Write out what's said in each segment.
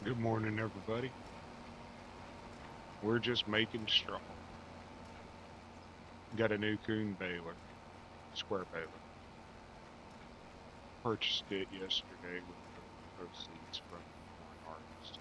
Good morning, everybody. We're just making straw. Got a new coon baler, square baler. Purchased it yesterday with the proceeds from the corn harvest.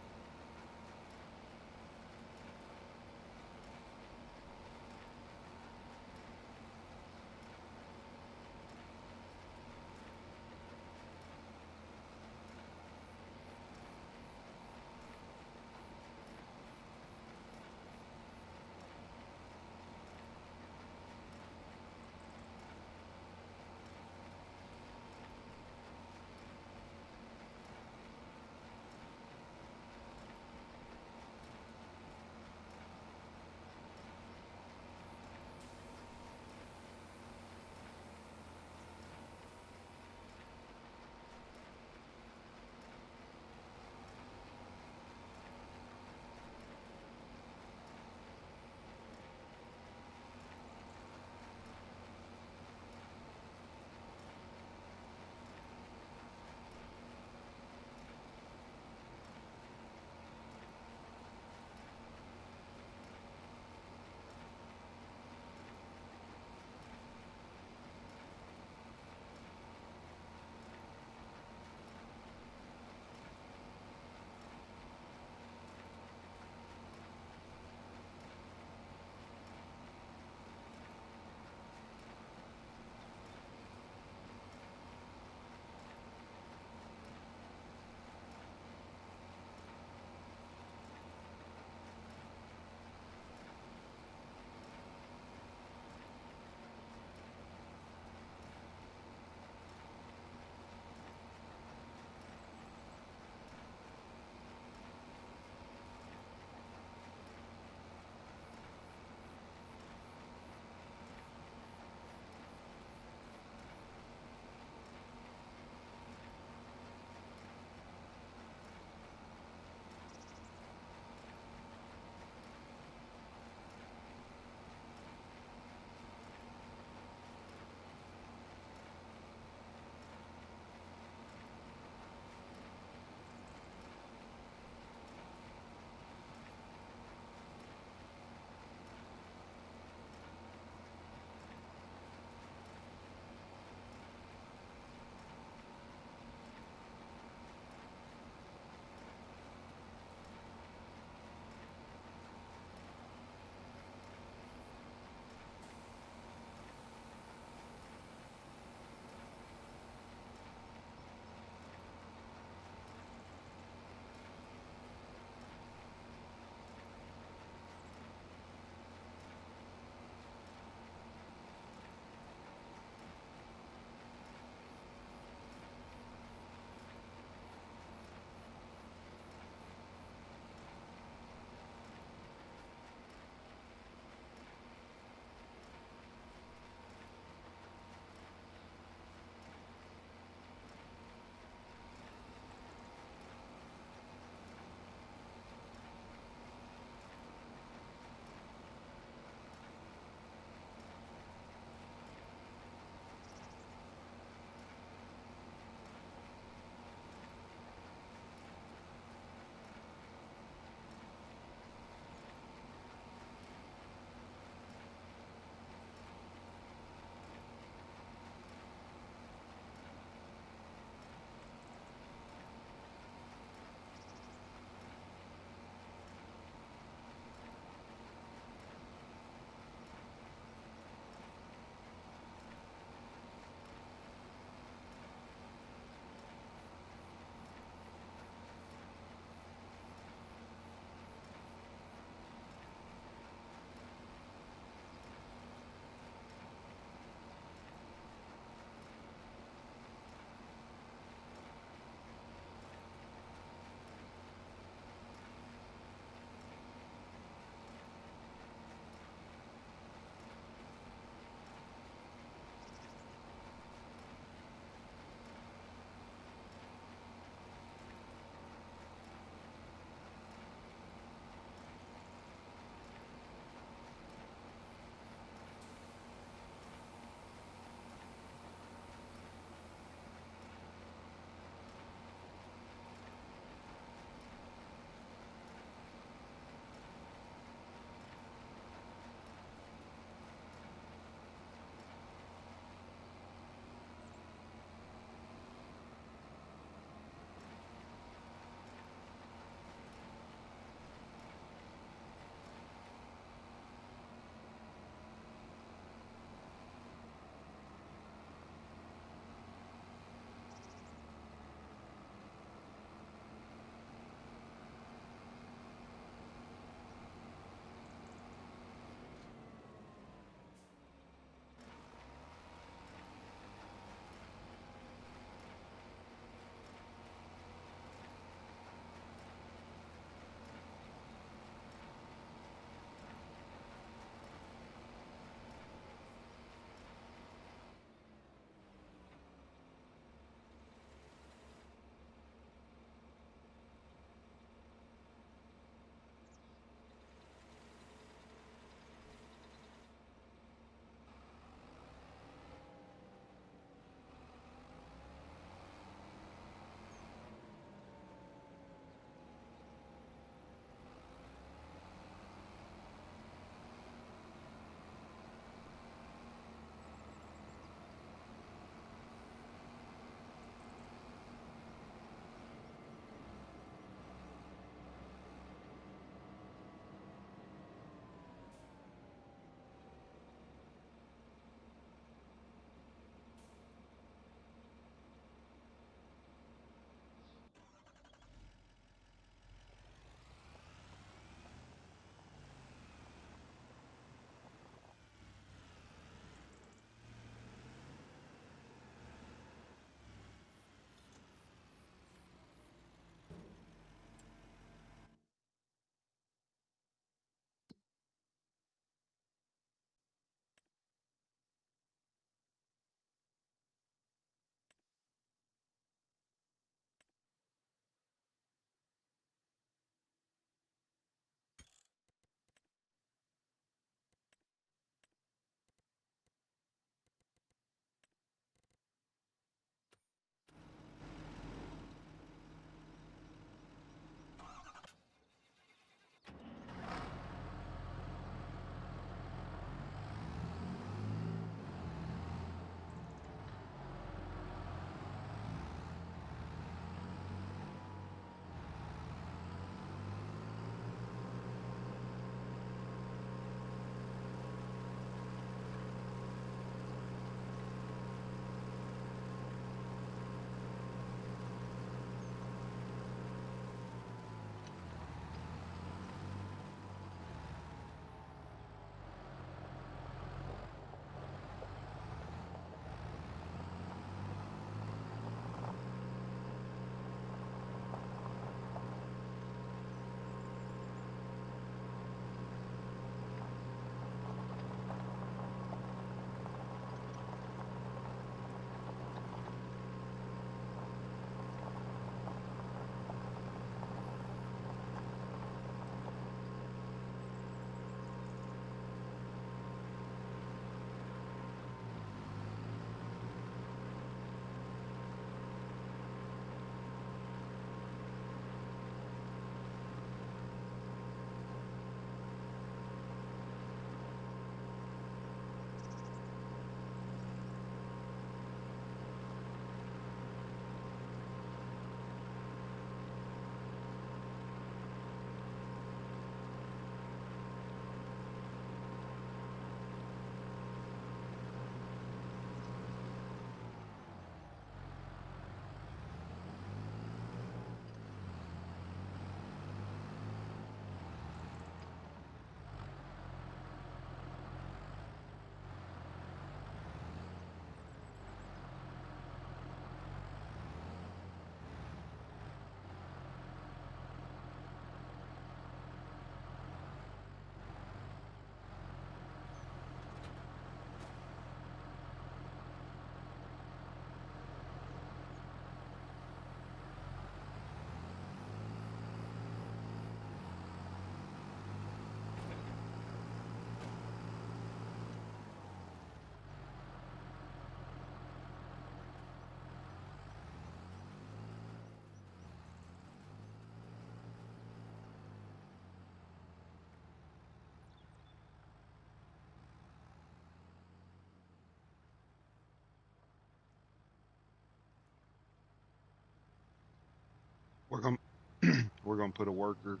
we're going to put a worker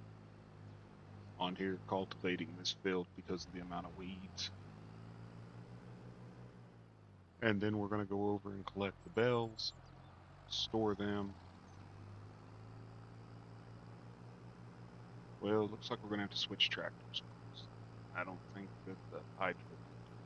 on here cultivating this field because of the amount of weeds. And then we're going to go over and collect the bells, store them. Well, it looks like we're going to have to switch tractors. I don't think that the hydro will do it.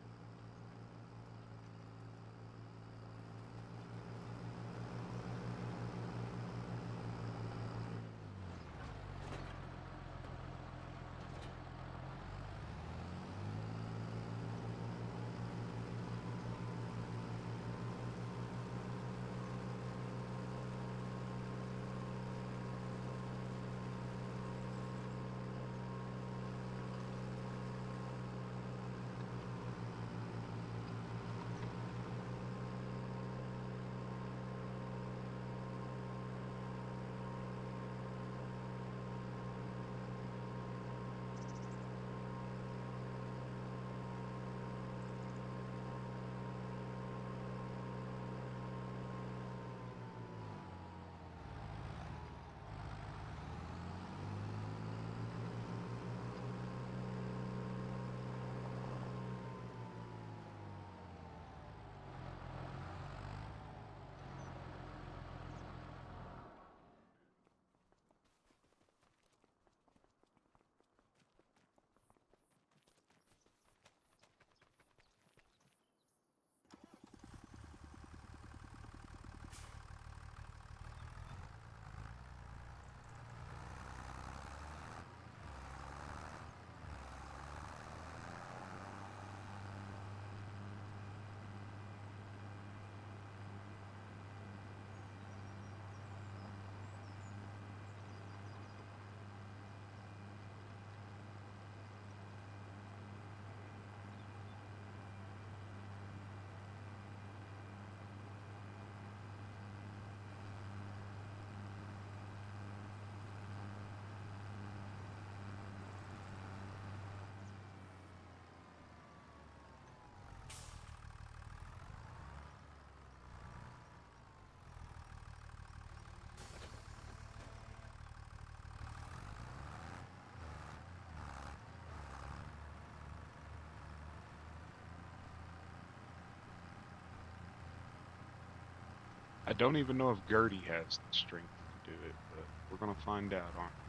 I don't even know if Gertie has the strength to do it, but we're going to find out, aren't we?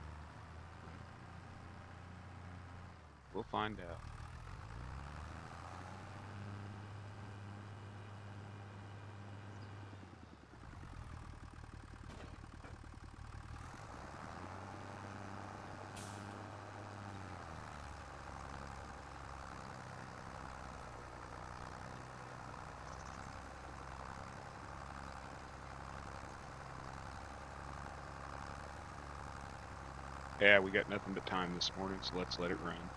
We'll find out. Yeah, we got nothing but time this morning, so let's let it run.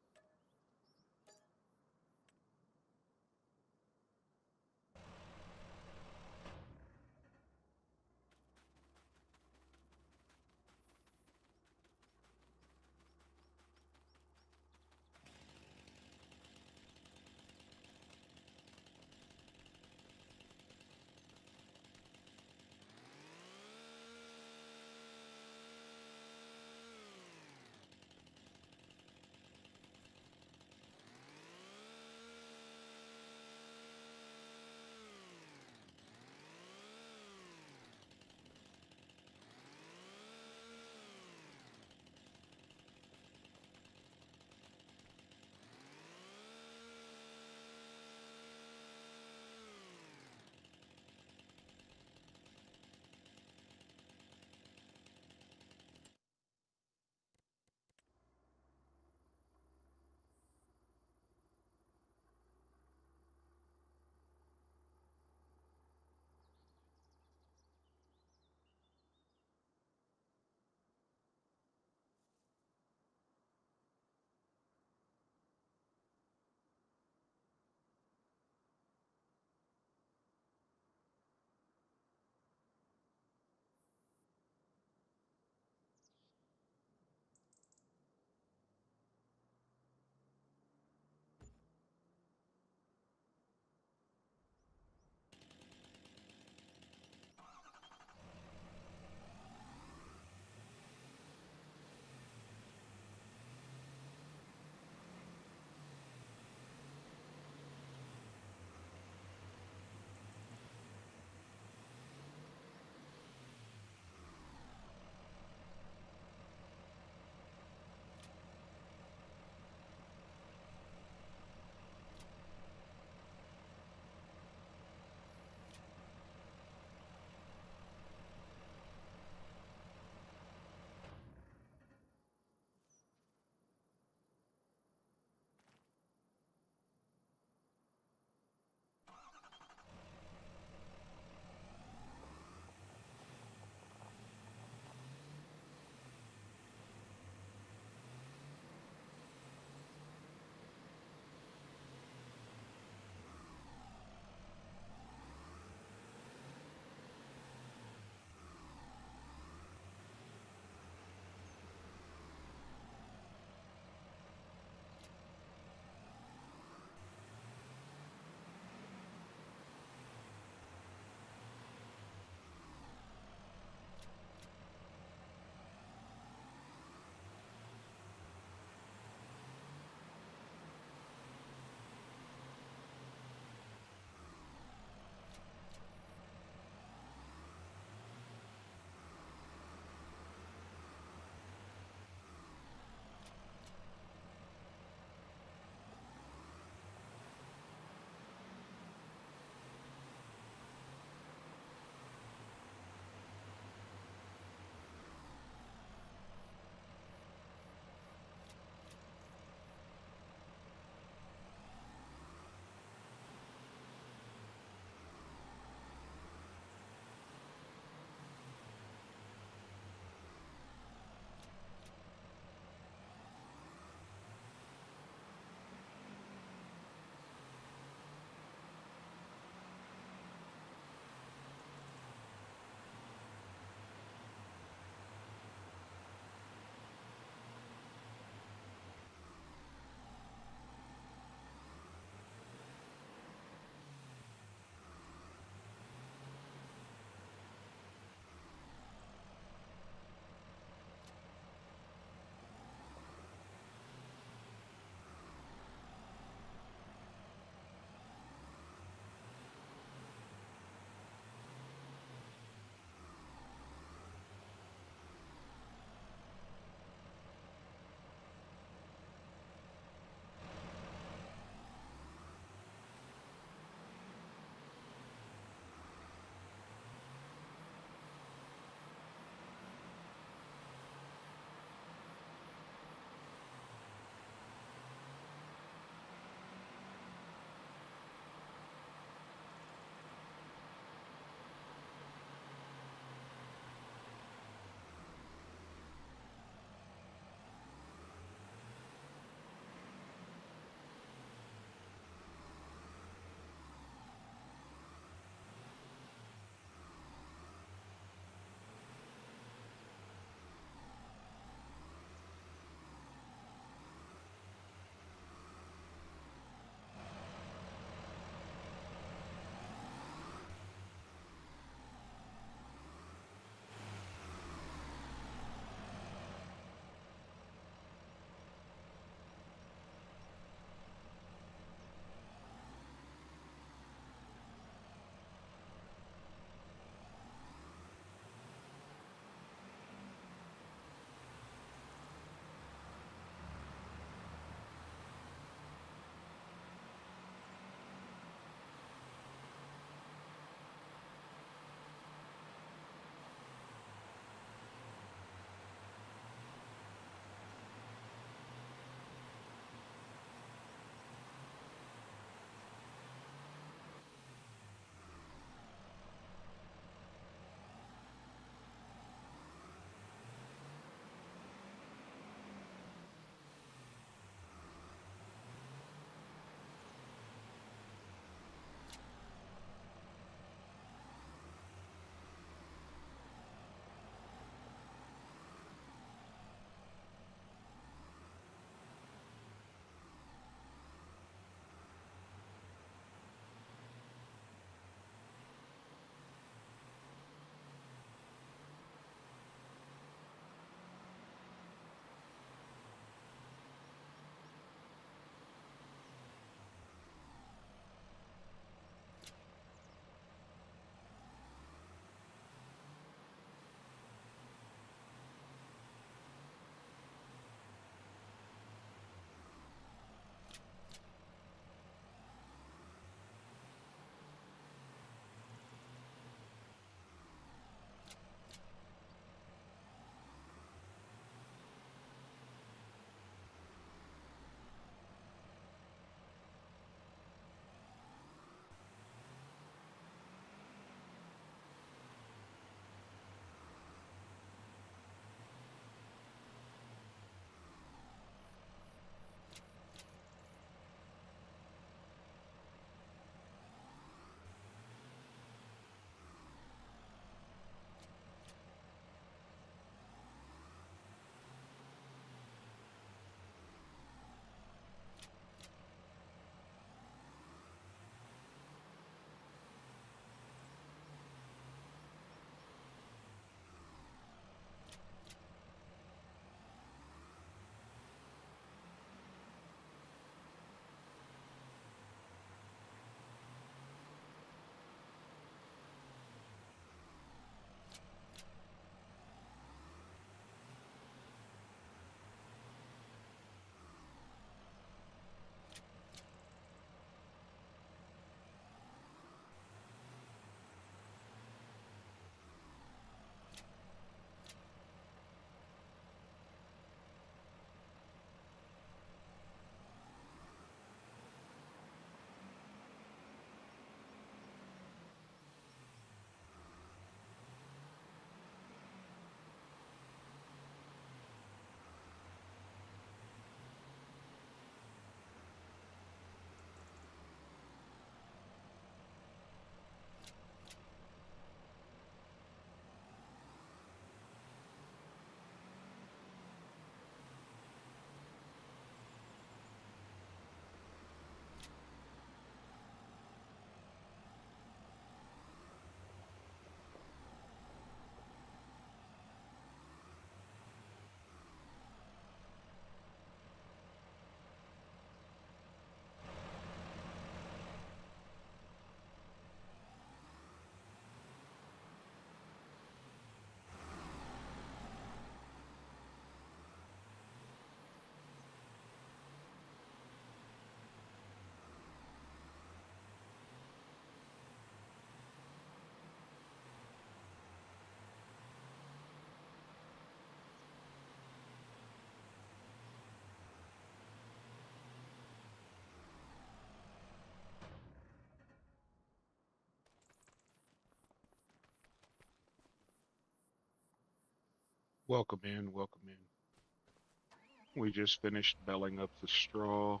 Welcome in, welcome in. We just finished belling up the straw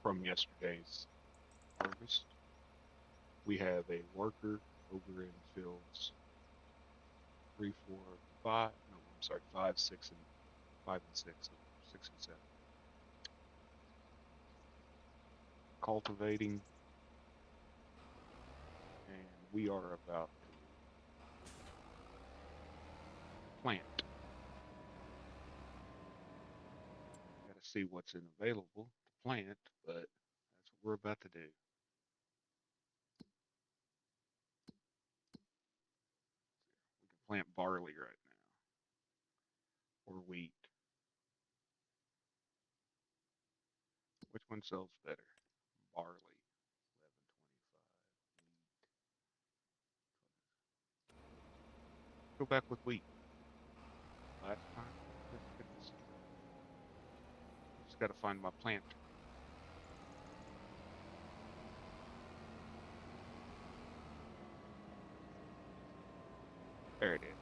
from yesterday's harvest. We have a worker over in fields 3, 4, 5. No, I'm sorry, 5, 6, and 5 and 6, or 6 and 7. Cultivating, and we are about to plant. Got to see what's available to plant, but that's what we're about to do. We can plant barley right now, or wheat. Which one sells better? Barley, 11.25. Wheat. Go back with wheat. Last time. Goodness. Just got to find my plant. There it is.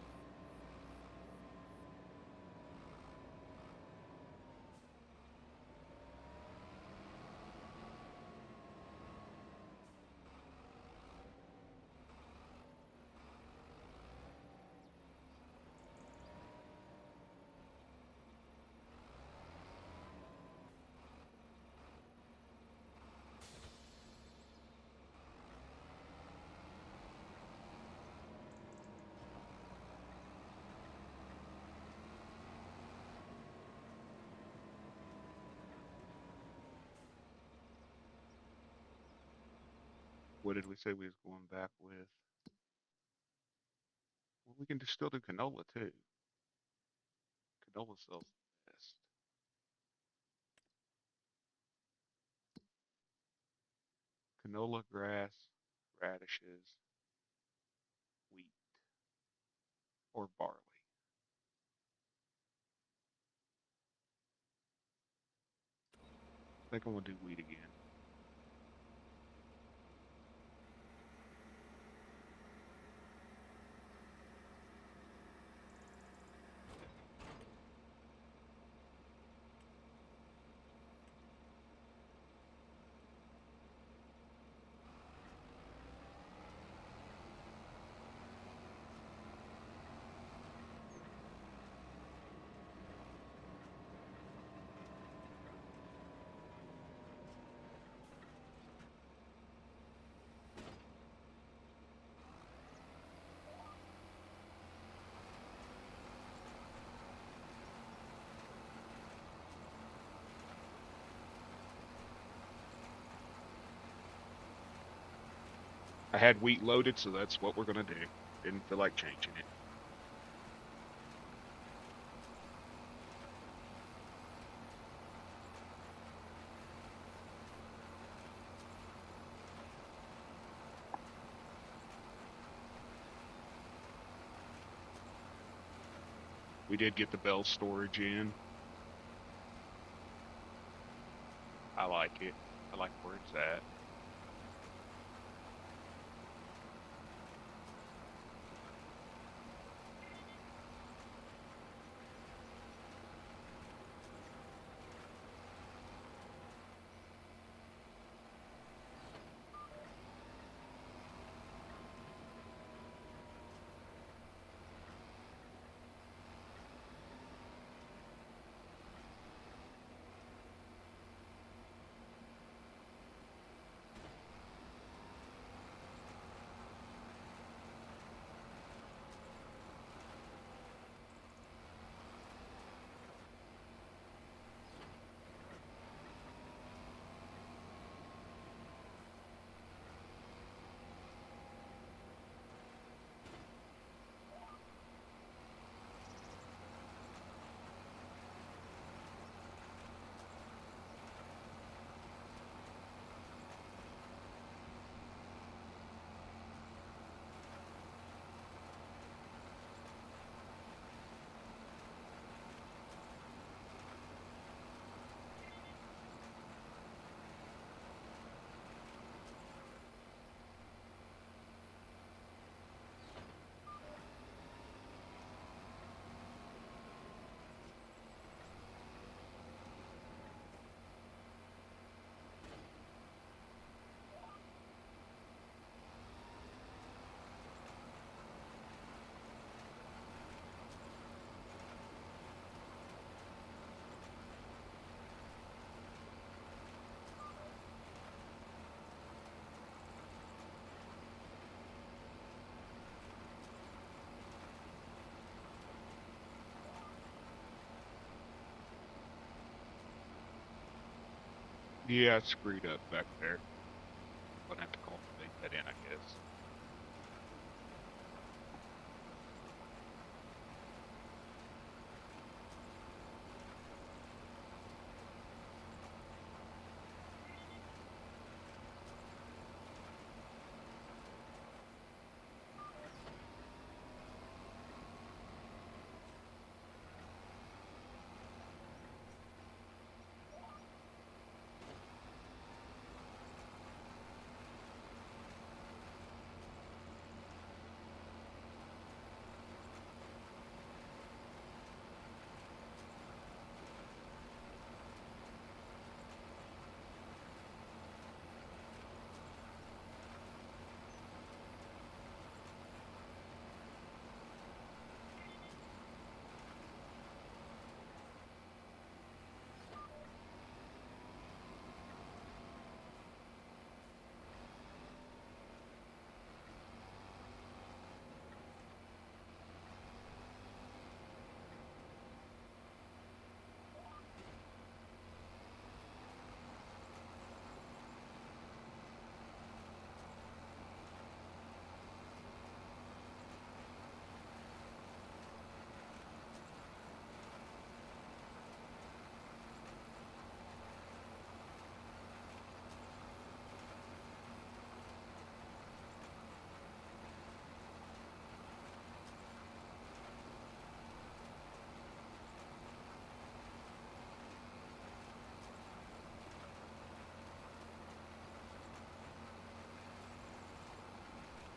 What did we say we was going back with? Well, we can still do canola too. Canola sells best. Canola, grass, radishes, wheat, or barley. I think I'm gonna do wheat again. I had wheat loaded, so that's what we're gonna do. Didn't feel like changing it. We did get the bell storage in. I like it. I like where it's at. Yeah, I screwed up back there. Gonna have to cultivate that in, I guess.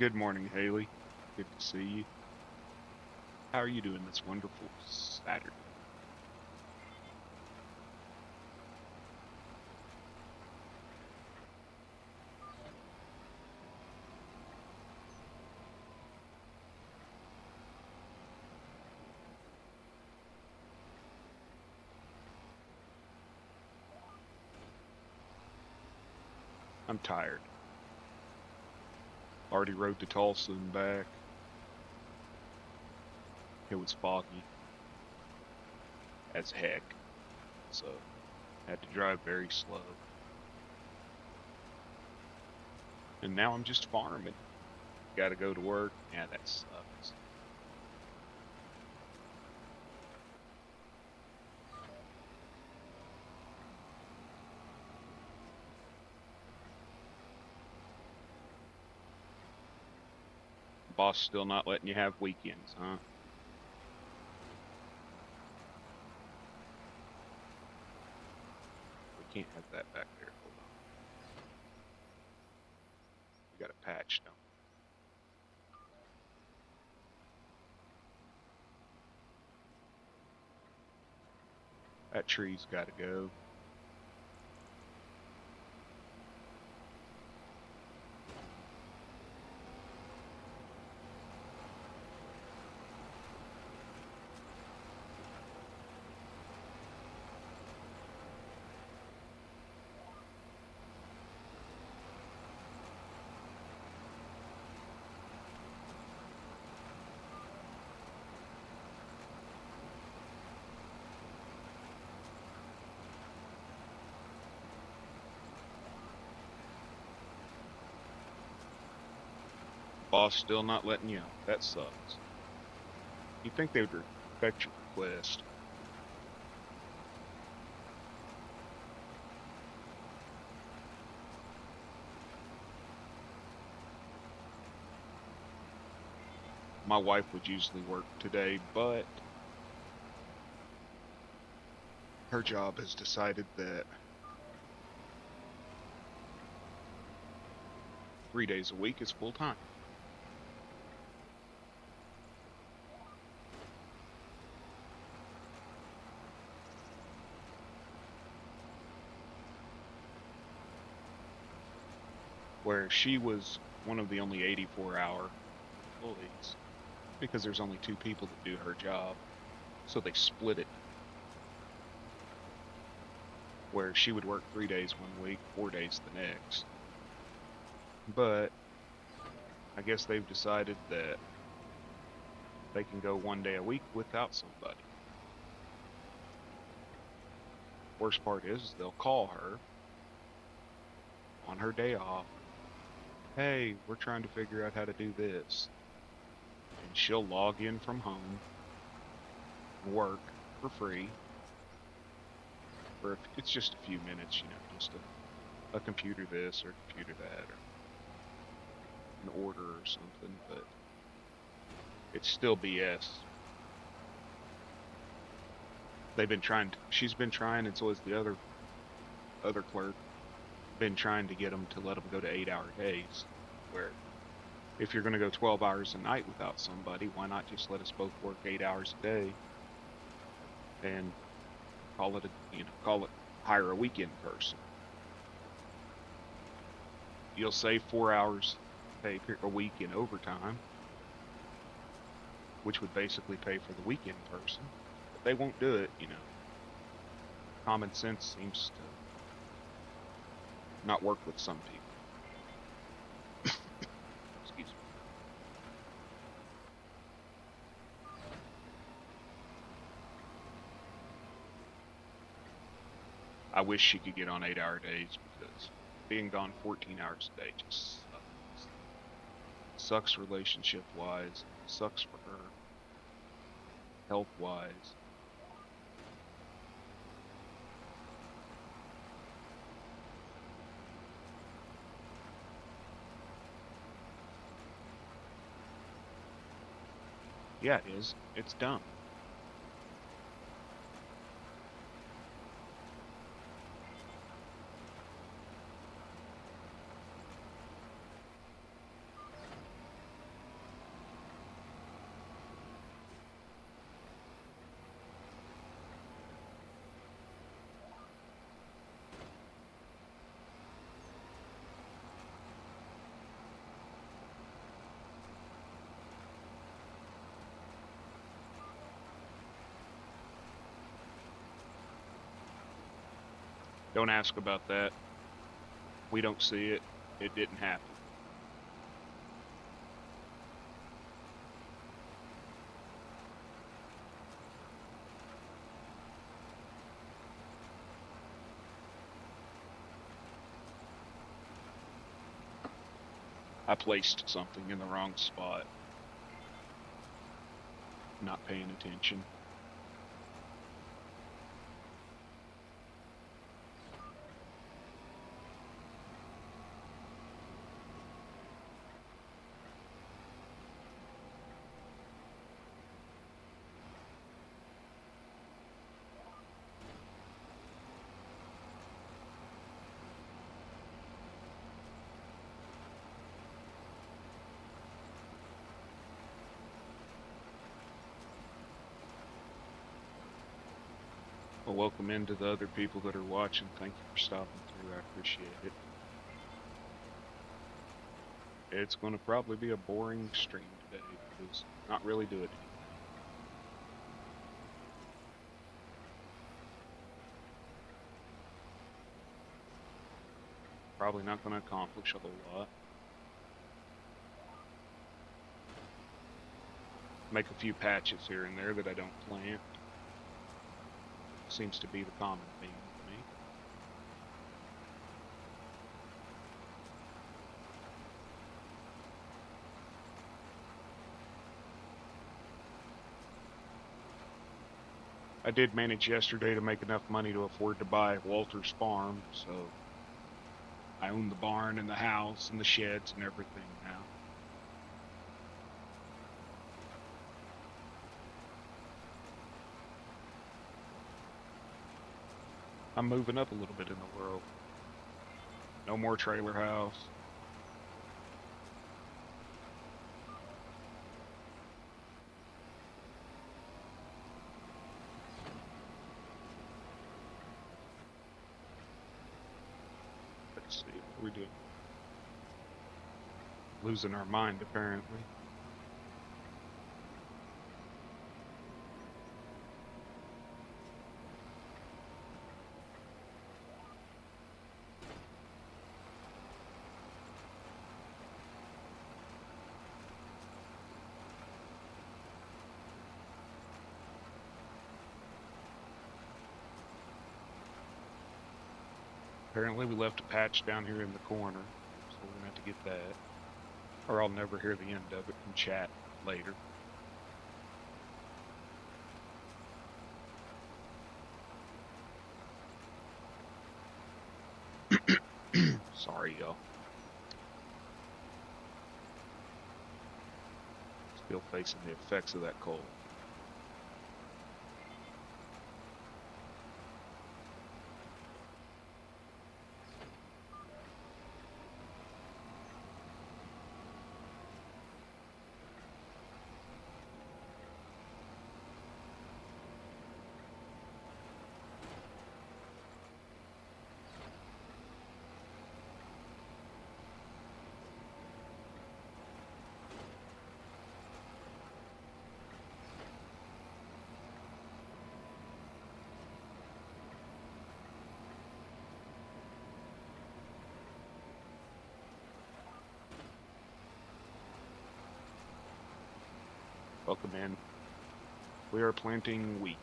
Good morning, Haley. Good to see you. How are you doing this wonderful Saturday? I'm tired. Already rode to Tulsa and back. It was foggy as heck, so had to drive very slow. And now I'm just farming. Gotta go to work. Yeah, that sucks. Boss still not letting you have weekends, huh? We can't have that back there. Hold on. We got a patch, don't we? That tree's gotta go. Boss still not letting you out. That sucks. You think they would respect your request. My wife would usually work today, but her job has decided that 3 days a week is full time. Where she was one of the only 84-hour employees because there's only two people that do her job. So they split it where she would work 3 days one week, 4 days the next. But I guess they've decided that they can go 1 day a week without somebody. Worst part is they'll call her on her day off, hey, we're trying to figure out how to do this. And she'll log in from home and work for free for it's just a few minutes, just a computer this or a computer that or an order or something, but it's still BS. She's been trying, and so has the other clerk, been trying to get them to let them go to 8-hour days, where if you're going to go 12 hours a night without somebody, why not just let us both work 8 hours a day and call it hire a weekend person. You'll save 4 hours pay a week in overtime, which would basically pay for the weekend person. But they won't do it, Common sense seems to not work with some people. Excuse me. I wish she could get on 8-hour days because being gone 14 hours a day just sucks. Sucks relationship wise, sucks for her, health wise. Yeah, it is. It's dumb. Don't ask about that. We don't see it. It didn't happen. I placed something in the wrong spot. Not paying attention. Well, welcome into the other people that are watching. Thank you for stopping through. I appreciate it. It's going to probably be a boring stream today because not really doing anything. Probably not going to accomplish a whole lot. Make a few patches here and there that I don't plant. Seems to be the common theme with me. I did manage yesterday to make enough money to afford to buy Walter's farm, so I own the barn and the house and the sheds and everything now. I'm moving up a little bit in the world. No more trailer house. Let's see what we're doing. Losing our mind, apparently. Apparently we left a patch down here in the corner, so we're gonna have to get that. Or I'll never hear the end of it from chat later. Sorry, y'all. Still facing the effects of that cold. Welcome in. We are planting wheat.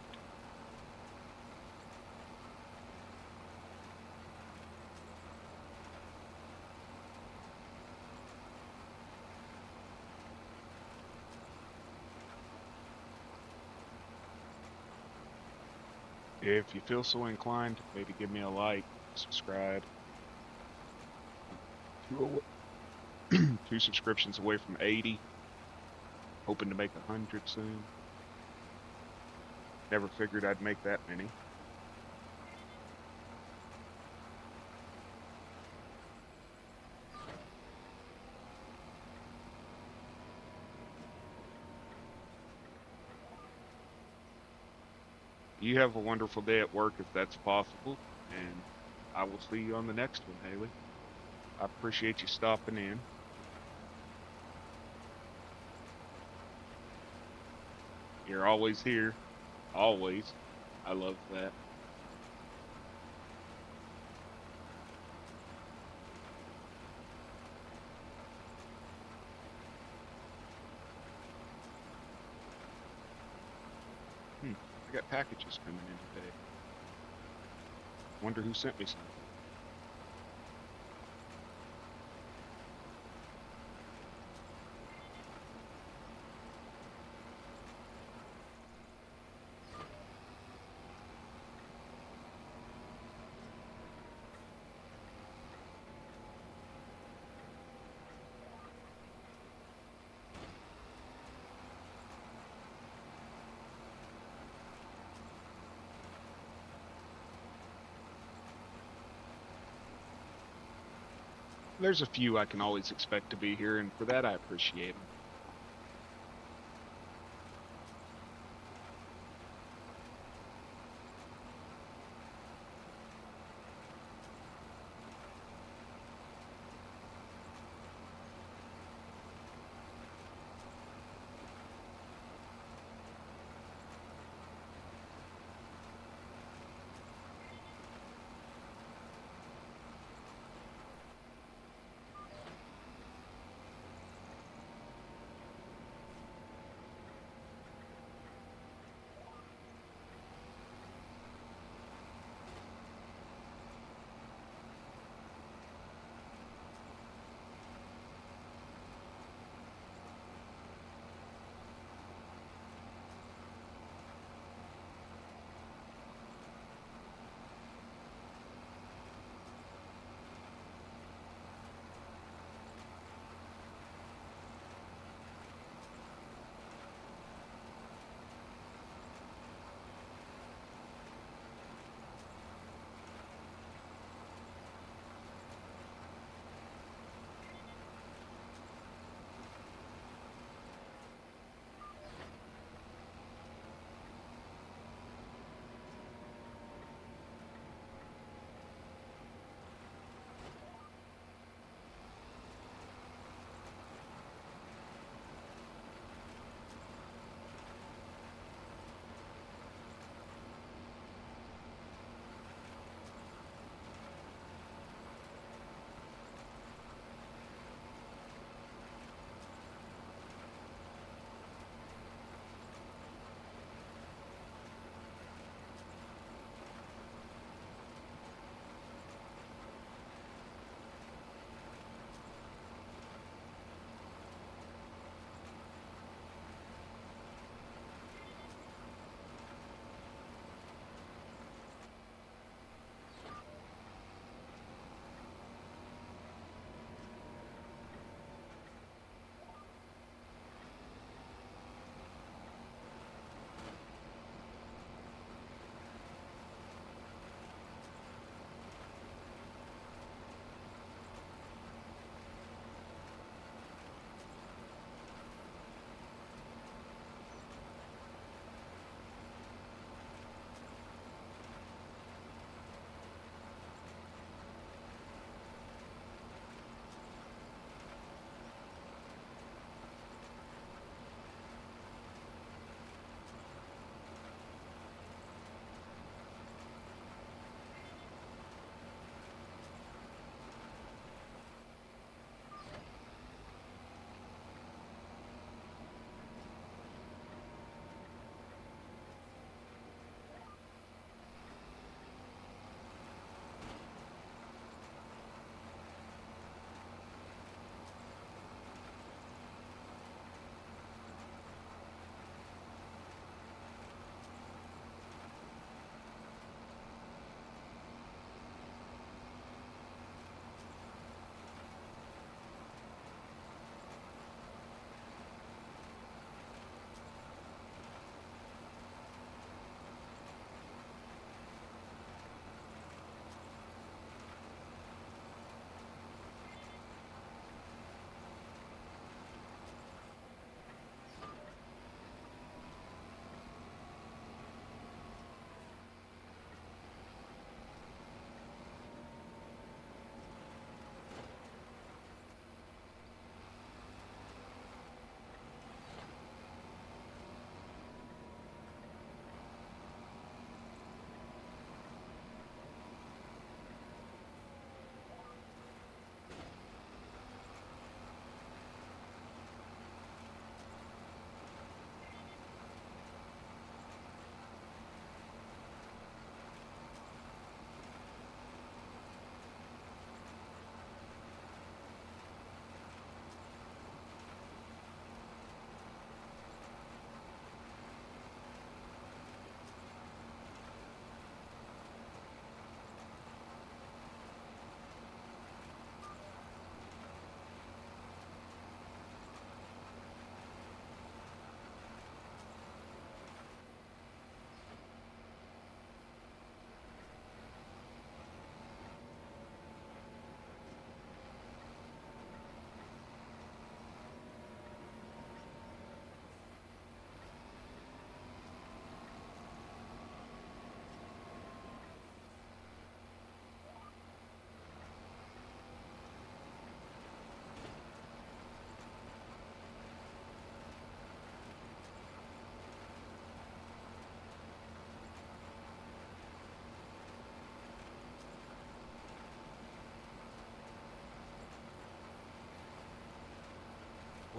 If you feel so inclined, maybe give me a like, subscribe. Two subscriptions away from 80. Hoping to make 100 soon. Never figured I'd make that many. You have a wonderful day at work if that's possible, and I will see you on the next one, Haley. I appreciate you stopping in. You're always here. Always. I love that. I got packages coming in today. Wonder who sent me some. There's a few I can always expect to be here, and for that I appreciate them.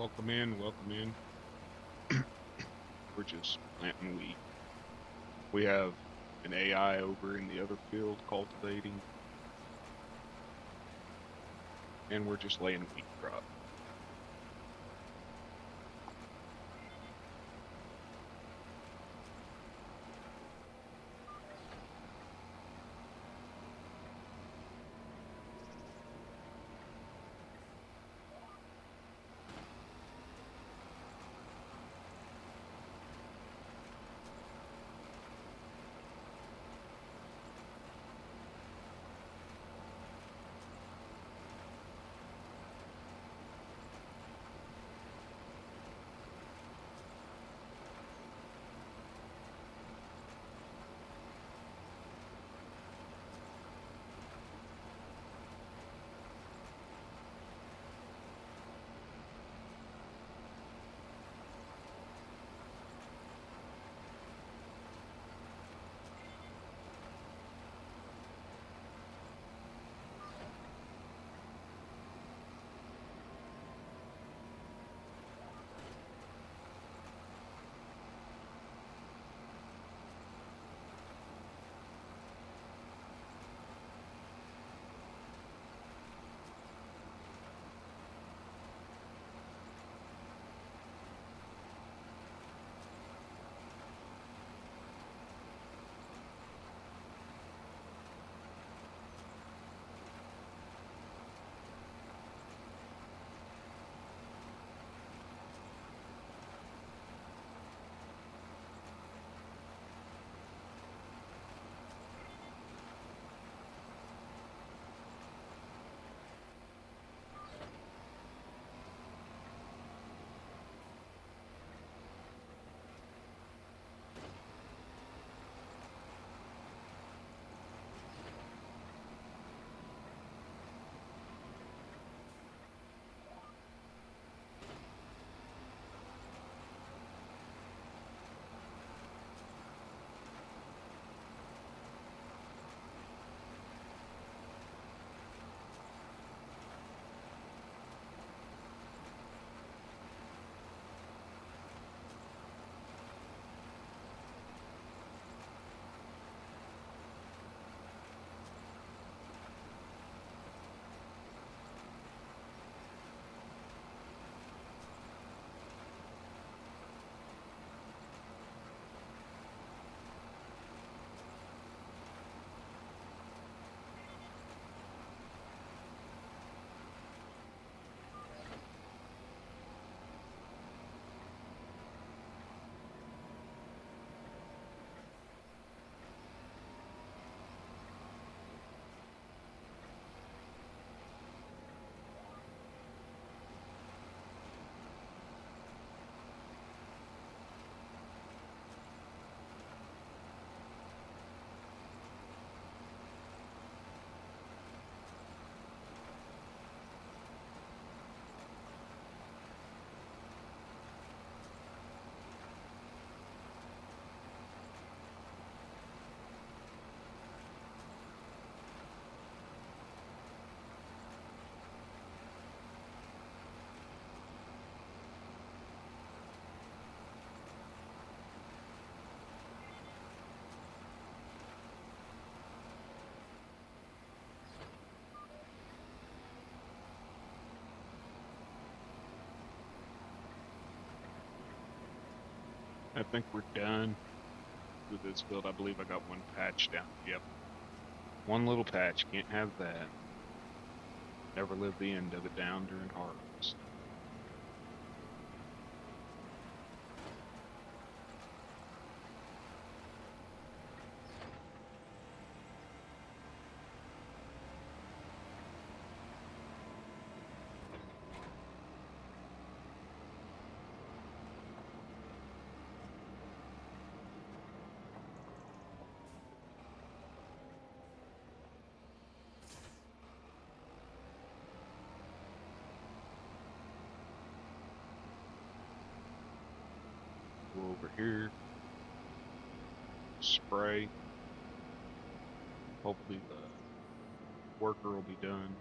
Welcome in, welcome in. We're just planting wheat. We have an AI over in the other field cultivating, and we're just laying wheat crop. I think we're done with this field. I believe I got one patch down. Yep. One little patch. Can't have that. Never live the end of it down during harvest. Go over here. Spray. Hopefully the worker will be done.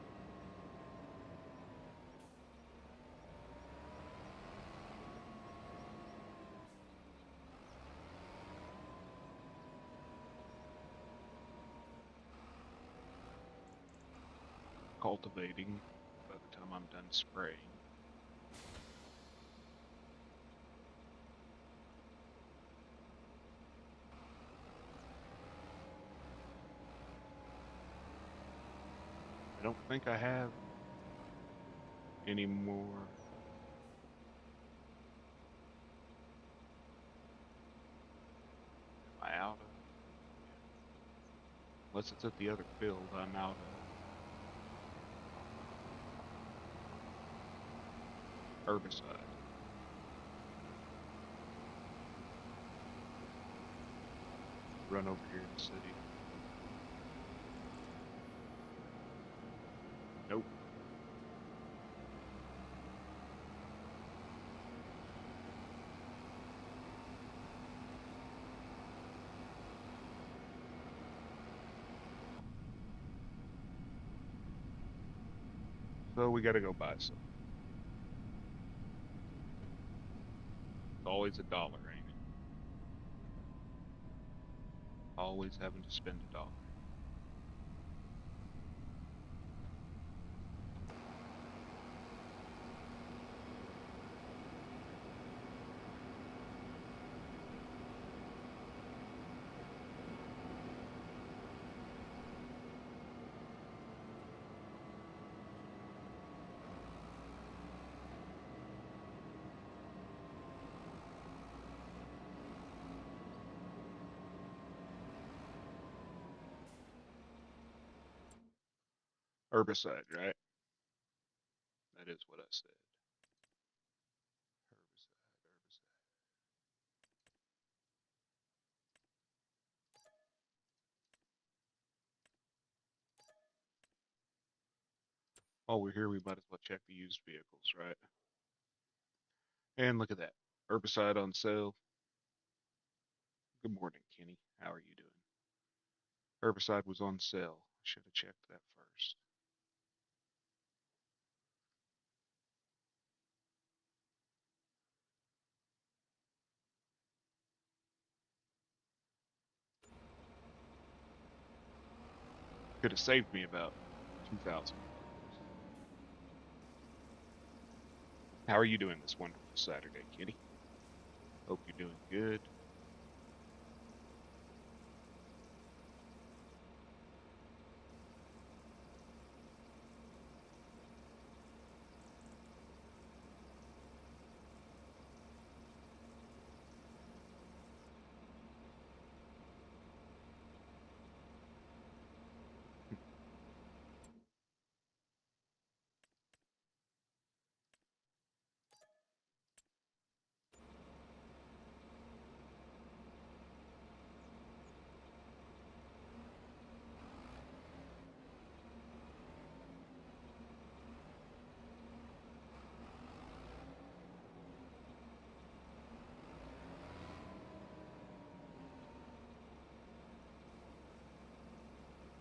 cultivating by the time I'm done spraying. I don't think I have any more. Am I out of? Unless it's at the other field, I'm out of herbicide. Run over here in the city. Nope. So we gotta go buy some. It's always $1, ain't it? Always having to spend $1. Herbicide, right? That is what I said. Herbicide, herbicide. While we're here, we might as well check the used vehicles, right? And look at that. Herbicide on sale. Good morning, Kenny. How are you doing? Herbicide was on sale. I should have checked that first. Could have saved me about 2,000. How are you doing this wonderful Saturday, Kenny? Hope you're doing good.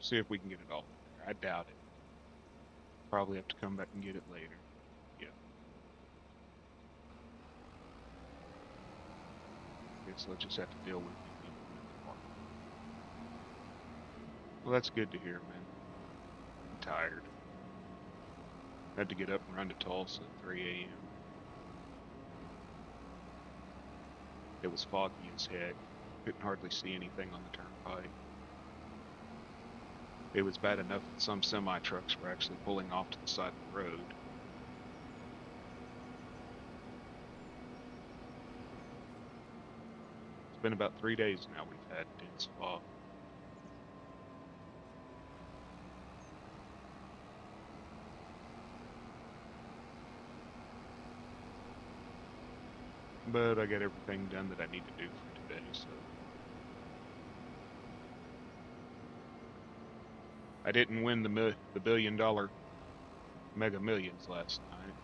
See if we can get it all in there. I doubt it. Probably have to come back and get it later. Yeah. Guess we'll just have to deal with it in the park. Well, that's good to hear, man. I'm tired. Had to get up and run to Tulsa at 3 a.m. It was foggy as heck. Couldn't hardly see anything on the turnpike. It was bad enough that some semi-trucks were actually pulling off to the side of the road. It's been about 3 days now we've had dense fog. But I got everything done that I need to do for today, so I didn't win the $1 billion Mega Millions last night.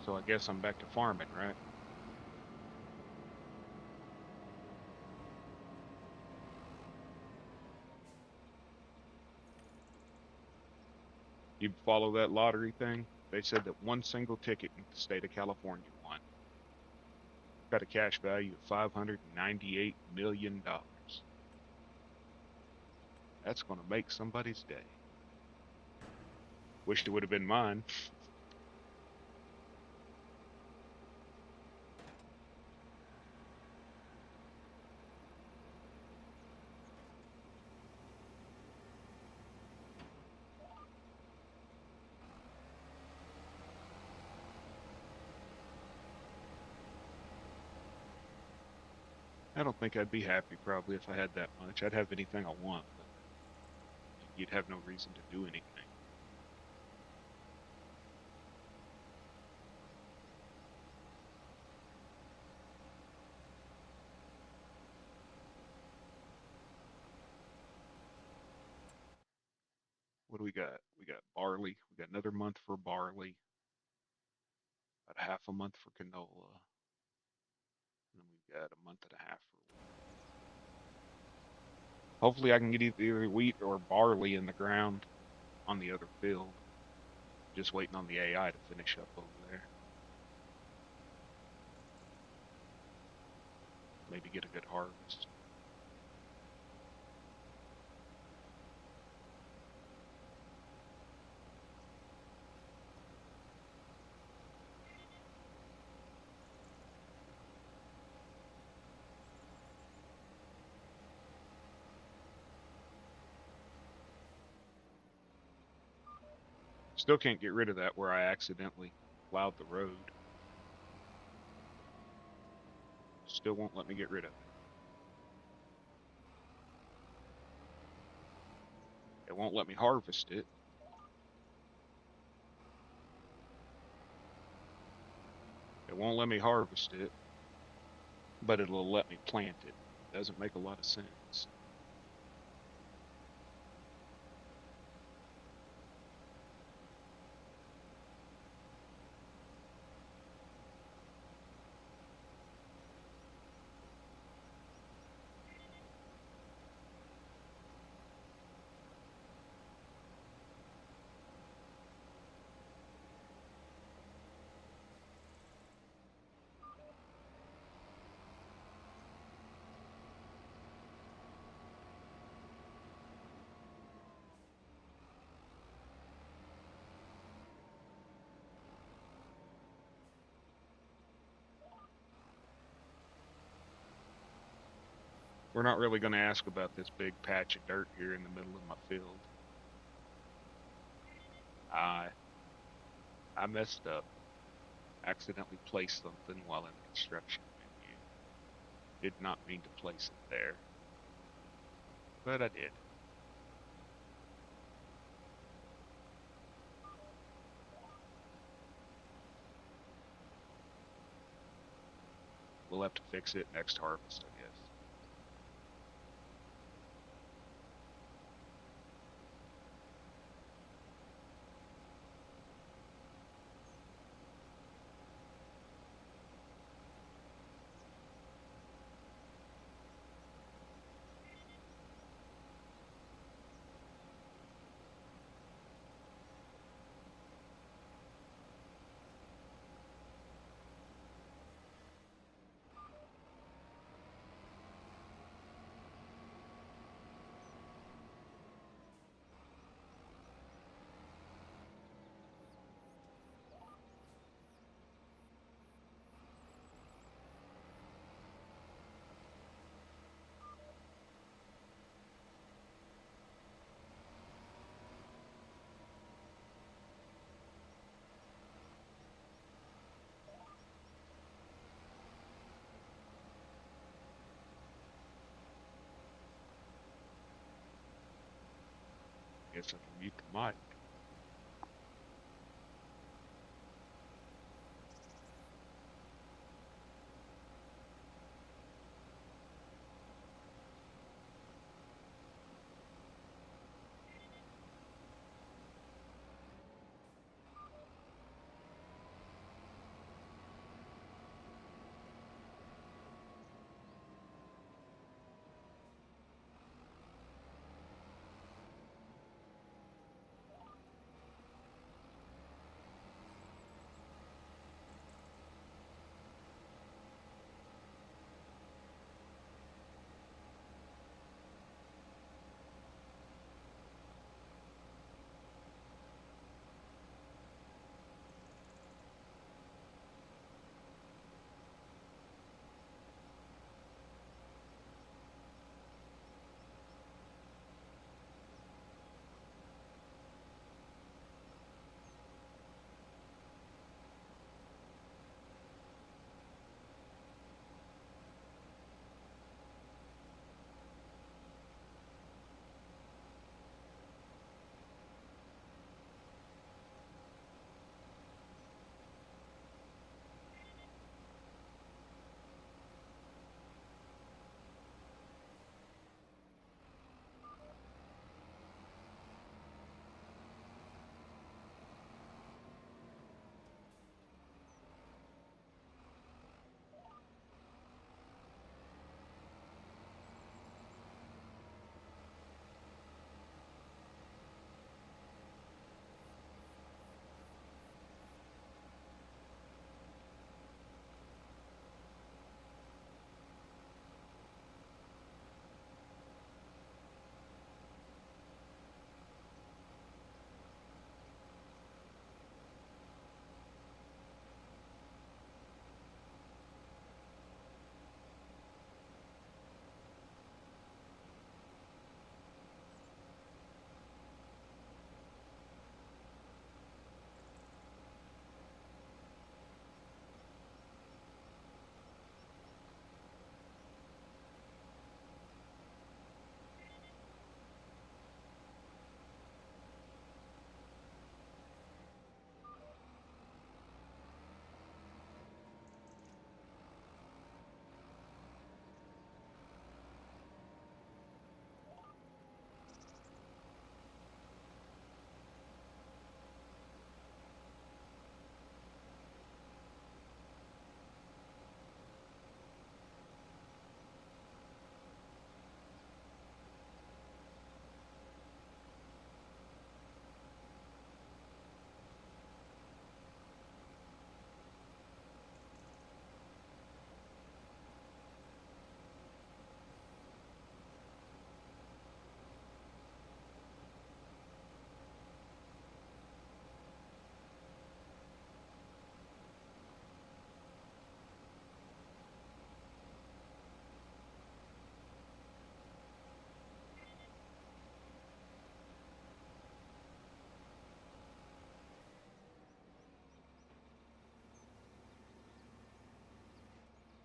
So I guess I'm back to farming, right? You follow that lottery thing? They said that one single ticket in the state of California won. Got a cash value of $598 million. That's going to make somebody's day. Wished it would have been mine. I don't think I'd be happy probably if I had that much. I'd have anything I want, but you'd have no reason to do anything. What do we got? We got barley. We got another month for barley, about half a month for canola, and then we've got a month and a half for wheat. Hopefully, I can get either wheat or barley in the ground on the other field. Just waiting on the AI to finish up over there. Maybe get a good harvest. Still can't get rid of that where I accidentally plowed the road. Still won't let me get rid of it. It won't let me harvest it. It won't let me harvest it, but it'll let me plant it. Doesn't make a lot of sense. We're not really going to ask about this big patch of dirt here in the middle of my field. I I messed up. Accidentally placed something while in the construction menu. Did not mean to place it there, but I did. We'll have to fix it next harvest, I guess. Guess I can mute the mic.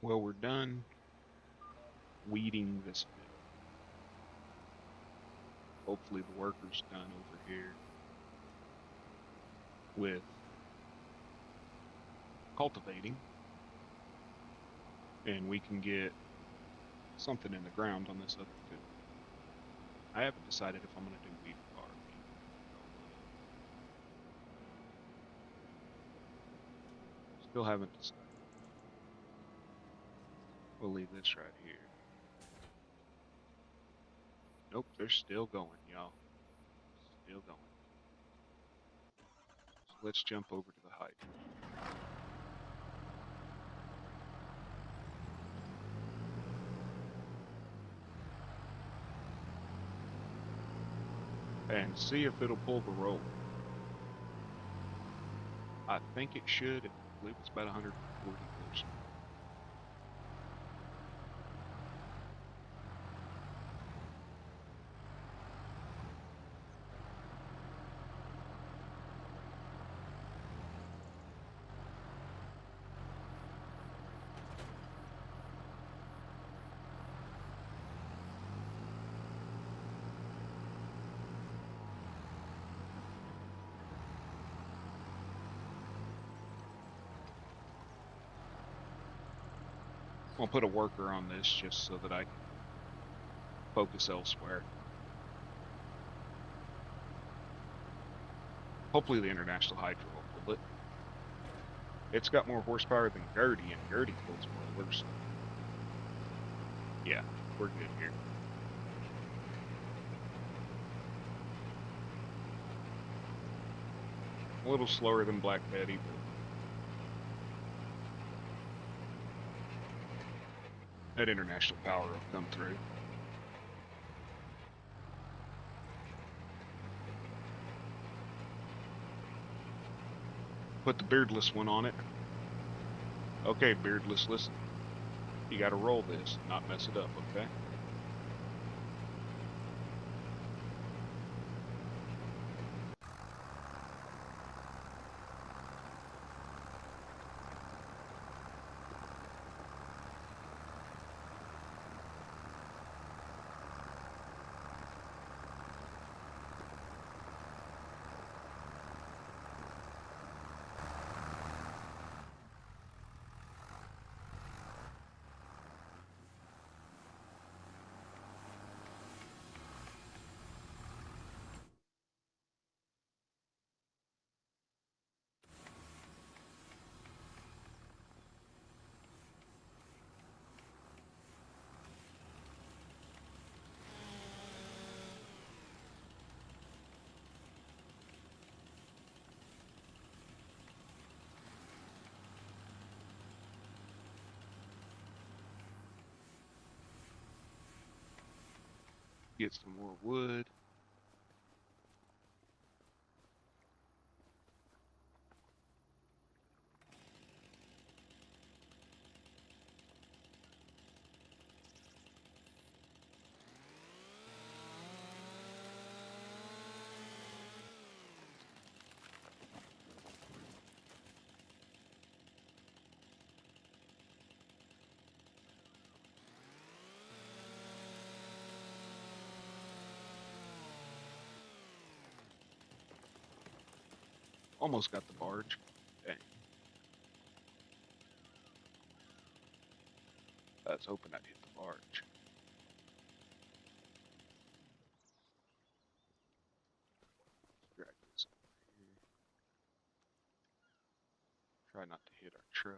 Well, we're done weeding this field. Hopefully the worker's done over here with cultivating, and we can get something in the ground on this other field. I haven't decided if I'm going to do wheat or barley. Still haven't decided. We'll leave this right here. Nope, they're still going, y'all. Still going. So let's jump over to the hydrant. And see if it'll pull the roller. I think it should. I believe it's about 140 horsepower. I'll put a worker on this just so that I can focus elsewhere. Hopefully the International Hydro will pull it. It's got more horsepower than Gertie, and Gertie pulls rollers. Yeah, we're good here. A little slower than Black Betty, but that international power will come through. Put the beardless one on it. Okay, beardless, listen. You gotta roll this, not mess it up, okay? Get some more wood. Almost got the barge. Dang. I was hoping I'd hit the barge. Drag this over here. Try not to hit our truck.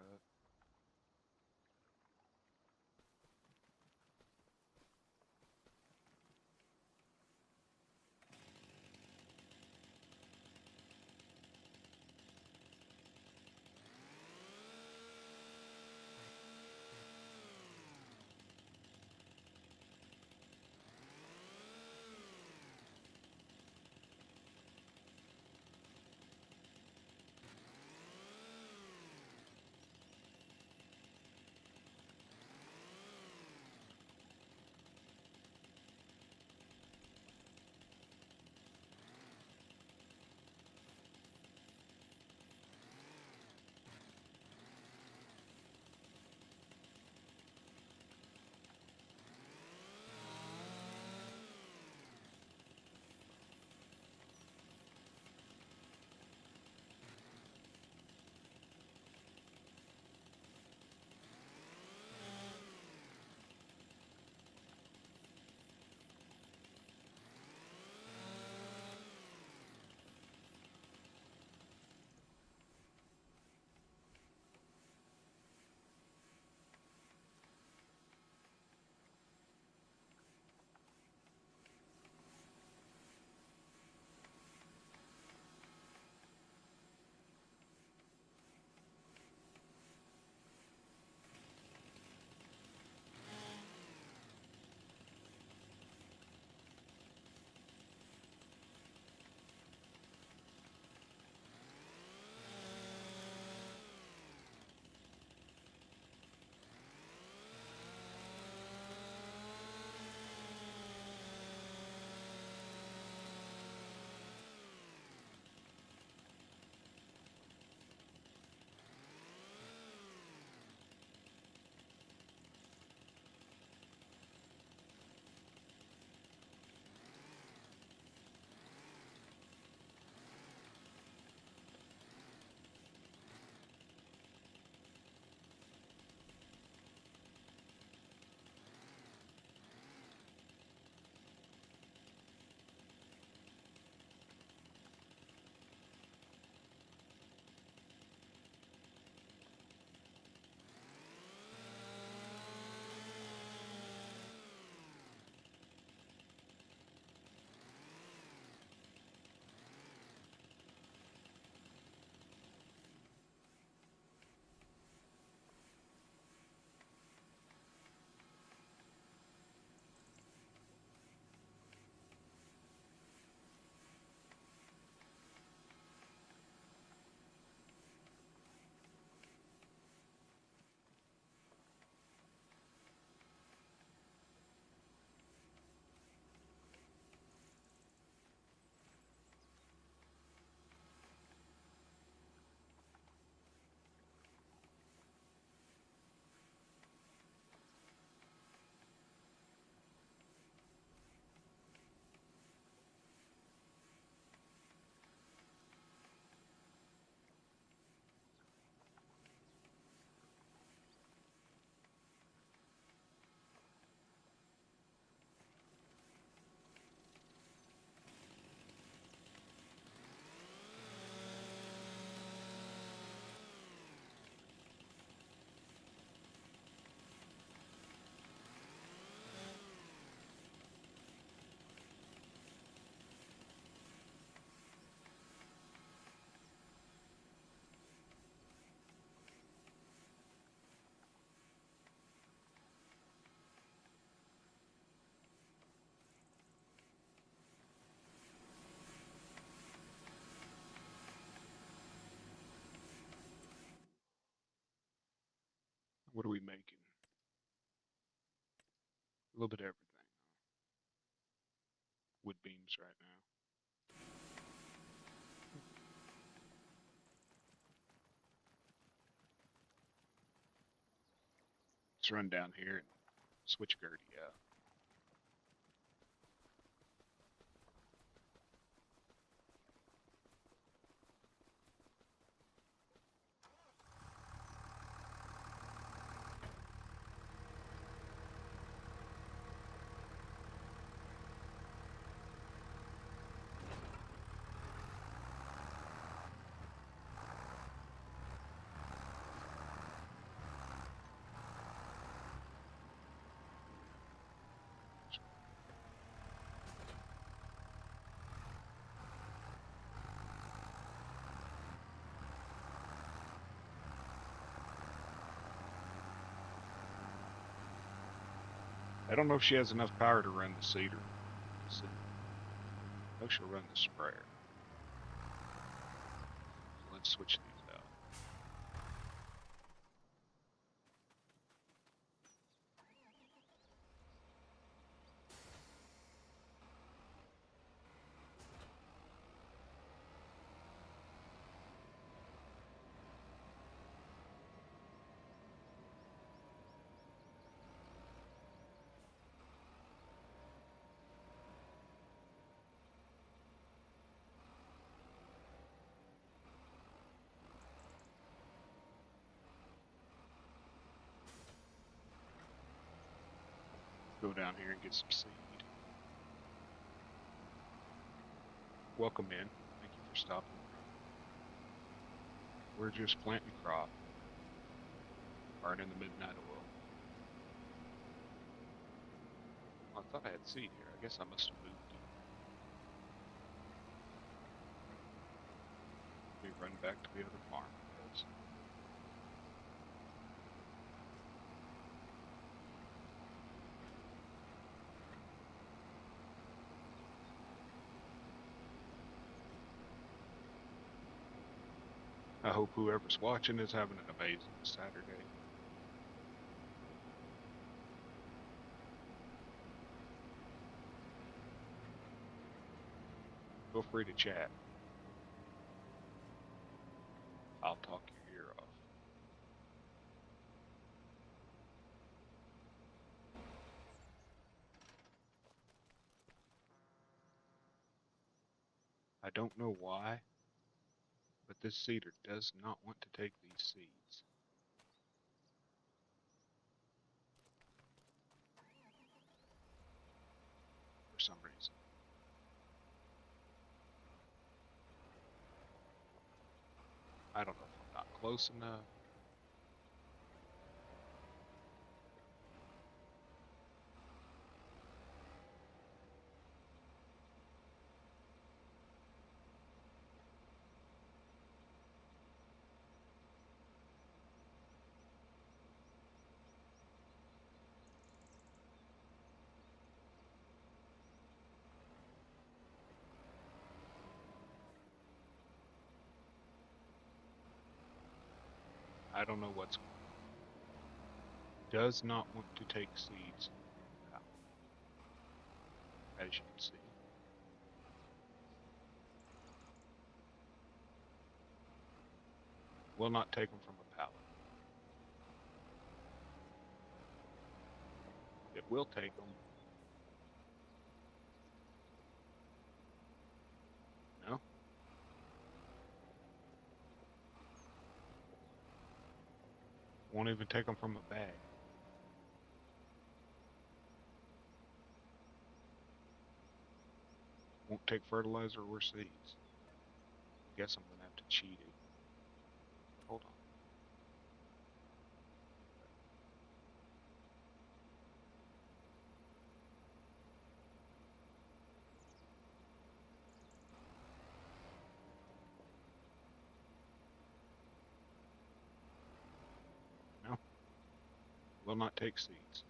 What are we making? A little bit of everything. Wood beams right now. Let's run down here and switch Gertie out. I don't know if she has enough power to run the seeder. So, I know she'll run the sprayer. So let's switch these out. Go down here and get some seed. Welcome in. Thank you for stopping. We're just planting crop, burning the midnight oil. I thought I had seed here. I guess I must have moved it. Let me run back to the other farm. Because I hope whoever's watching is having an amazing Saturday. Feel free to chat. I'll talk your ear off. I don't know why, but this seeder does not want to take these seeds. For some reason. I don't know if I'm not close enough. I don't know what's going on. Does not want to take seeds out, as you can see. Will not take them from a pallet. It will take them. No. Won't even take them from a bag. Won't take fertilizer or seeds. Guess I'm gonna have to cheat it. Hold on. No. Will not take seeds.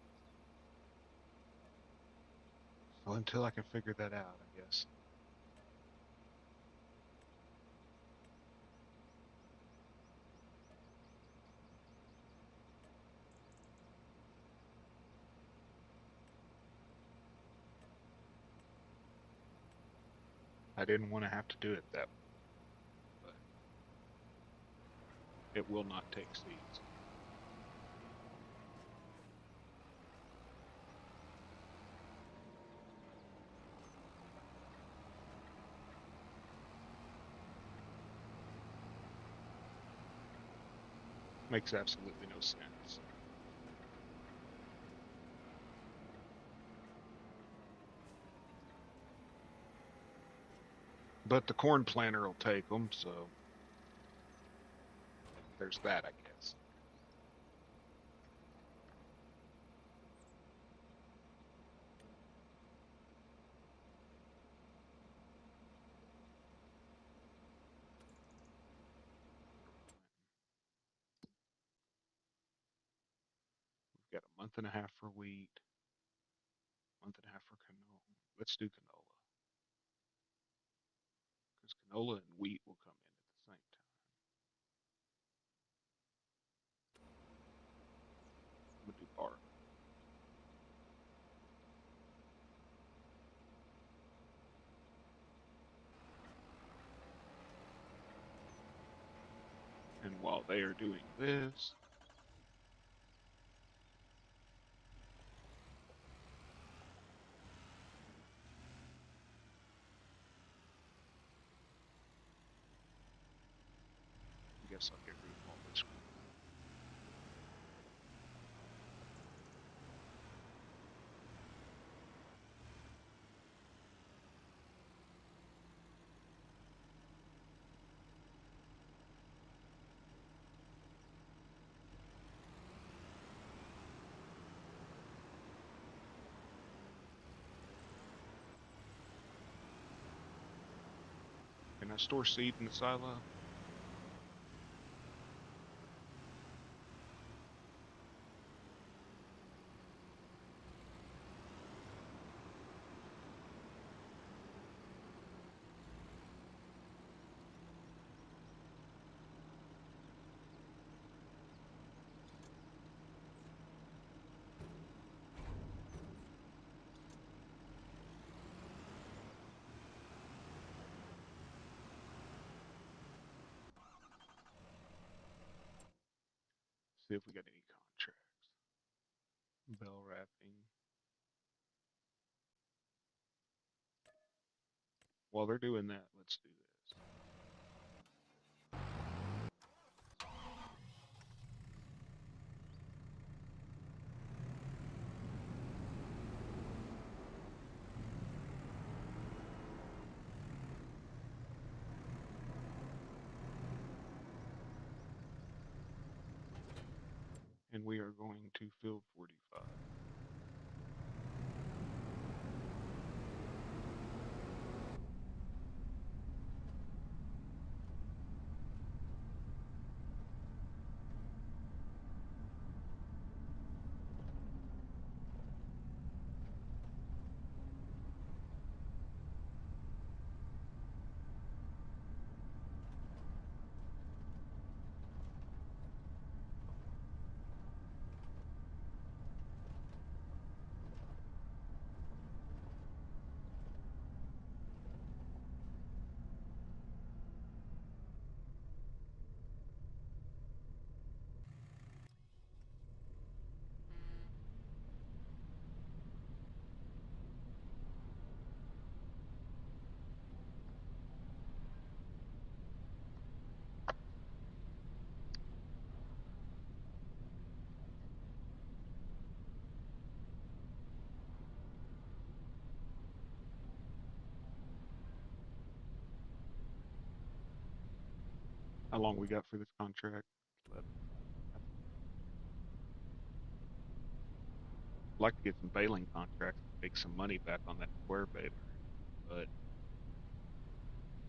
So until I can figure that out, I guess. I didn't want to have to do it that way, but it will not take seeds. Makes absolutely no sense. But the corn planter will take them, so there's that, I guess. We've got a month and a half for wheat, month and a half for canola. Let's do canola, because canola and wheat will come in at the same time. I'm gonna do barley. And while they are doing this, I guess I'll get rid of all this. Can I store seed in the silo? See if we got any contracts. Bell wrapping. While they're doing that, let's do this. And we are going to fill 45. How long we got for this contract? 11. I'd like to get some baling contracts, make some money back on that square baler, but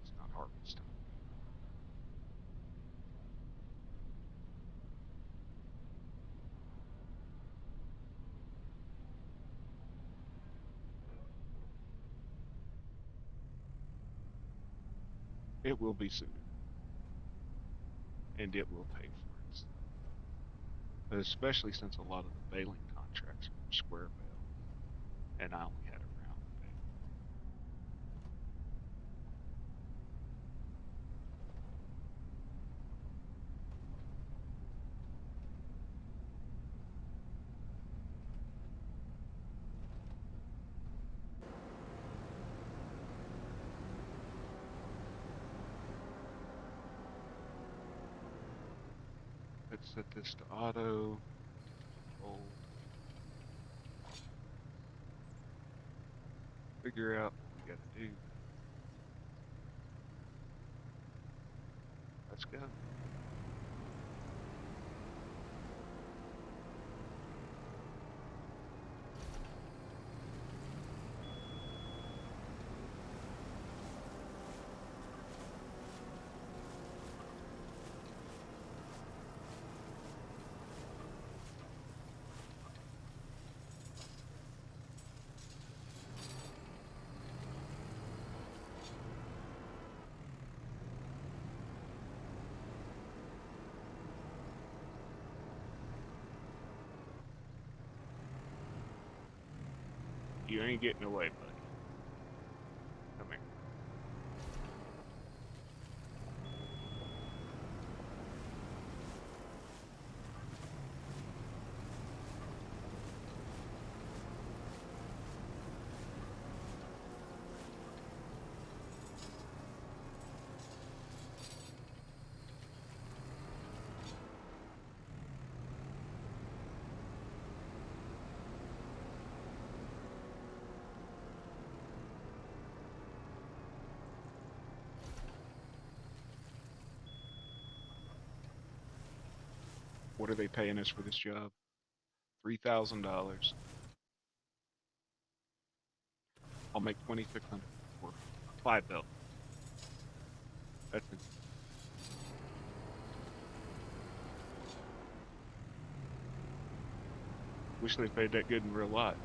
it's not harvest time. It will be soon enough, and it will pay for itself. Especially since a lot of the baling contracts are for square bale, and I only had a round bale. Set this to auto. Control. Figure out what we gotta do. Let's go. You ain't getting away, buddy. Come here. What are they paying us for this job? $3,000. I'll make 2,600 for 5 belt. That's it. Wish they paid that good in real life.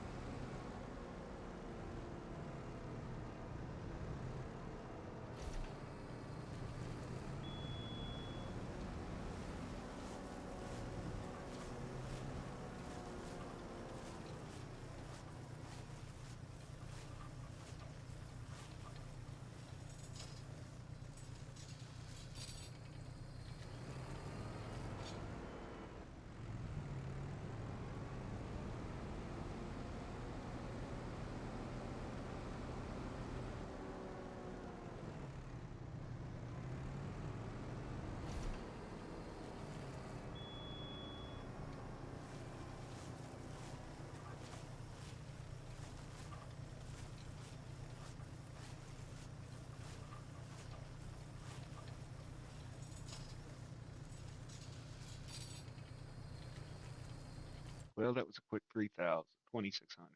Well, that was a quick 3,000, 2,600.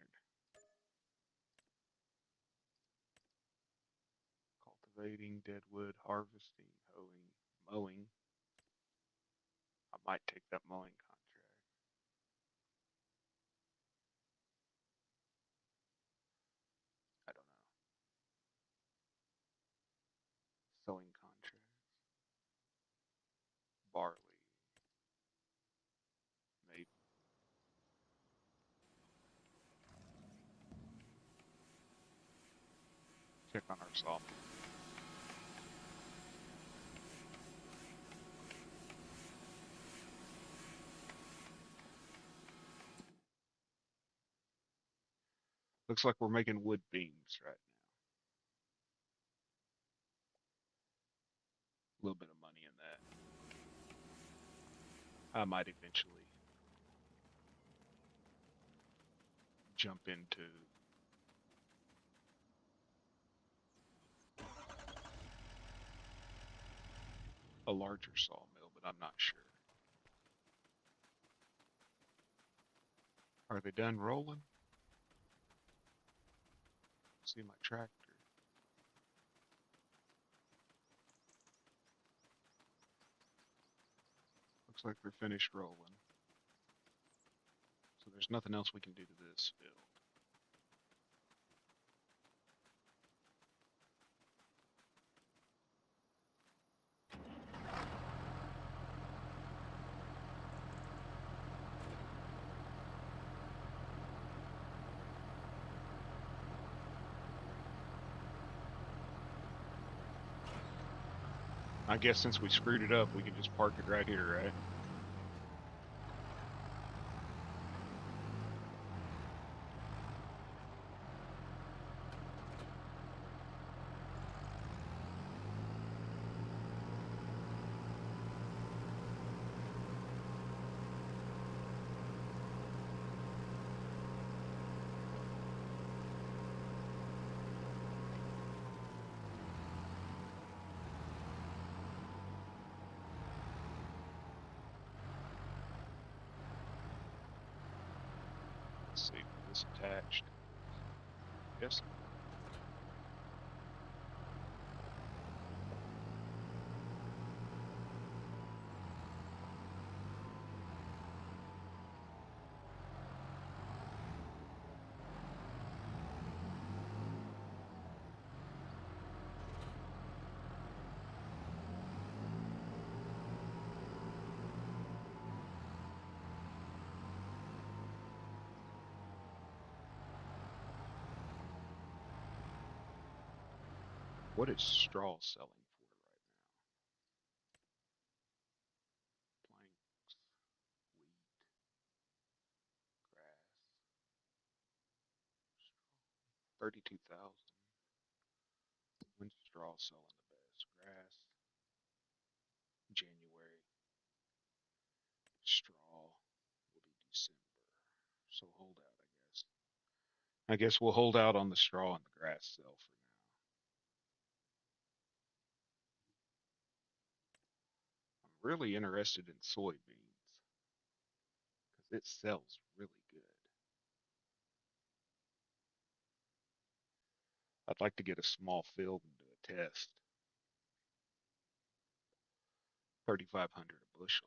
Cultivating, deadwood, harvesting, hoeing, mowing. I might take that mowing contract. I don't know. Sowing contracts. Barley. Maybe. Check on our sawmill. Looks like we're making wood beams right now. A little bit of money in that. I might eventually jump into a larger sawmill, but I'm not sure. Are they done rolling? See my tractor. Looks like they're finished rolling. So there's nothing else we can do to this field. I guess since we screwed it up, we can just park it right here, right? Let's see, was this attached? Yes. What is straw selling for right now? Planks, wheat, grass, straw. 32,000. When's straw selling the best? Grass, January. Straw will be December. So hold out, I guess. I guess we'll hold out on the straw and the grass sell for now. I'm really interested in soybeans because it sells really good. I'd like to get a small field and do a test. 3,500 a bushel.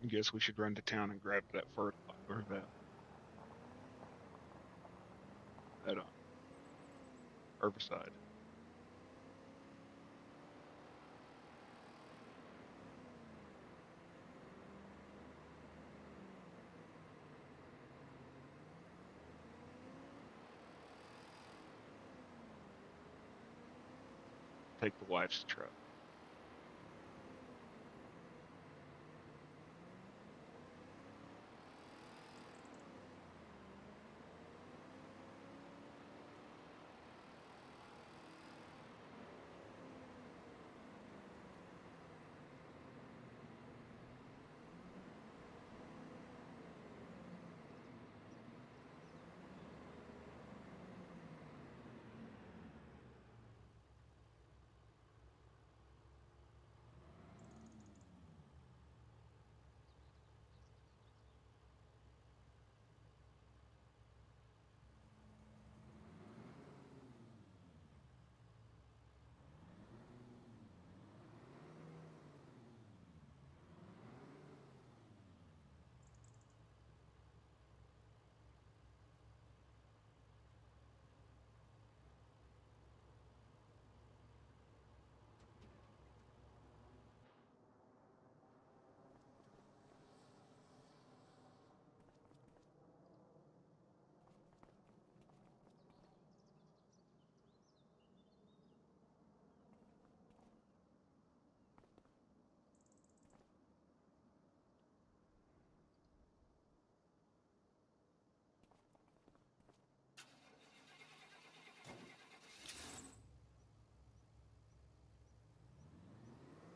I guess we should run to town and grab that fertilizer or that herbicide. Take the wife's truck.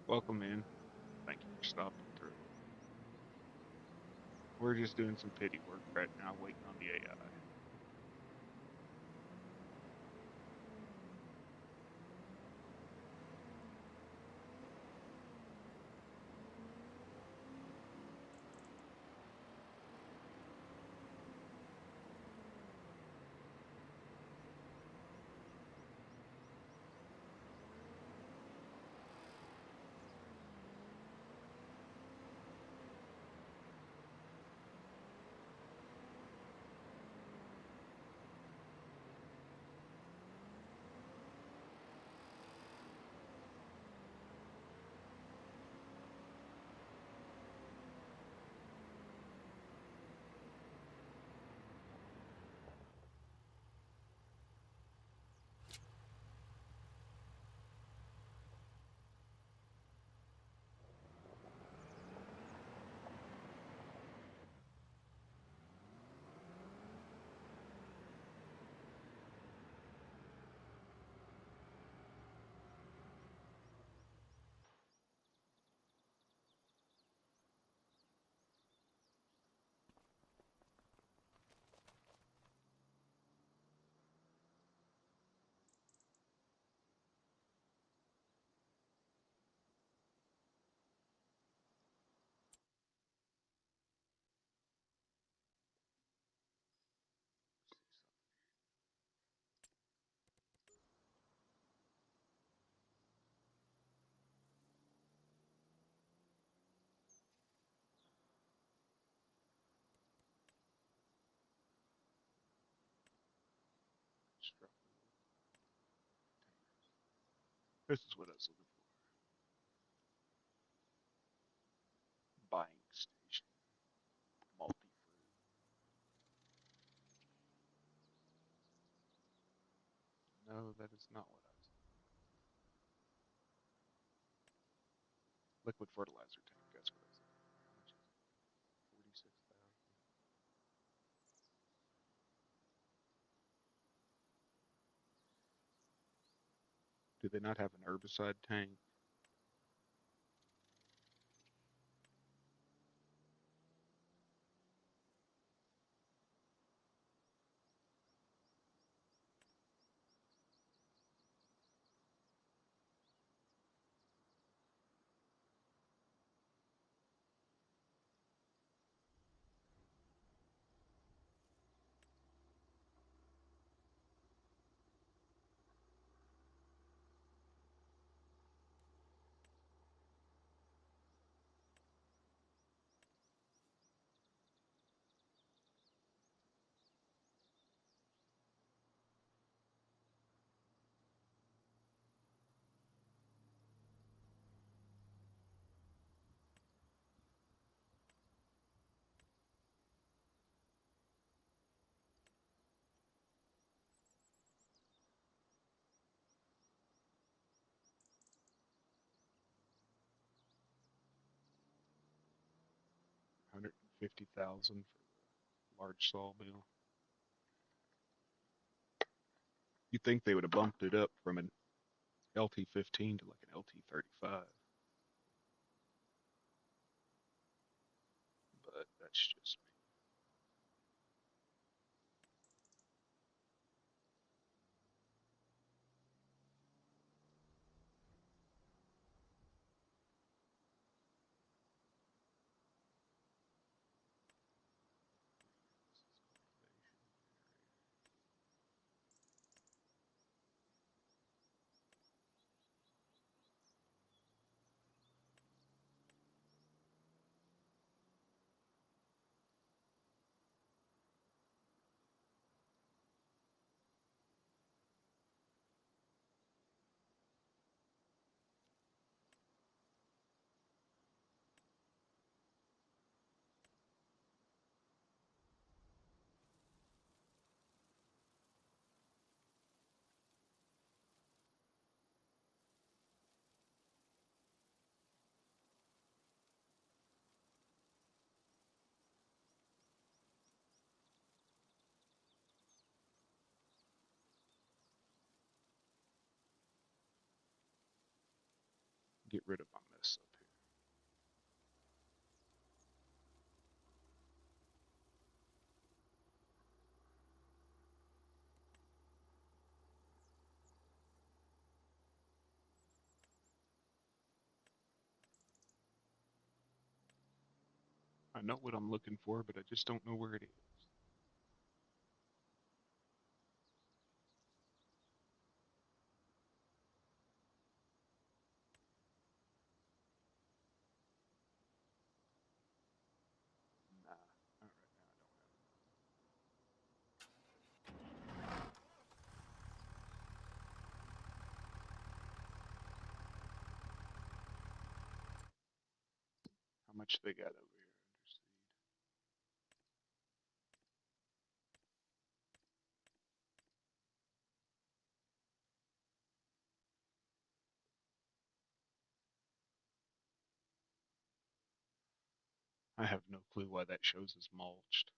Welcome in. Thank you for stopping through. We're just doing some pity work right now, waiting on the AI. This is what I was looking for. Buying station. Multi-fruit. No, that is not what I was looking for. Liquid fertilizer tank. That's what I was looking for. How much is it? 46,000. Do they not have an herbicide tank? $150,000 for the large sawmill. You think they would have bumped it up from an LT15 to like an LT35, but that's just me. Get rid of my mess up here. I know what I'm looking for, but I just don't know where it is. Nah, not right now. I don't have it. How much they got over here under seed? I have no clue why that shows as mulched.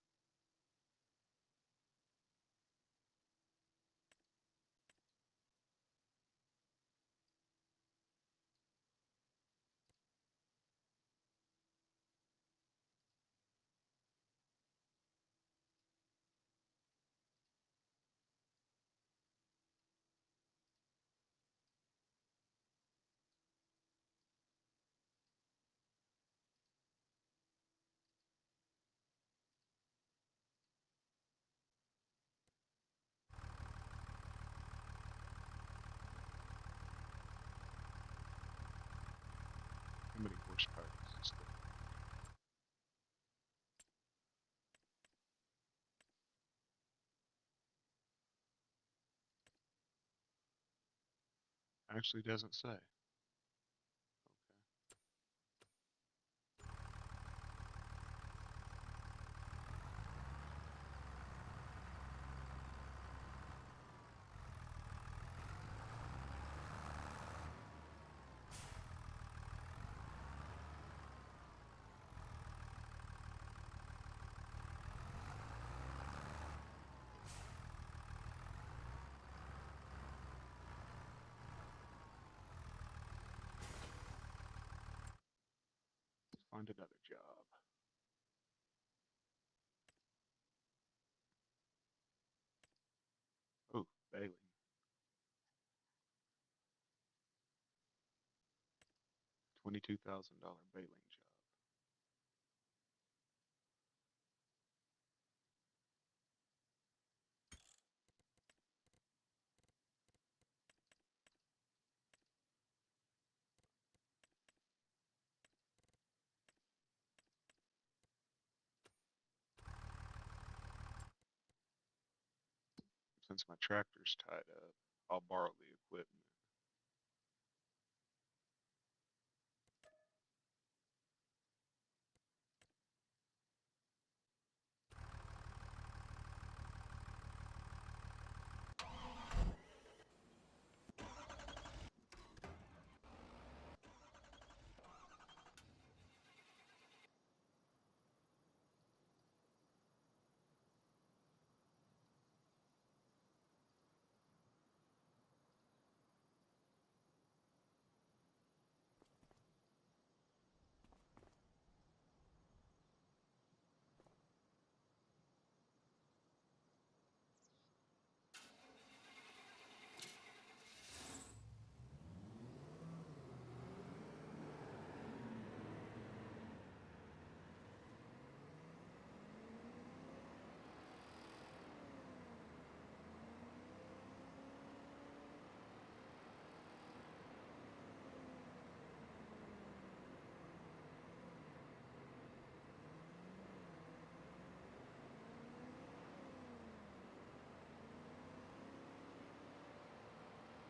How many horsepower is this thing? Actually doesn't say. Okay. Let's find another job. Oh, baling. $22,000 baling job. Since my tractor's tied up, I'll borrow the equipment.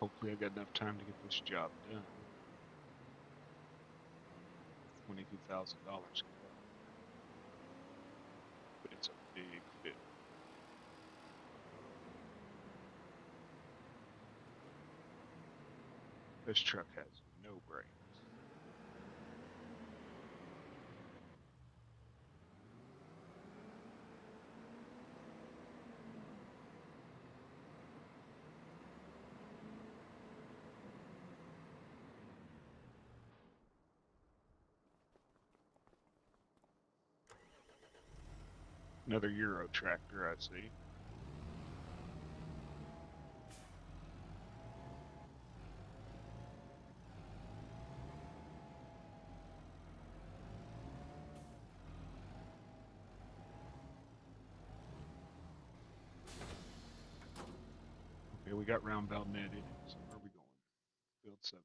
Hopefully I got enough time to get this job done. $22,000 cut. But it's a big fill. This truck has no brakes. Another Euro tractor, I see. Okay, we got roundabout net in it. So where are we going? Field 75.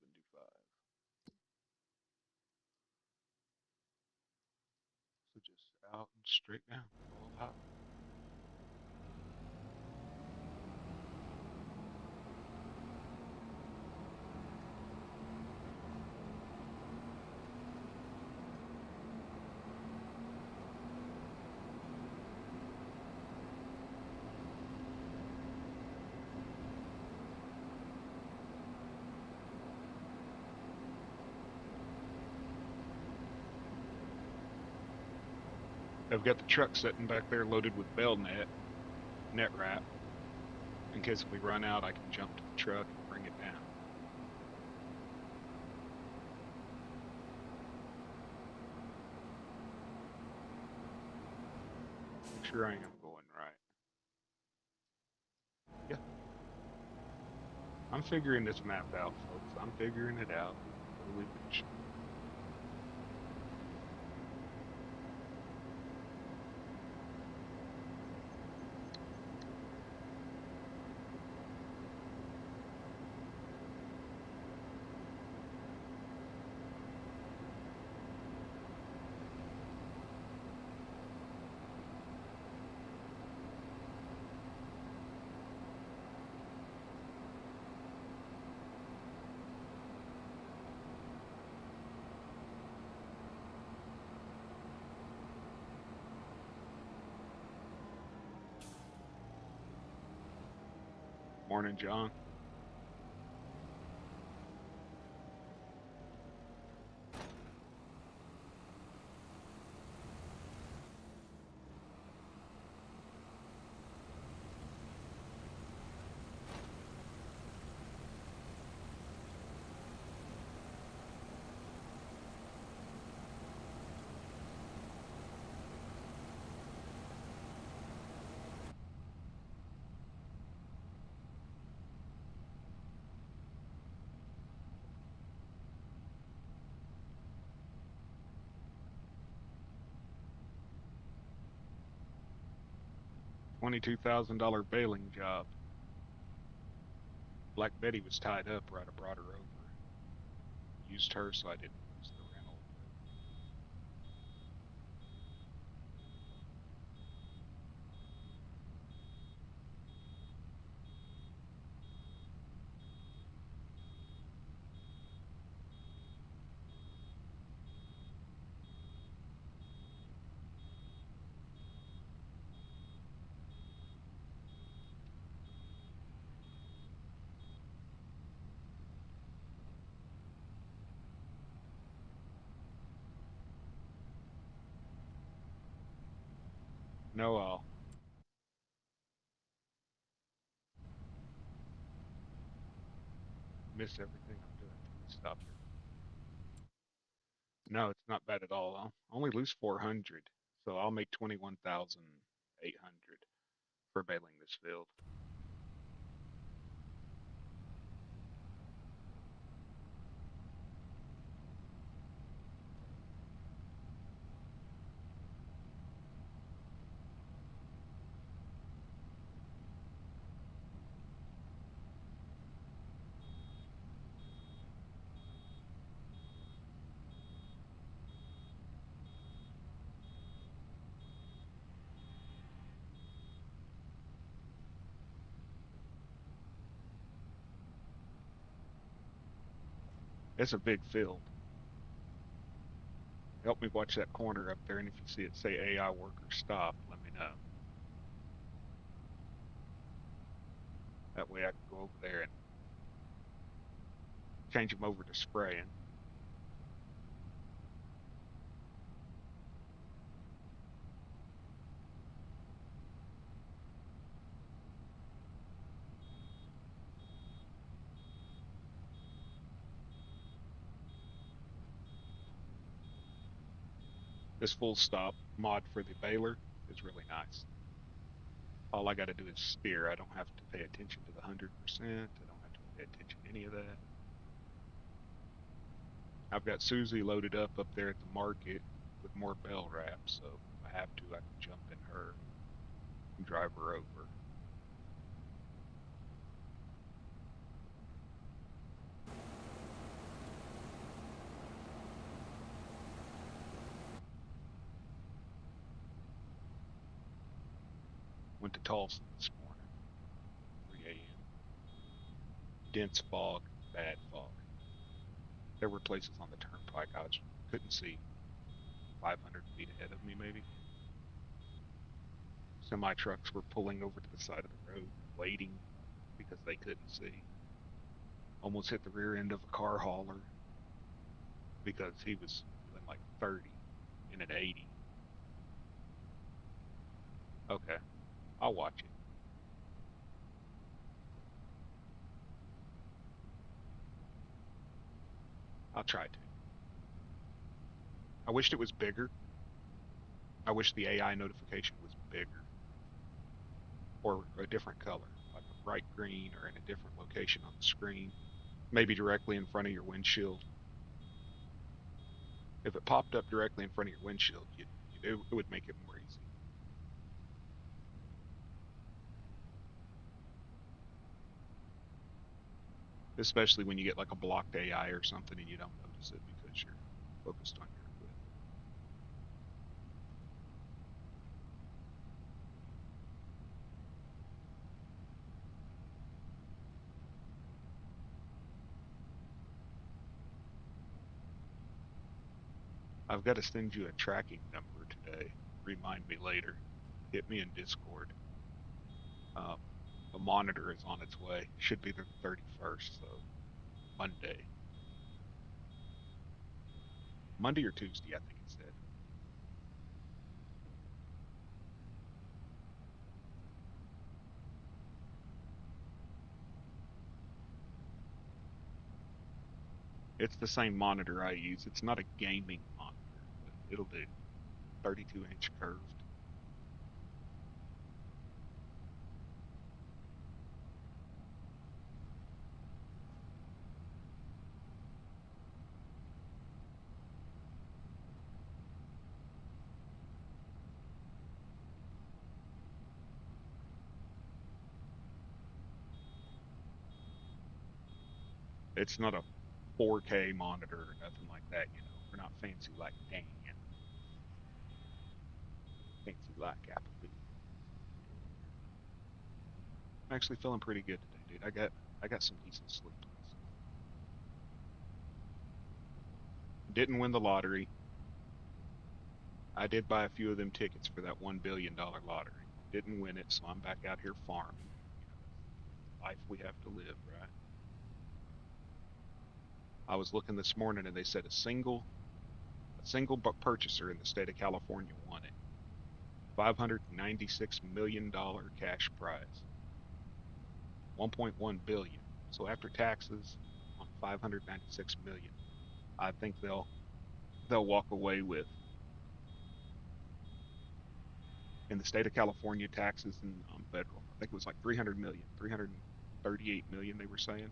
So just out and straight down. All hot. I've got the truck sitting back there loaded with bell net wrap. In case if we run out, I can jump to the truck and bring it down. Make sure I am going right. Yeah. I'm figuring this map out, folks. I'm figuring it out. What do we mention? Morning, John. $22,000 bailing job. Black Betty was tied up right. I brought her over. Used her so I didn't lose the rental. But no, I'll miss everything I'm doing. Let me stop here. No, it's not bad at all. I'll only lose 400, so I'll make 21,800 for bailing this field. It's a big field. Help me watch that corner up there, and if you see it say AI worker stop, let me know. That way I can go over there and change them over to spraying. This full stop mod for the baler is really nice. All I got to do is steer. I don't have to pay attention to the 100%. I don't have to pay attention to any of that. I've got Susie loaded up there at the market with more bell wraps, so if I have to, I can jump in her and drive her over. Went to Tulsa this morning, 3 a.m. Dense fog, bad fog. There were places on the turnpike I couldn't see 500 feet ahead of me, maybe. Semi trucks were pulling over to the side of the road, waiting because they couldn't see. Almost hit the rear end of a car hauler because he was doing like 30 in an 80. Okay, I'll watch it. I'll try to. I wished it was bigger. I wish the AI notification was bigger or a different color, like a bright green or in a different location on the screen, maybe directly in front of your windshield. If it popped up directly in front of your windshield, it would make it more easy. Especially when you get like a blocked AI or something and you don't notice it because you're focused on your equipment. I've got to send you a tracking number today. Remind me later. Hit me in Discord. Um, A monitor is on its way. Should be the 31st, so Monday. Monday or Tuesday, I think it said. It's the same monitor I use. It's not a gaming monitor, but it'll do. 32-inch curved. It's not a 4K monitor or nothing like that, you know. We're not fancy like Dan, fancy like Applebee. I'm actually feeling pretty good today, dude. I got some decent sleep last night. Didn't win the lottery. I did buy a few of them tickets for that $1 billion lottery. Didn't win it, so I'm back out here farming. You know, that's the life we have to live, right? I was looking this morning and they said a single purchaser in the state of California won it. $596 million cash prize. 1.1 billion. So after taxes on 596 million, I think they'll walk away with in the state of California taxes and federal. I think it was like 300 million, 338 million they were saying.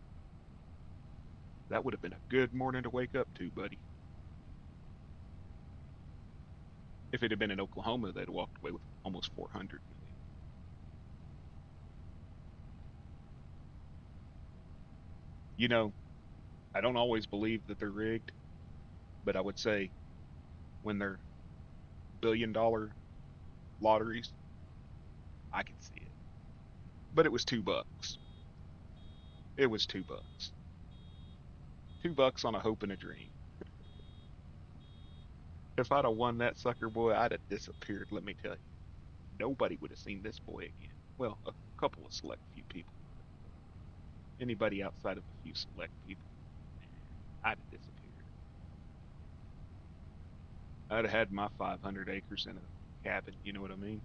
That would have been a good morning to wake up to, buddy. If it had been in Oklahoma, they'd walked away with almost 400 million. You know, I don't always believe that they're rigged, but I would say when they're $1 billion lotteries, I can see it. But it was $2. It was $2. $2 on a hope and a dream. If I'd have won that sucker, boy, I'd have disappeared, let me tell you. Nobody would have seen this boy again. Well, a couple of select few people would have, but anybody outside of a few select people, nah, I'd have disappeared. I'd have had my 500 acres in a cabin, you know what I mean?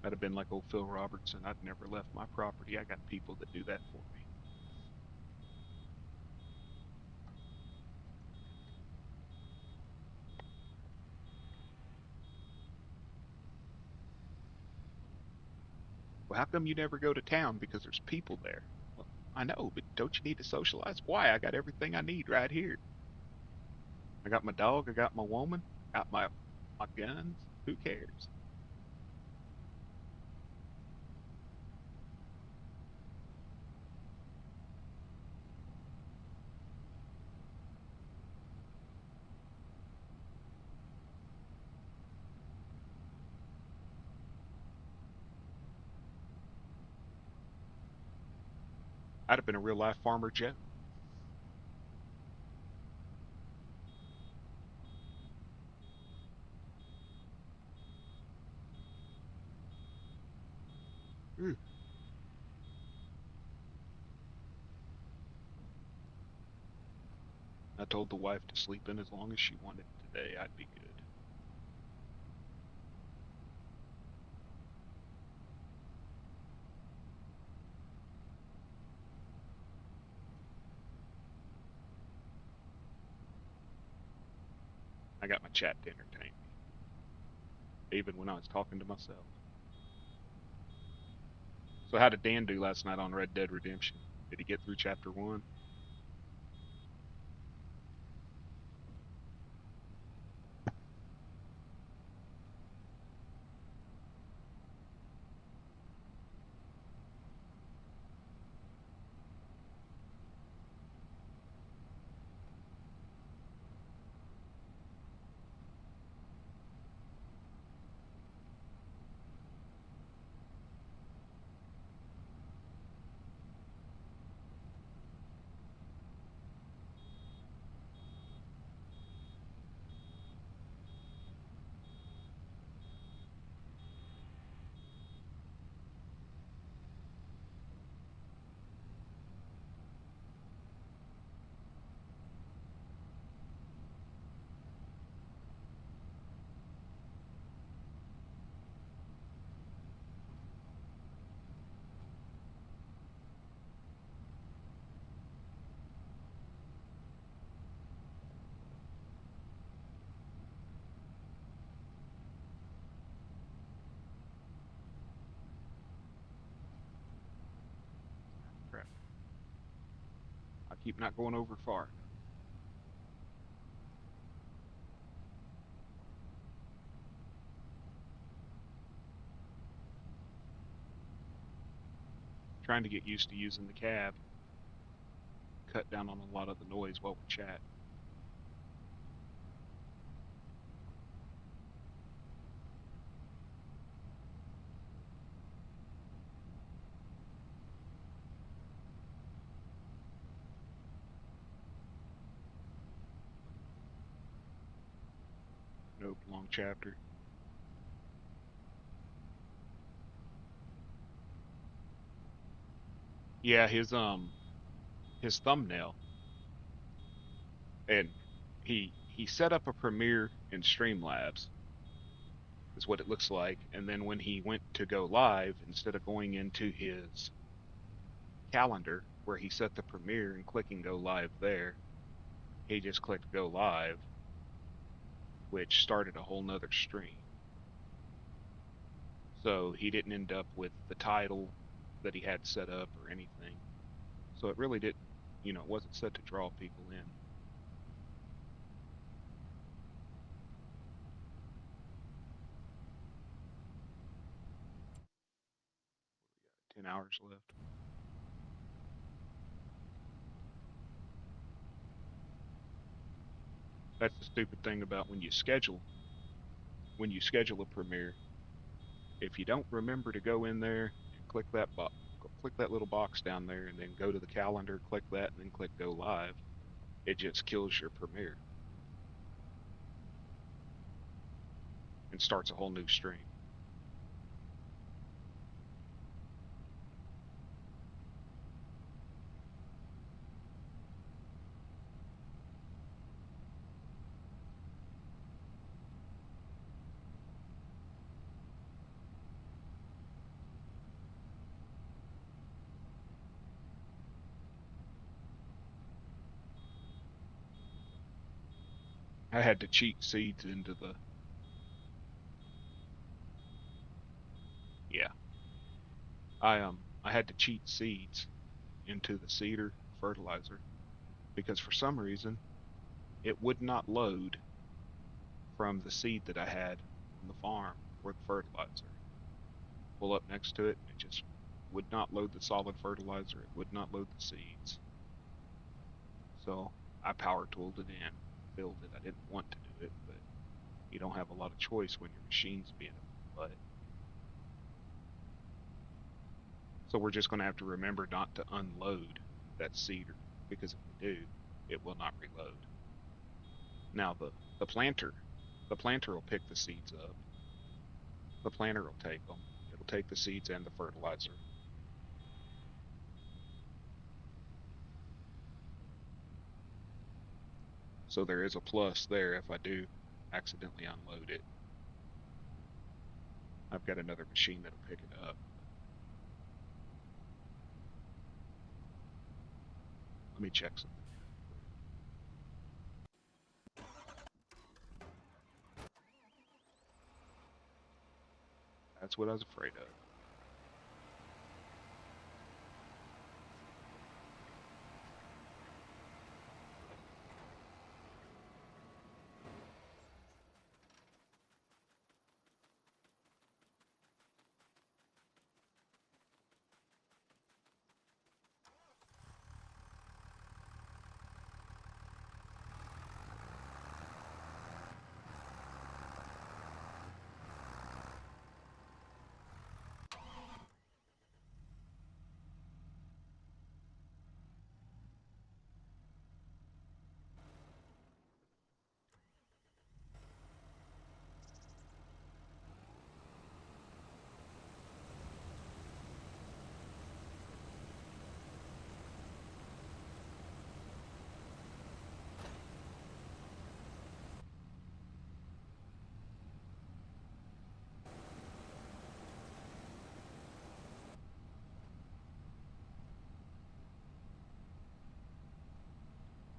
I'd have been like old Phil Robertson. I'd never left my property. I got people that do that for me. Well, how come you never go to town? Because there's people there. Well, I know, but don't you need to socialize? Why? I got everything I need right here. I got my dog. I got my woman. Got my guns. Who cares? I'd have been a real life farmer Joe. Mm. I told the wife to sleep in as long as she wanted today. I'd be good. I got my chat to entertain me, even when I was talking to myself. So how did Dan do last night on Red Dead Redemption? Did he get through chapter one? keep not going over far. Trying to get used to using the cab. Cut down on a lot of the noise while we chat. Nope, long chapter. Yeah, his thumbnail, and he set up a Premiere in Streamlabs is what it looks like, and then when he went to go live, instead of going into his calendar where he set the Premiere and clicking go live there, he just clicked go live, which started a whole nother stream. So he didn't end up with the title that he had set up or anything. So it really didn't, it wasn't set to draw people in. 10 hours left. That's the stupid thing about when you schedule a Premiere. If you don't remember to go in there and click that little box down there, and then go to the calendar, click that, and then click go live, it just kills your Premiere and starts a whole new stream. I had to cheat seeds into the yeah. I had to cheat seeds into the seeder fertilizer because for some reason it would not load from the seed that I had on the farm for the fertilizer. Pull up next to it, and it just would not load the solid fertilizer. It would not load the seeds. So I power tooled it in, filled it. I didn't want to do it, but you don't have a lot of choice when your machine's being a butt. So we're just going to have to remember not to unload that seeder, because if we do, it will not reload. Now the planter, the planter will pick the seeds up. The planter will take them. It'll take the seeds and the fertilizer. So there is a plus there if I do accidentally unload it. I've got another machine that'll pick it up. Let me check something here real quick. That's what I was afraid of.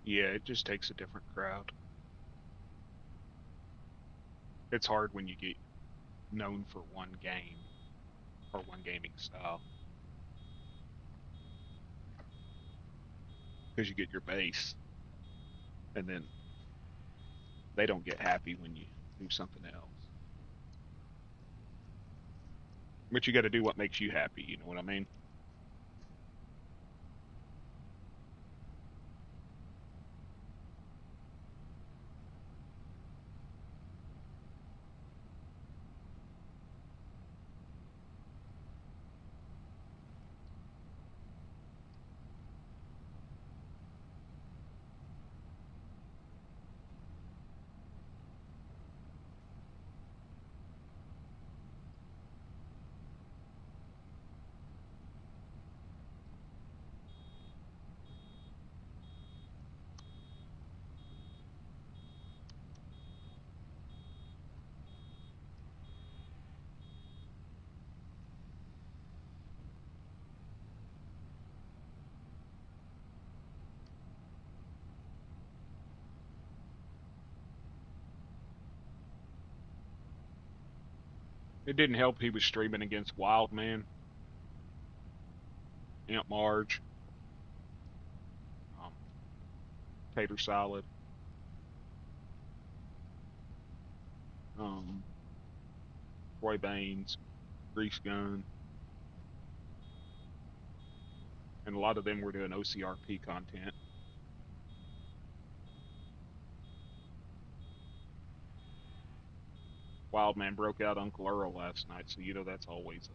Yeah, it just takes a different crowd. It's hard when you get known for one game or one gaming style. because you get your base, and then they don't get happy when you do something else. But you got to do what makes you happy. You know what I mean? It didn't help he was streaming against Wildman, Aunt Marge, um, Tater Salad, um, Roy Baines, Grease Gun, and a lot of them were doing OCRP content. Wildman broke out Uncle Earl last night, so you know that's always a.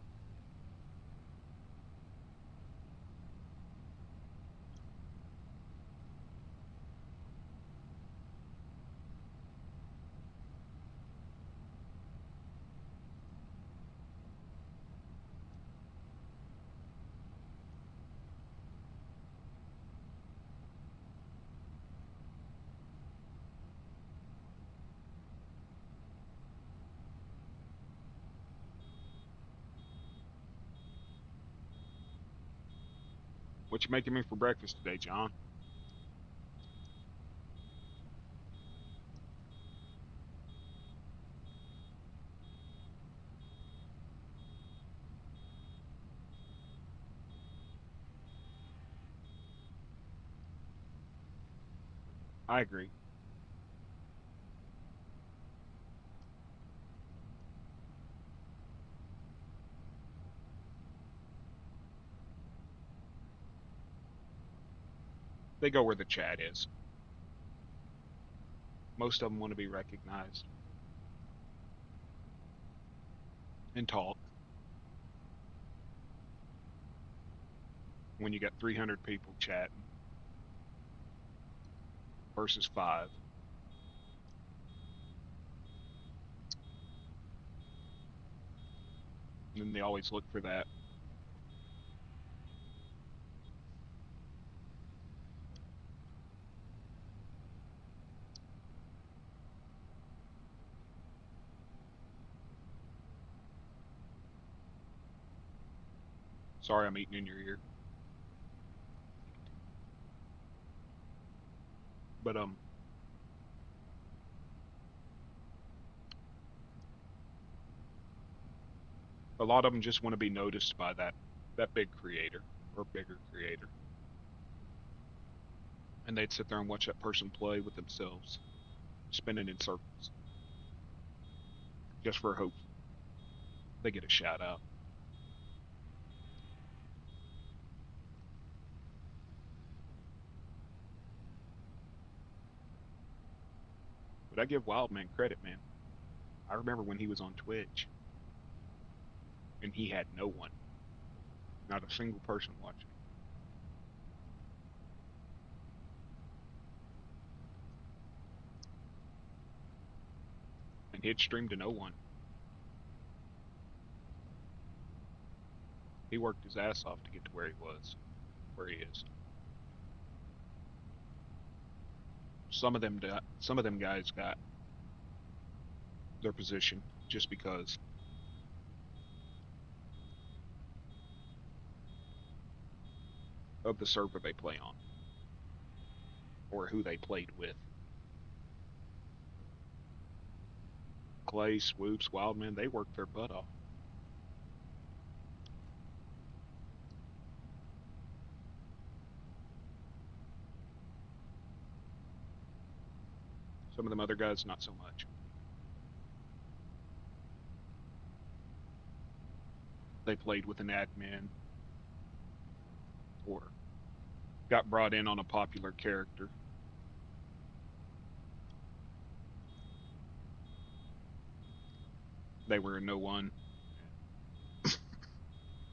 What you making me for breakfast today, John? I agree. They go where the chat is. Most of them want to be recognized and talk. When you got 300 people chatting versus five, and then they always look for that. Sorry, I'm eating in your ear. But a lot of them just want to be noticed by that big creator or bigger creator, and they'd sit there and watch that person play with themselves, spinning in circles, just for hope they get a shout out. But I give Wildman credit, man. I remember when he was on Twitch and he had no one, not a single person watching, and he'd stream to no one. He worked his ass off to get to where he was, where he is. Some of them guys got their position just because of the server they play on or who they played with. Clay, Swoops, Wildman, they worked their butt off. Some of them other guys, not so much. They played with an admin or got brought in on a popular character. They were a no one.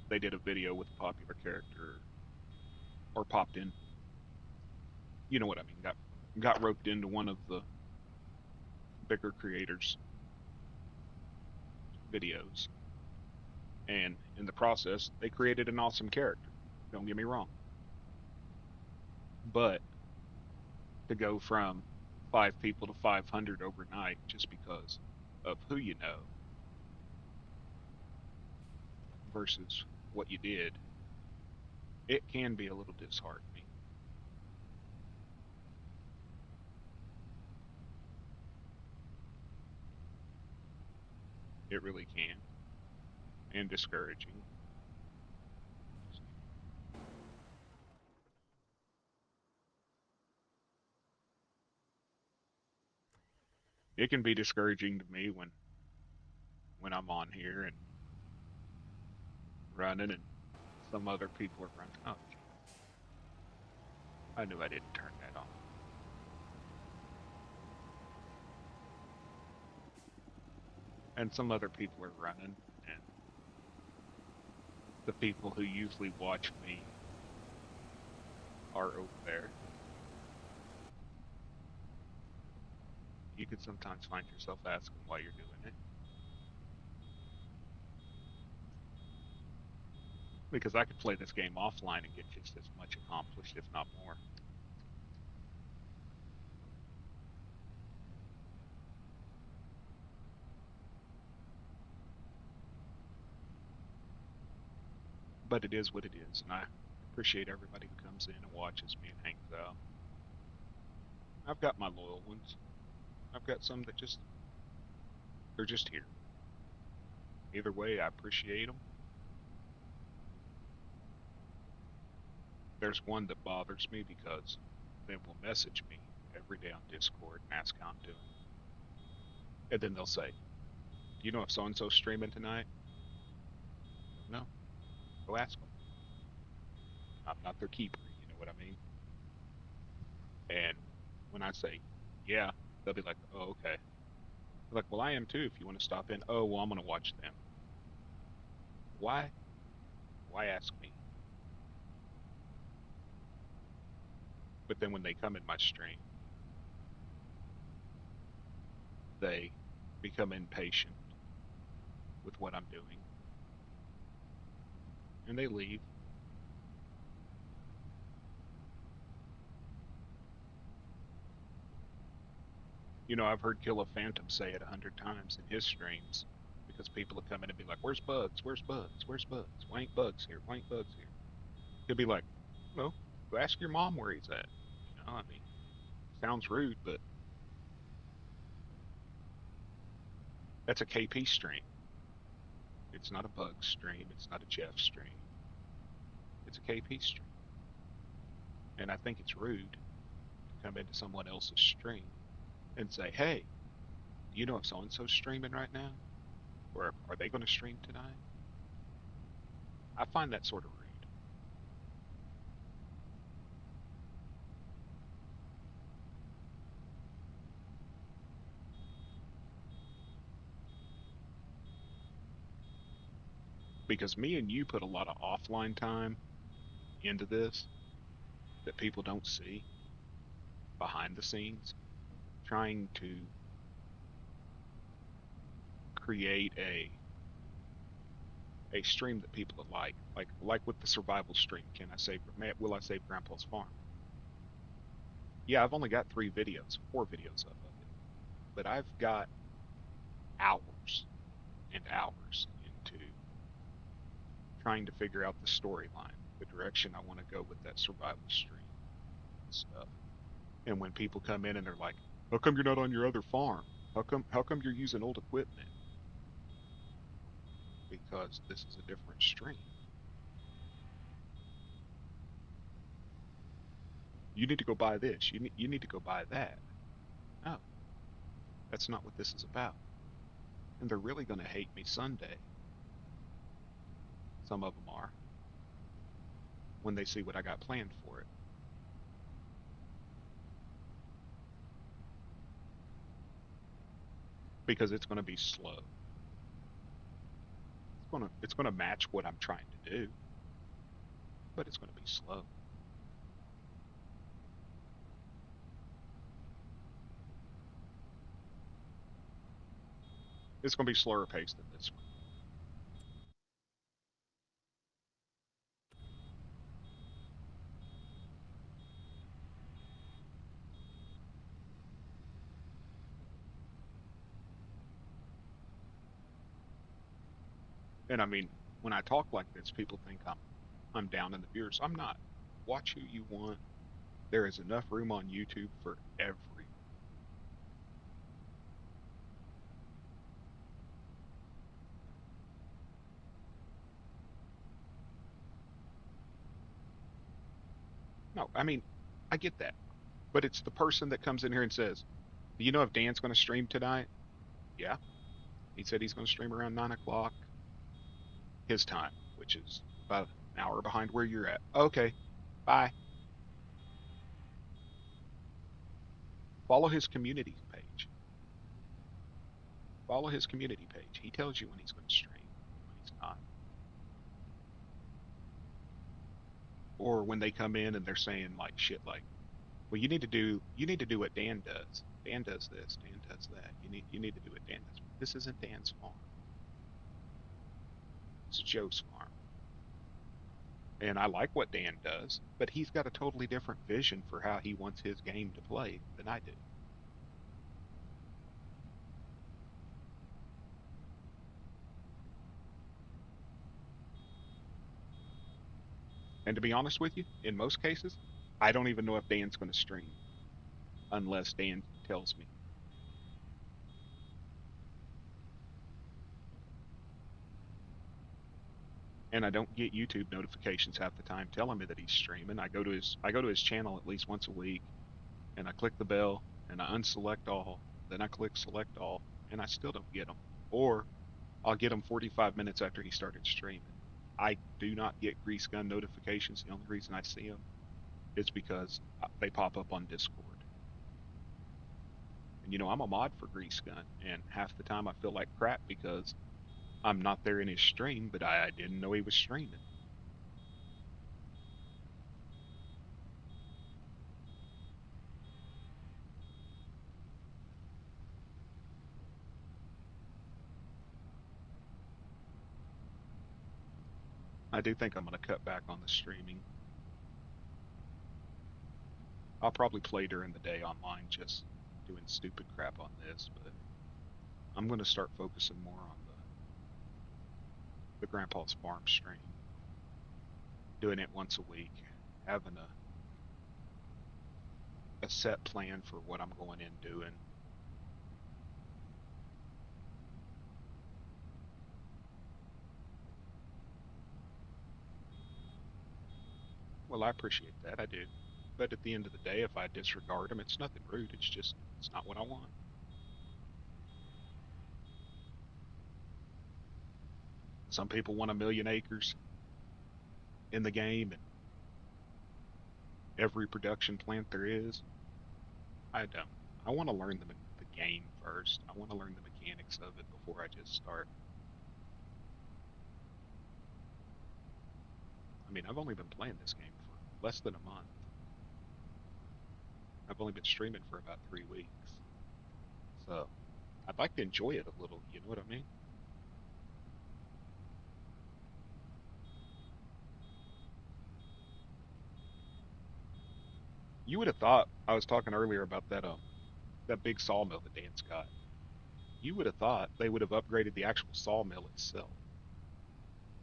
They did a video with a popular character or popped in. You know what I mean? Got roped into one of the bigger creators' videos, and in the process, they created an awesome character. Don't get me wrong, but to go from 5 people to 500 overnight just because of who you know versus what you did, it can be a little disheartening. It really can, and discouraging. It can be discouraging to me when I'm on here and running and some other people are running. Oh, I knew I didn't turn that on. And some other people are running, and the people who usually watch me are over there. You could sometimes find yourself asking why you're doing it. Because I could play this game offline and get just as much accomplished, if not more. But it is what it is, and I appreciate everybody who comes in and watches me and hangs out. I've got my loyal ones. I've got some that just, they're just here. Either way, I appreciate them. There's one that bothers me because they will message me every day on Discord and ask how I'm doing. And then they'll say, "Do you know if so and so's streaming tonight?" No. Go ask them. I'm not their keeper. You know what I mean? And when I say, "Yeah," they'll be like, "Oh, okay." They're like, "Well, I am too. If you want to stop in." "Oh, well, I'm gonna watch them." Why? Why ask me? But then when they come in my stream, they become impatient with what I'm doing and they leave. I've heard Killa Phantom say it 100 times in his streams because people will come in and be like, "Where's Bugs? Where's Bugs? Where's Bugs? Why ain't Bugs here? Why ain't Bugs here?" He'll be like, "Well, go ask your mom where he's at." I mean, sounds rude, but that's a KP stream. It's not a Bug stream. It's not a Jeff stream. It's a KP stream. And I think it's rude to come into someone else's stream and say, "Hey, do you know if so and so's streaming right now? Or are they going to stream tonight?" I find that sort of rude because me and you put a lot of offline time into this that people don't see behind the scenes, trying to create a stream that people will like with the survival stream. Will I save Grandpa's farm? Yeah, I've only got 3 videos, 4 videos up of it, but I've got hours and hours into trying to figure out the storyline, the direction I want to go with that survival stream and stuff. And when people come in and they're like, "How come you're not on your other farm? How come you're using old equipment?" Because this is a different stream. You need to go buy this. You need to go buy that. No. That's not what this is about. And they're really going to hate me Sunday. Some of them are, when they see what I got planned for it. Because it's going to be slow. It's going to match what I'm trying to do, but it's going to be slow. It's going to be slower paced than this one. And I mean, when I talk like this, people think I'm down in the viewers. I'm not. Watch who you want. There is enough room on YouTube for every. No, I mean, I get that, but it's the person that comes in here and says, "Do you know if Dan's going to stream tonight?" Yeah, he said he's going to stream around 9 o'clock his time, which is about an hour behind where you're at. Okay, bye. Follow his community page. Follow his community page. He tells you when he's going to stream, when he's not. Or when they come in and they're saying like shit like, "Well, you need to do what Dan does. Dan does this, Dan does that. You need to do what Dan does." This isn't Dan's farm. It's Joe's farm. And I like what Dan does, but he's got a totally different vision for how he wants his game to play than I do. And to be honest with you, in most cases, I don't even know if Dan's going to stream unless Dan tells me. And I don't get YouTube notifications half the time telling me that he's streaming. I go to his channel at least once a week, and I click the bell and I unselect all, then I click select all, and I still don't get them. Or I'll get them 45 minutes after he started streaming. I do not get Grease Gun notifications. The only reason I see them is because they pop up on Discord. And I'm a mod for Grease Gun, and half the time I feel like crap because I'm not there in his stream, but I didn't know he was streaming. I do think I'm going to cut back on the streaming. I'll probably play during the day online just doing stupid crap on this, but I'm going to start focusing more on the Grandpa's Farm stream, doing it once a week, having a set plan for what I'm going in doing. Well, I appreciate that. I do. But at the end of the day, if I disregard them, it's nothing rude. It's just, it's not what I want. Some people want 1 million acres in the game and every production plant there is. I don't. I want to learn the game first. I want to learn the mechanics of it before I just start. I mean, I've only been playing this game for less than a month. I've only been streaming for about 3 weeks. So I'd like to enjoy it a little. You know what I mean? You would have thought I was talking earlier about that big sawmill that Dan's got. You would have thought they would have upgraded the actual sawmill itself.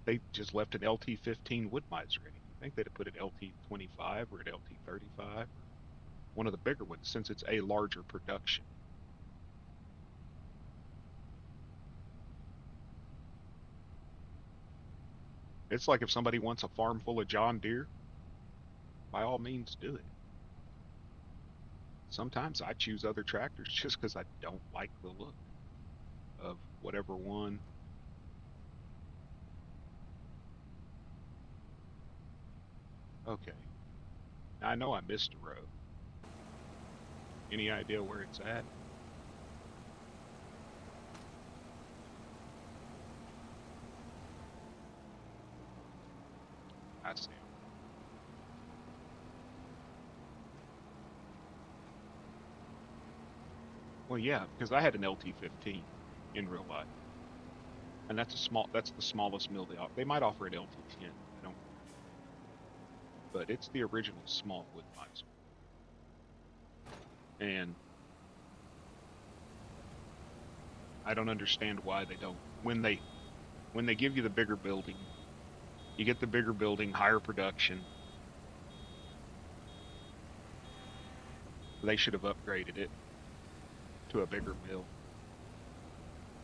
They just left an LT15 wood miser in it. You think they'd have put an LT25 or an LT35 or one of the bigger ones since it's a larger production. It's like if somebody wants a farm full of John Deere, by all means do it. Sometimes I choose other tractors just because I don't like the look of whatever one. Okay, I know I missed a row. Any idea where it's at? I see 'em. Well, yeah, because I had an LT15 in real life, and that's a small. That's the smallest mill they offer. They might offer an LT10. I don't, but it's the original small wood miser. And I don't understand why they don't. When they give you the bigger building, you get the bigger building, higher production. They should have upgraded it to a bigger mill.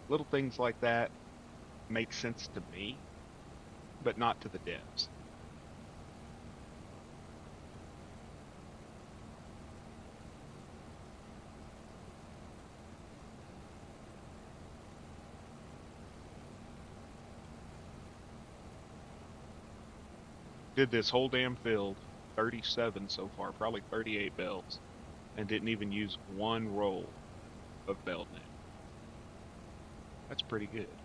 Little things like that make sense to me, but not to the devs. Did this whole damn field, 37 so far, probably 38 bells, and didn't even use one roll of bell net. That's pretty good.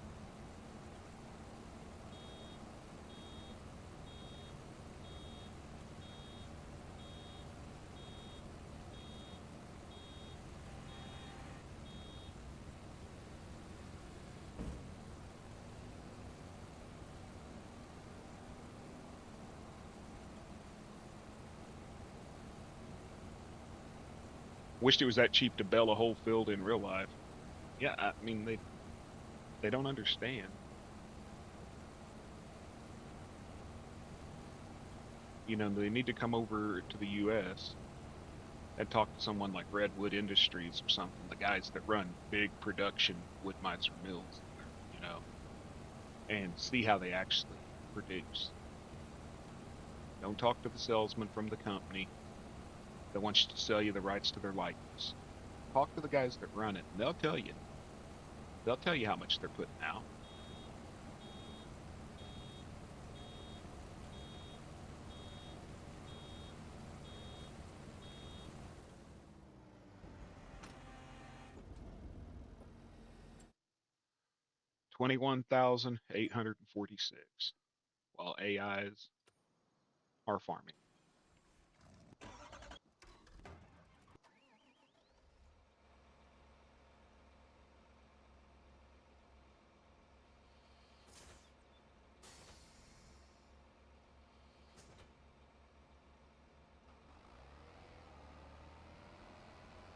Wished it was that cheap to bell a whole field in real life. Yeah, I mean they don't understand. They need to come over to the US and talk to someone like Redwood Industries or something, the guys that run big production wood miser mills, you know, and see how they actually produce. Don't talk to the salesman from the company that wants to sell you the rights to their likeness. Talk to the guys that run it, and they'll tell you. They'll tell you how much they're putting out. 21,846, while AIs are farming.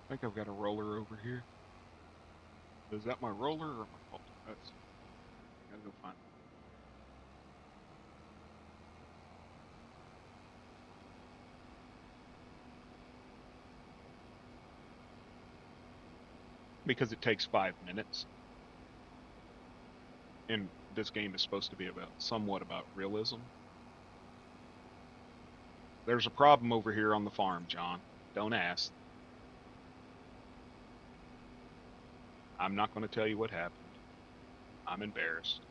I think I've got a roller over here. Is that my roller or my fault? That's gotta go find it. Because it takes 5 minutes, and this game is supposed to be somewhat about realism. There's a problem over here on the farm, John. Don't ask. I'm not going to tell you what happened. I'm embarrassed.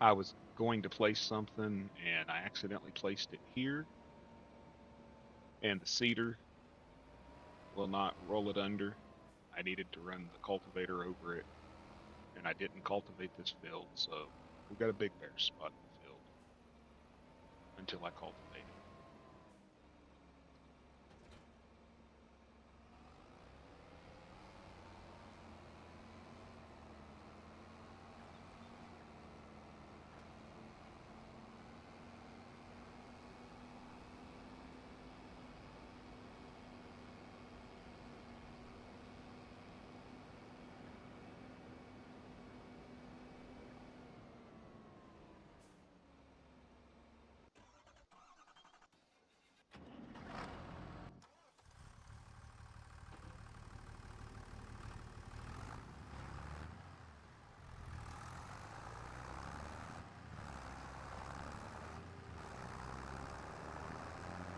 I was going to place something and I accidentally placed it here, and the seeder will not roll it under. I needed to run the cultivator over it, and I didn't cultivate this field, so we've got a big bare spot in the field until I cultivate it.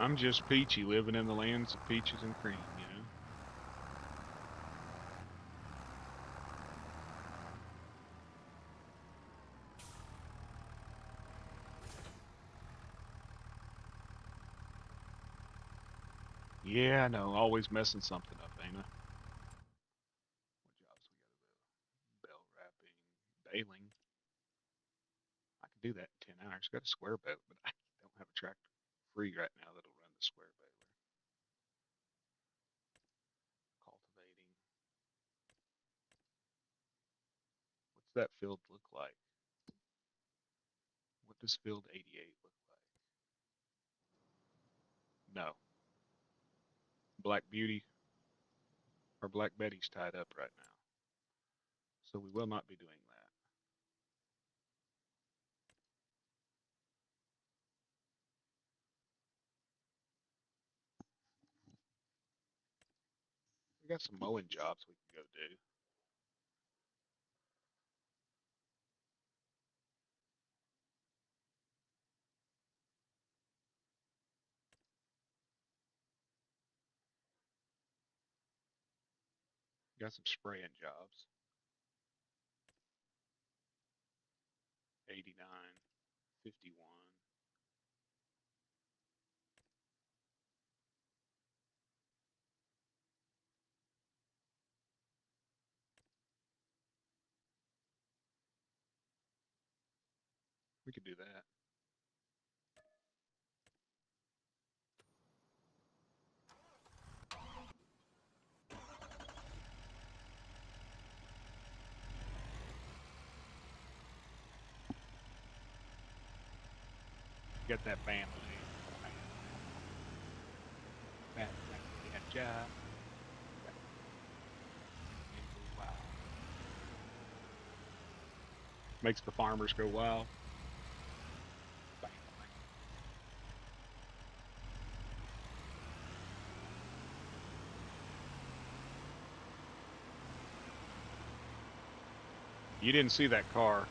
I'm just Peachy, living in the lands of peaches and cream, you know? Yeah, I know. Always messing something up, ain't I? What jobs we got? Bell wrapping, baling. I can do that in 10 hours. Got a square boat, but I don't have a tractor free right now that'll run the square baler. Cultivating. What's that field look like? What does field 88 look like? No. Black Beauty or Black Betty's tied up right now. So we will not be doing that. We got some mowing jobs we can go do. We got some spraying jobs. 89, 51. We could do that. Get that family. That job. Wow. Makes the farmers go wild. You didn't see that car.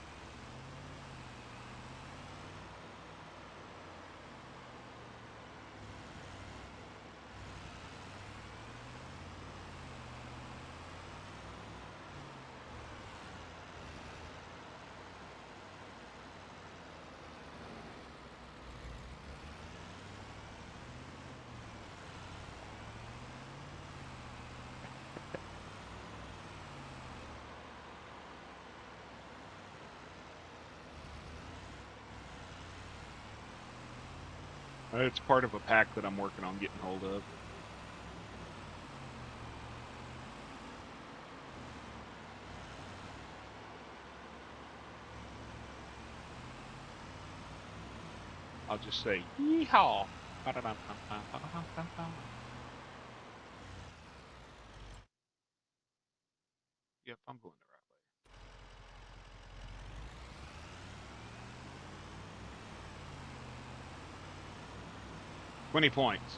It's part of a pack that I'm working on getting hold of. I'll just say, yeehaw. Yep, I'm going the right way. 20 points.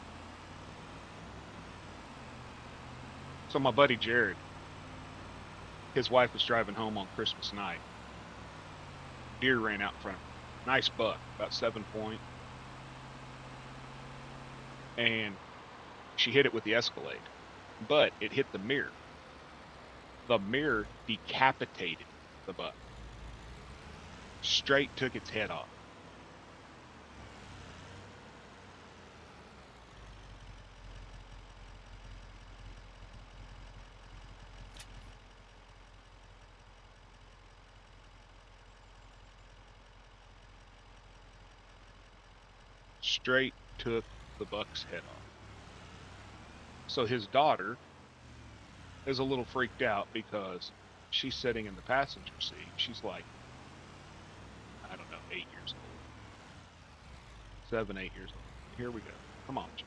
So my buddy Jared, his wife was driving home on Christmas night. Deer ran out in front of her. Nice buck, about 7 point. And she hit it with the Escalade. But it hit the mirror. The mirror decapitated the buck. Straight took its head off. Straight took the buck's head off. So his daughter is a little freaked out because she's sitting in the passenger seat. She's like, I don't know, 8 years old. 7, 8 years old. Here we go. Come on, Joe.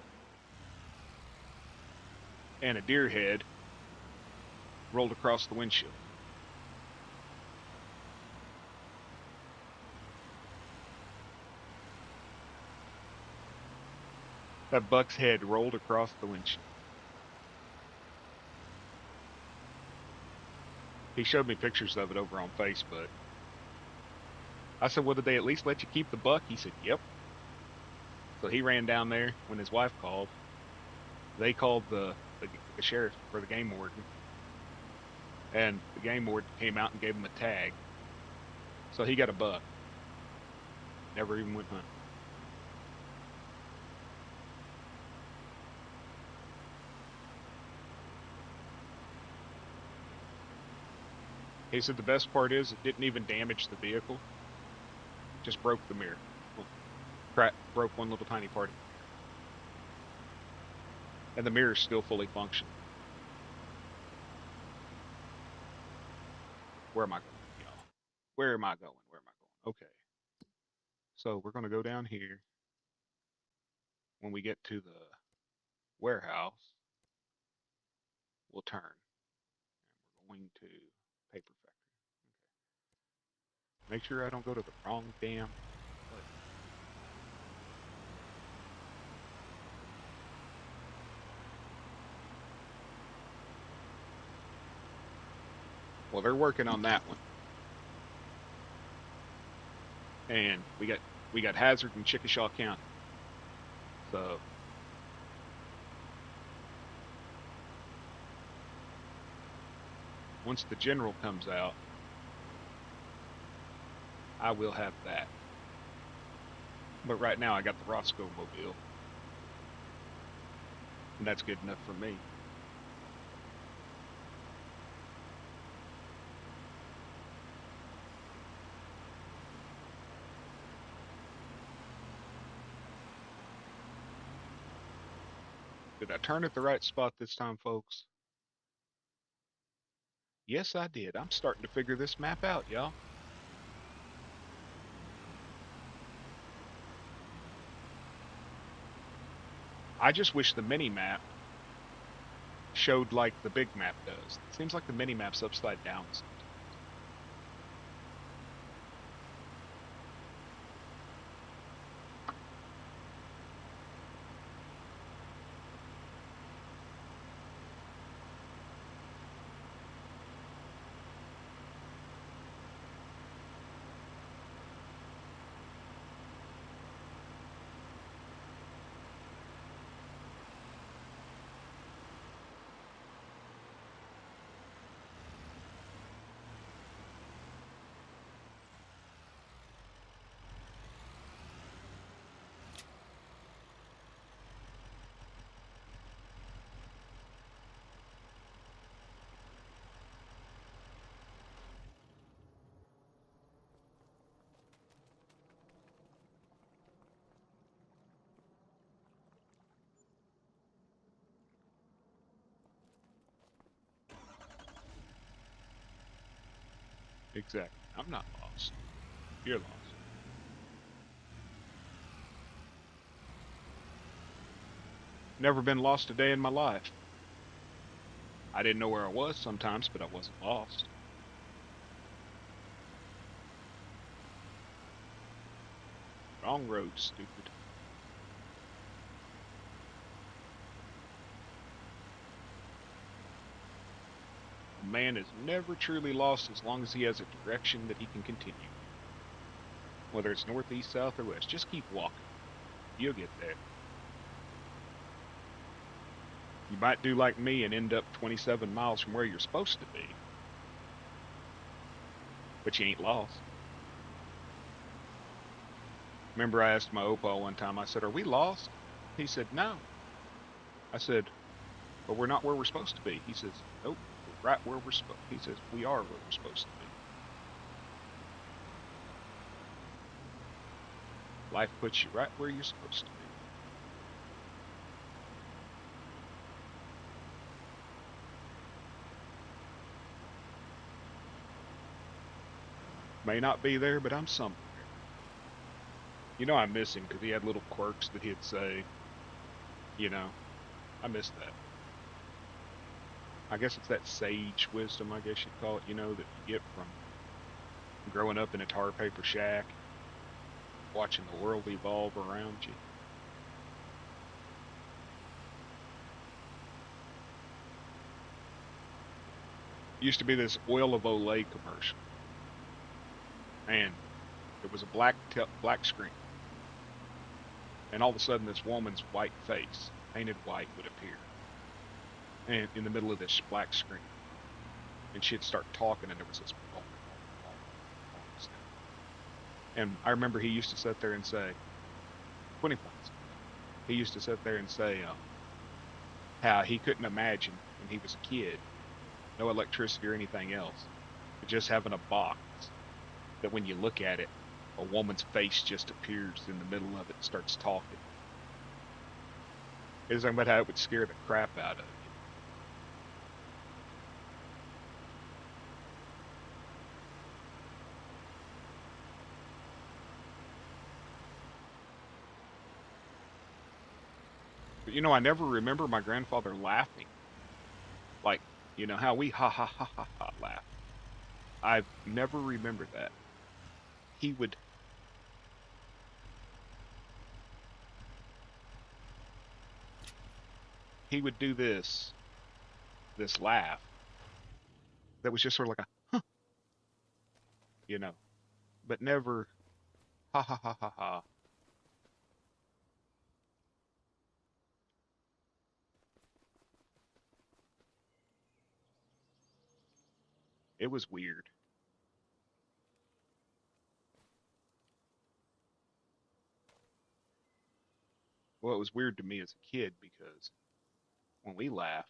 And a deer head rolled across the windshield. That buck's head rolled across the windshield. He showed me pictures of it over on Facebook. I said, well, did they at least let you keep the buck? He said, yep. So he ran down there when his wife called. They called the sheriff for the game warden, and the game warden came out and gave him a tag. So he got a buck. Never even went hunting. He said the best part is it didn't even damage the vehicle, just broke the mirror. Well, broke one little tiny part of the mirror. And the mirror is still fully functional. Where am I going, y'all? Where am I going? Where am I going? Okay. So we're going to go down here. When we get to the warehouse, we'll turn. And we're going to paper factory. Okay. Make sure I don't go to the wrong damn place. Well, they're working on that one. And we got Hazard in Chickasha County. So once the general comes out, I will have that. But right now I got the Roscoe Mobile. And that's good enough for me. Did I turn at the right spot this time, folks? Yes, I did. I'm starting to figure this map out, y'all. I just wish the mini map showed like the big map does. It seems like the mini map's upside down sometimes. Exactly. I'm not lost. You're lost. Never been lost a day in my life. I didn't know where I was sometimes, but I wasn't lost. Wrong road, stupid. A man is never truly lost as long as he has a direction that he can continue. Whether it's north, east, south, or west, just keep walking. You'll get there. You might do like me and end up 27 miles from where you're supposed to be. But you ain't lost. Remember I asked my opa one time, I said, "Are we lost?" He said, "No." I said, "But we're not where we're supposed to be." He says, "Nope, we're right where we're supposed." He says, "We are where we're supposed to be." Life puts you right where you're supposed to be. May not be there, but I'm somewhere. You know, I miss him because he had little quirks that he'd say. You know, I miss that. I guess it's that sage wisdom, I guess you'd call it, you know, that you get from growing up in a tar paper shack, watching the world evolve around you. Used to be this Oil of Olay commercial, and it was a black screen. and all of a sudden this woman's white face, painted white, would appear, and in the middle of this black screen, and she'd start talking, and there was this boom, boom, boom, boom sound. And I remember he used to sit there and say, 20 points. He used to sit there and say how he couldn't imagine when he was a kid, no electricity or anything else, but just having a box that when you look at it, a woman's face just appears in the middle of it and starts talking. He was talking about how it would scare the crap out of you. But I never remember my grandfather laughing. Like, how we ha ha ha ha ha laugh. I've never remembered that. He would he would do this laugh that was just sort of like a you know, but never ha ha ha ha ha. It was weird. Well, it was weird to me as a kid because when we laugh.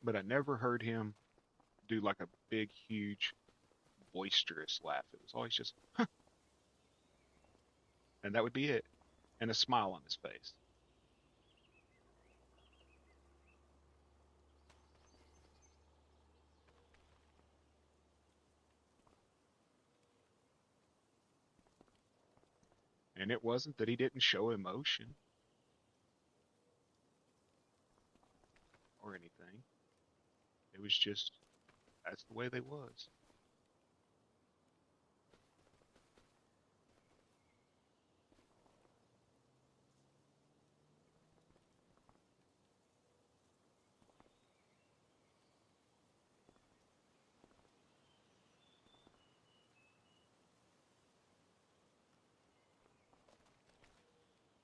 But I never heard him do like a big, huge, boisterous laugh. It was always just, and that would be it, and a smile on his face. And it wasn't that he didn't show emotion or anything. It was just that's the way they was.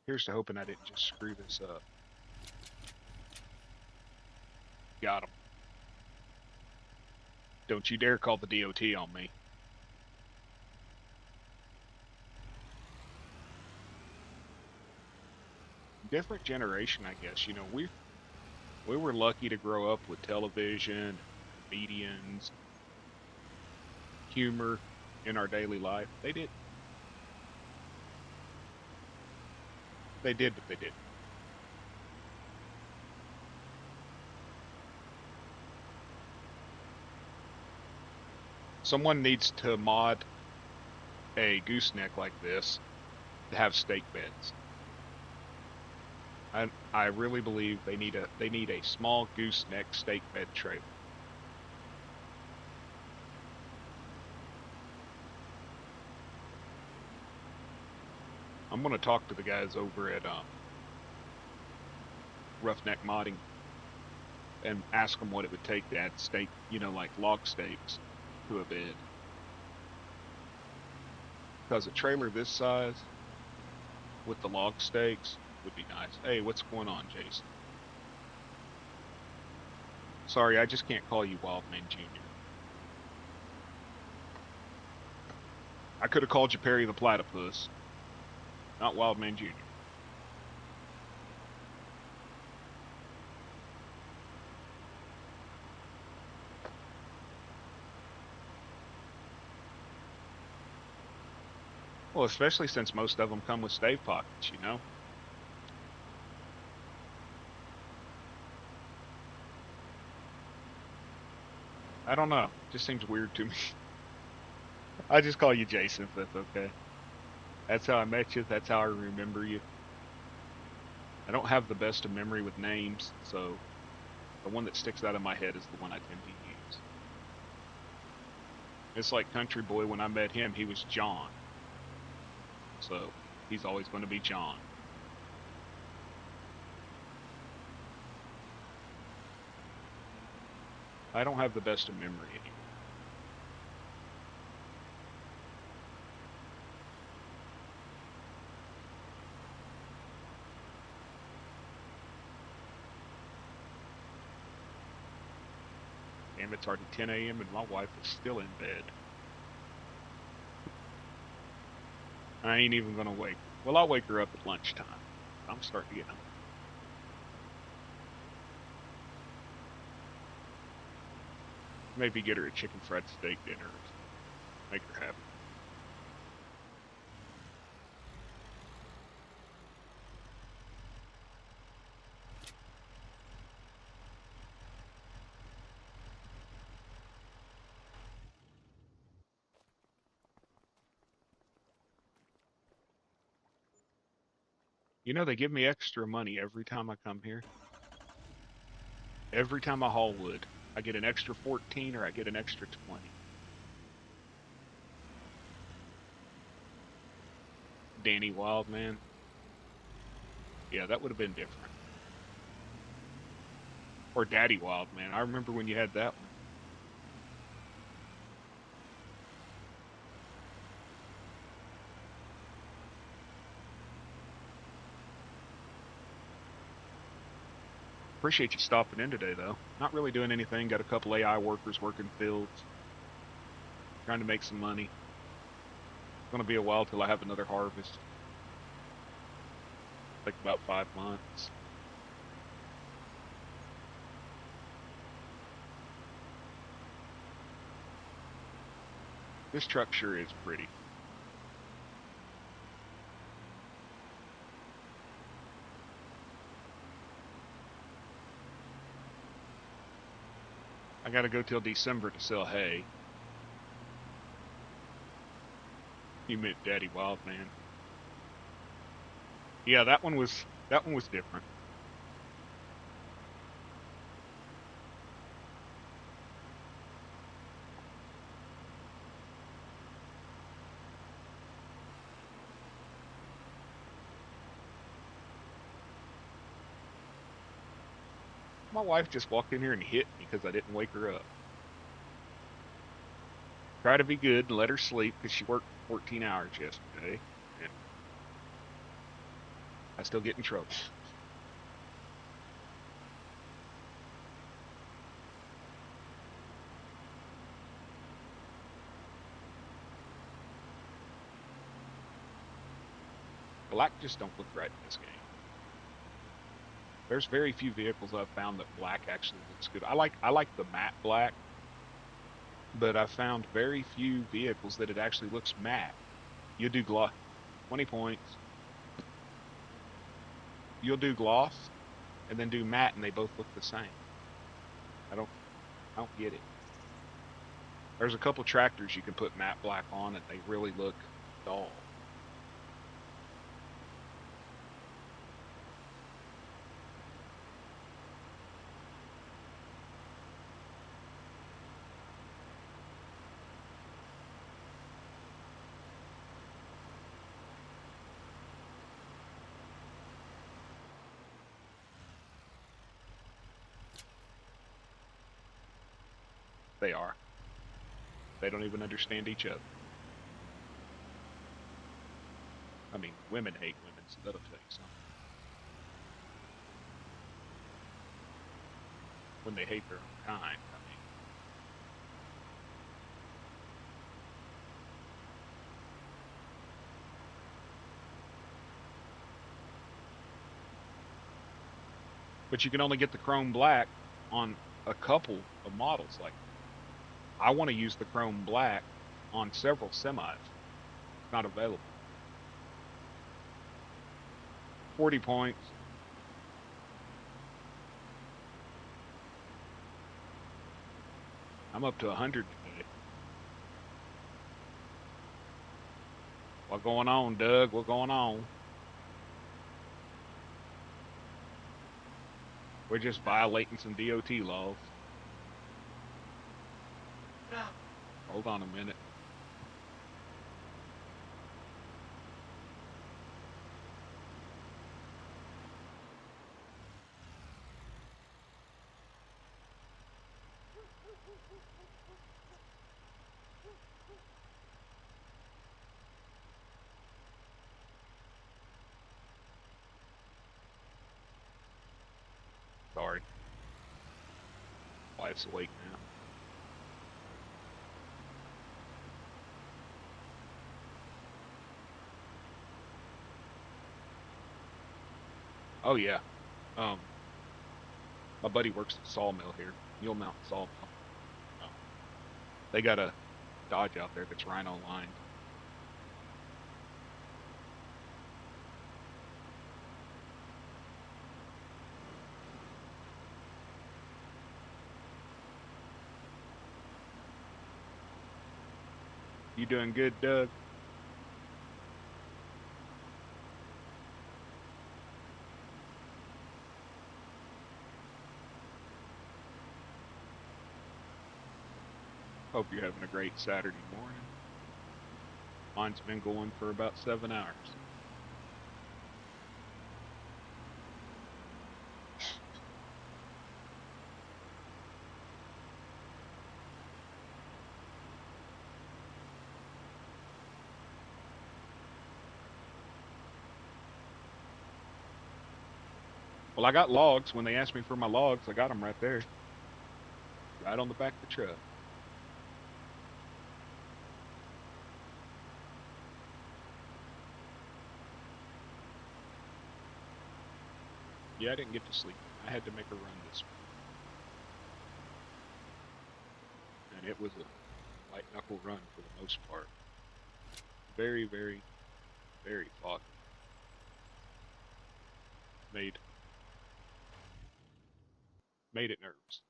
Here's to hoping I didn't just screw this up. Got him. Don't you dare call the DOT on me. Different generation, I guess. We were lucky to grow up with television, comedians, humor in our daily life. They did. They did, but they didn't. Someone needs to mod a gooseneck like this to have steak beds. I really believe they need a small gooseneck steak bed trailer. I'm gonna talk to the guys over at Roughneck Modding and ask them what it would take to add steak, like log steaks to a bed. Because a trailer this size with the log steaks would be nice. Hey, what's going on, Jason? Sorry, I just can't call you Wildman Jr. I could have called you Perry the Platypus, not Wildman Jr. Well, especially since most of them come with stave pockets. I don't know. It just seems weird to me. I just call you Jason if that's okay. That's how I met you. That's how I remember you. I don't have the best of memory with names, so the one that sticks out of my head is the one I tend to use. It's like Country Boy, when I met him, he was John. So he's always going to be John. I don't have the best of memory anymore. It's already 10 a.m. and my wife is still in bed. I ain't even gonna wake her. Well, I'll wake her up at lunchtime. I'm starting to get hungry. Maybe get her a chicken fried steak dinner or something. Make her happy. You know, they give me extra money every time I come here. Every time I haul wood, I get an extra 14 or I get an extra 20. Danny Wildman. Yeah, that would have been different. Or Daddy Wildman. I remember when you had that one. Appreciate you stopping in today, though. Not really doing anything. Got a couple AI workers working fields. Trying to make some money. It's going to be a while till I have another harvest. Like about 5 months. This truck sure is pretty. I gotta go till December to sell hay. You meant Daddy Wildman. Yeah, that one was different. My wife just walked in here and hit me because I didn't wake her up. Try to be good and let her sleep because she worked 14 hours yesterday, and I still get in trouble. Black just don't look right in this game. There's very few vehicles I've found that black actually looks good. I like the matte black, but I found very few vehicles that it actually looks matte. You do gloss, 20 points. You'll do gloss and then do matte, and they both look the same. I don't, I don't get it. There's a couple tractors you can put matte black on, and they really look dull. They are. They don't even understand each other. I mean, women hate women, so that'll tell you something. When they hate their own kind, I mean, but you can only get the chrome black on a couple of models. Like, I want to use the chrome black on several semis. It's not available. 40 points. I'm up to 100 today. What going on, Doug? What going on? We're just violating some DOT laws. Hold on a minute. Sorry. Wife's awake now. Oh yeah. Um, my buddy works at the sawmill here, Mule Mountain Sawmill. Um, they got a Dodge out there that's rhino lined. You doing good, Doug? Hope you're having a great Saturday morning. Mine's been going for about 7 hours. Well, I got logs. When they asked me for my logs, I got them right there, right on the back of the truck. Yeah, I didn't get to sleep. I had to make a run this morning, and it was a white knuckle run for the most part. Very, very, very foggy. Made made it nervous.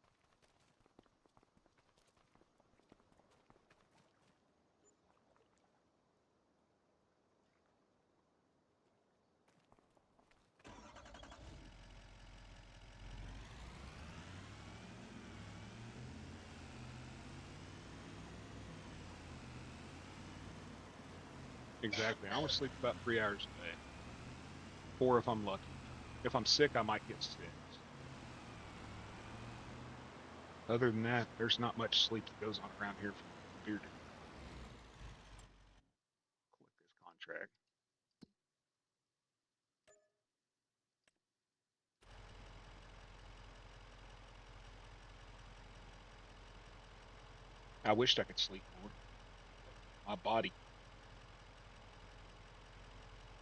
Exactly. I only sleep about 3 hours a day, 4 if I'm lucky. If I'm sick, I might get 6. Other than that, there's not much sleep that goes on around here from beer to collect this contract. I wished I could sleep more. My body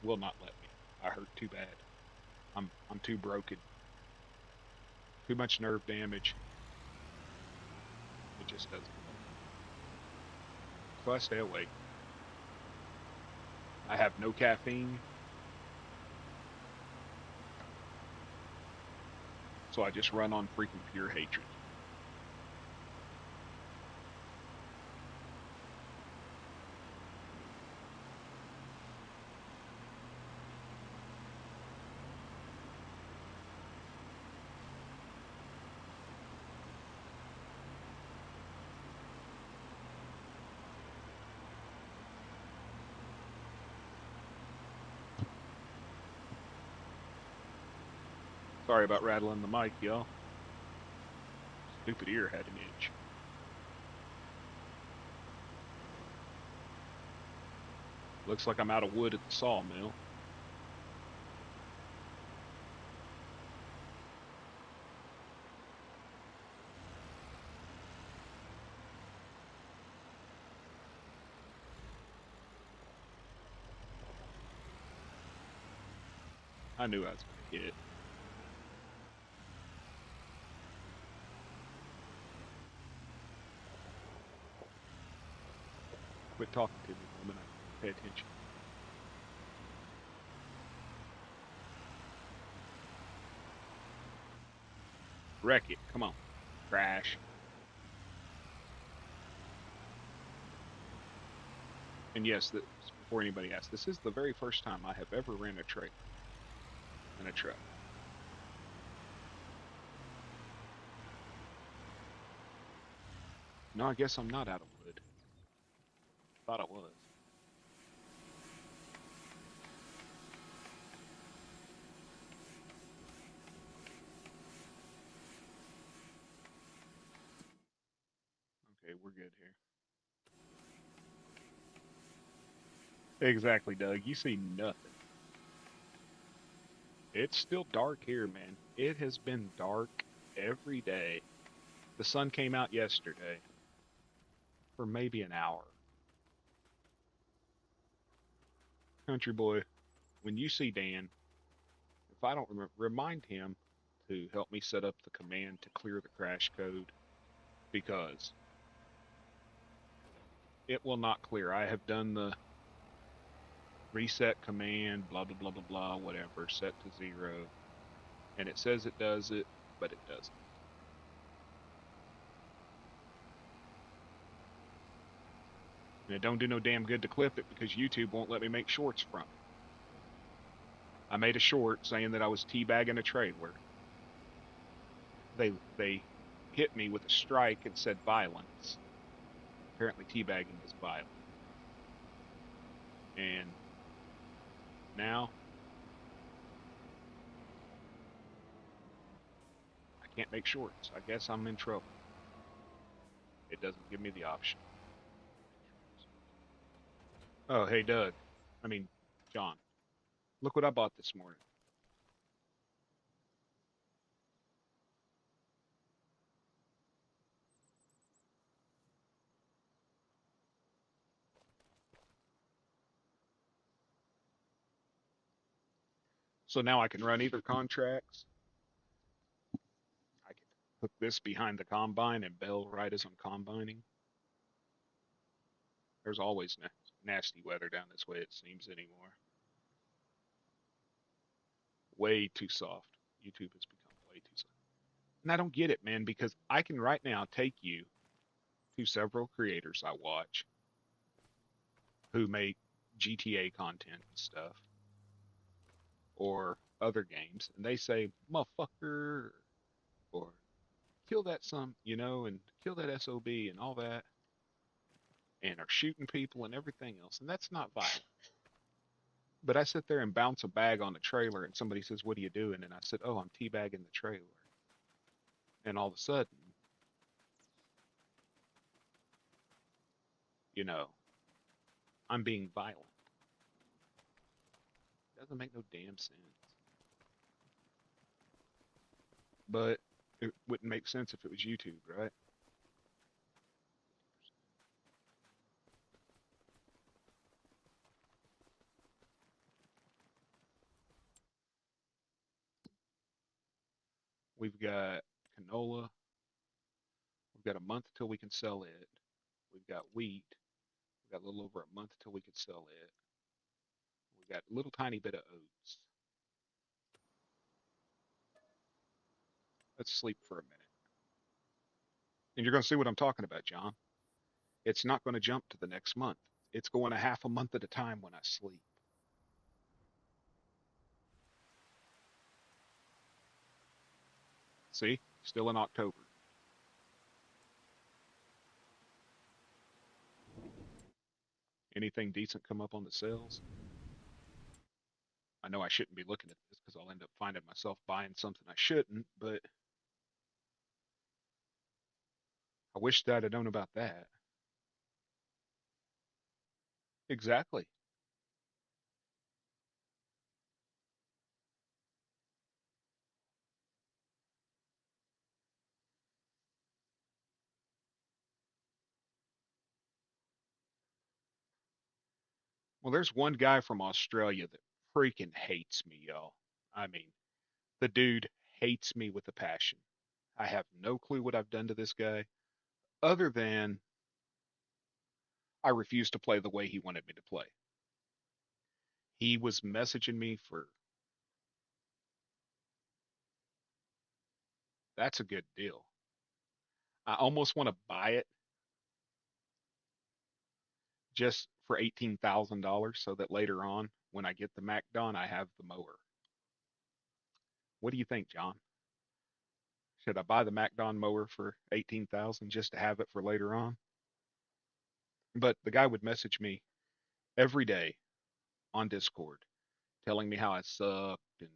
will not let me. I hurt too bad. I'm too broken. Too much nerve damage. It just doesn't let me. So I stay awake. I have no caffeine, so I just run on freaking pure hatred. Sorry about rattling the mic, y'all. Stupid ear had an itch. Looks like I'm out of wood at the sawmill. I knew I was going to hit. Quit talking to me, woman. I pay attention. Wreck it. Come on. Crash. And yes, this, before anybody asks, this is the very first time I have ever ran a trailer in a truck. No, I guess I'm not out of wood. Thought I was. Okay, we're good here. Exactly, Doug. You see nothing. It's still dark here, man. It has been dark every day. The sun came out yesterday for maybe an hour. Country boy, when you see Dan, I don't remember, remind him to help me set up the command to clear the crash code because it will not clear. I have done the reset command, blah, blah, blah, blah, blah, whatever, set to 0. And it says it does it, but it doesn't. And it don't do no damn good to clip it because YouTube won't let me make shorts from it. I made a short saying that I was teabagging a trailer. They hit me with a strike and said violence. Apparently teabagging is violent. And now I can't make shorts. I guess I'm in trouble. It doesn't give me the option. Oh, hey Doug. I mean, John. Look what I bought this morning. So now I can run either contracts. I can hook this behind the combine and bell right as I'm combining. There's always nasty weather down this way, it seems, anymore. Way too soft. YouTube has become way too soft. And I don't get it, man, because I can right now take you to several creators I watch who make GTA content and stuff or other games, and they say, motherfucker, or kill that and kill that SOB and all that, and are shooting people and everything else, and that's not violent. But I sit there and bounce a bag on the trailer, and somebody says, "What are you doing?" And I said, "Oh, I'm teabagging the trailer." And all of a sudden, you know, I'm being violent. Doesn't make no damn sense. But it wouldn't make sense if it was YouTube, right? We've got canola. We've got a month till we can sell it. We've got wheat. We've got a little over a month till we can sell it. We got a little tiny bit of oats. Let's sleep for a minute. And you're going to see what I'm talking about, John. It's not going to jump to the next month. It's going a half a month at a time when I sleep. See? Still in October. Anything decent come up on the sales? I know I shouldn't be looking at this because I'll end up finding myself buying something I shouldn't, but I wish that I'd known about that. Exactly. Well, there's one guy from Australia that freaking hates me, y'all. I mean, the dude hates me with a passion. I have no clue what I've done to this guy, other than I refuse to play the way he wanted me to play. He was messaging me for that's a good deal. I almost want to buy it just for $18,000 so that later on, when I get the Mac done, I have the mower. What do you think, John? Should I buy the MacDon mower for 18,000 just to have it for later on? But the guy would message me every day on Discord telling me how I sucked and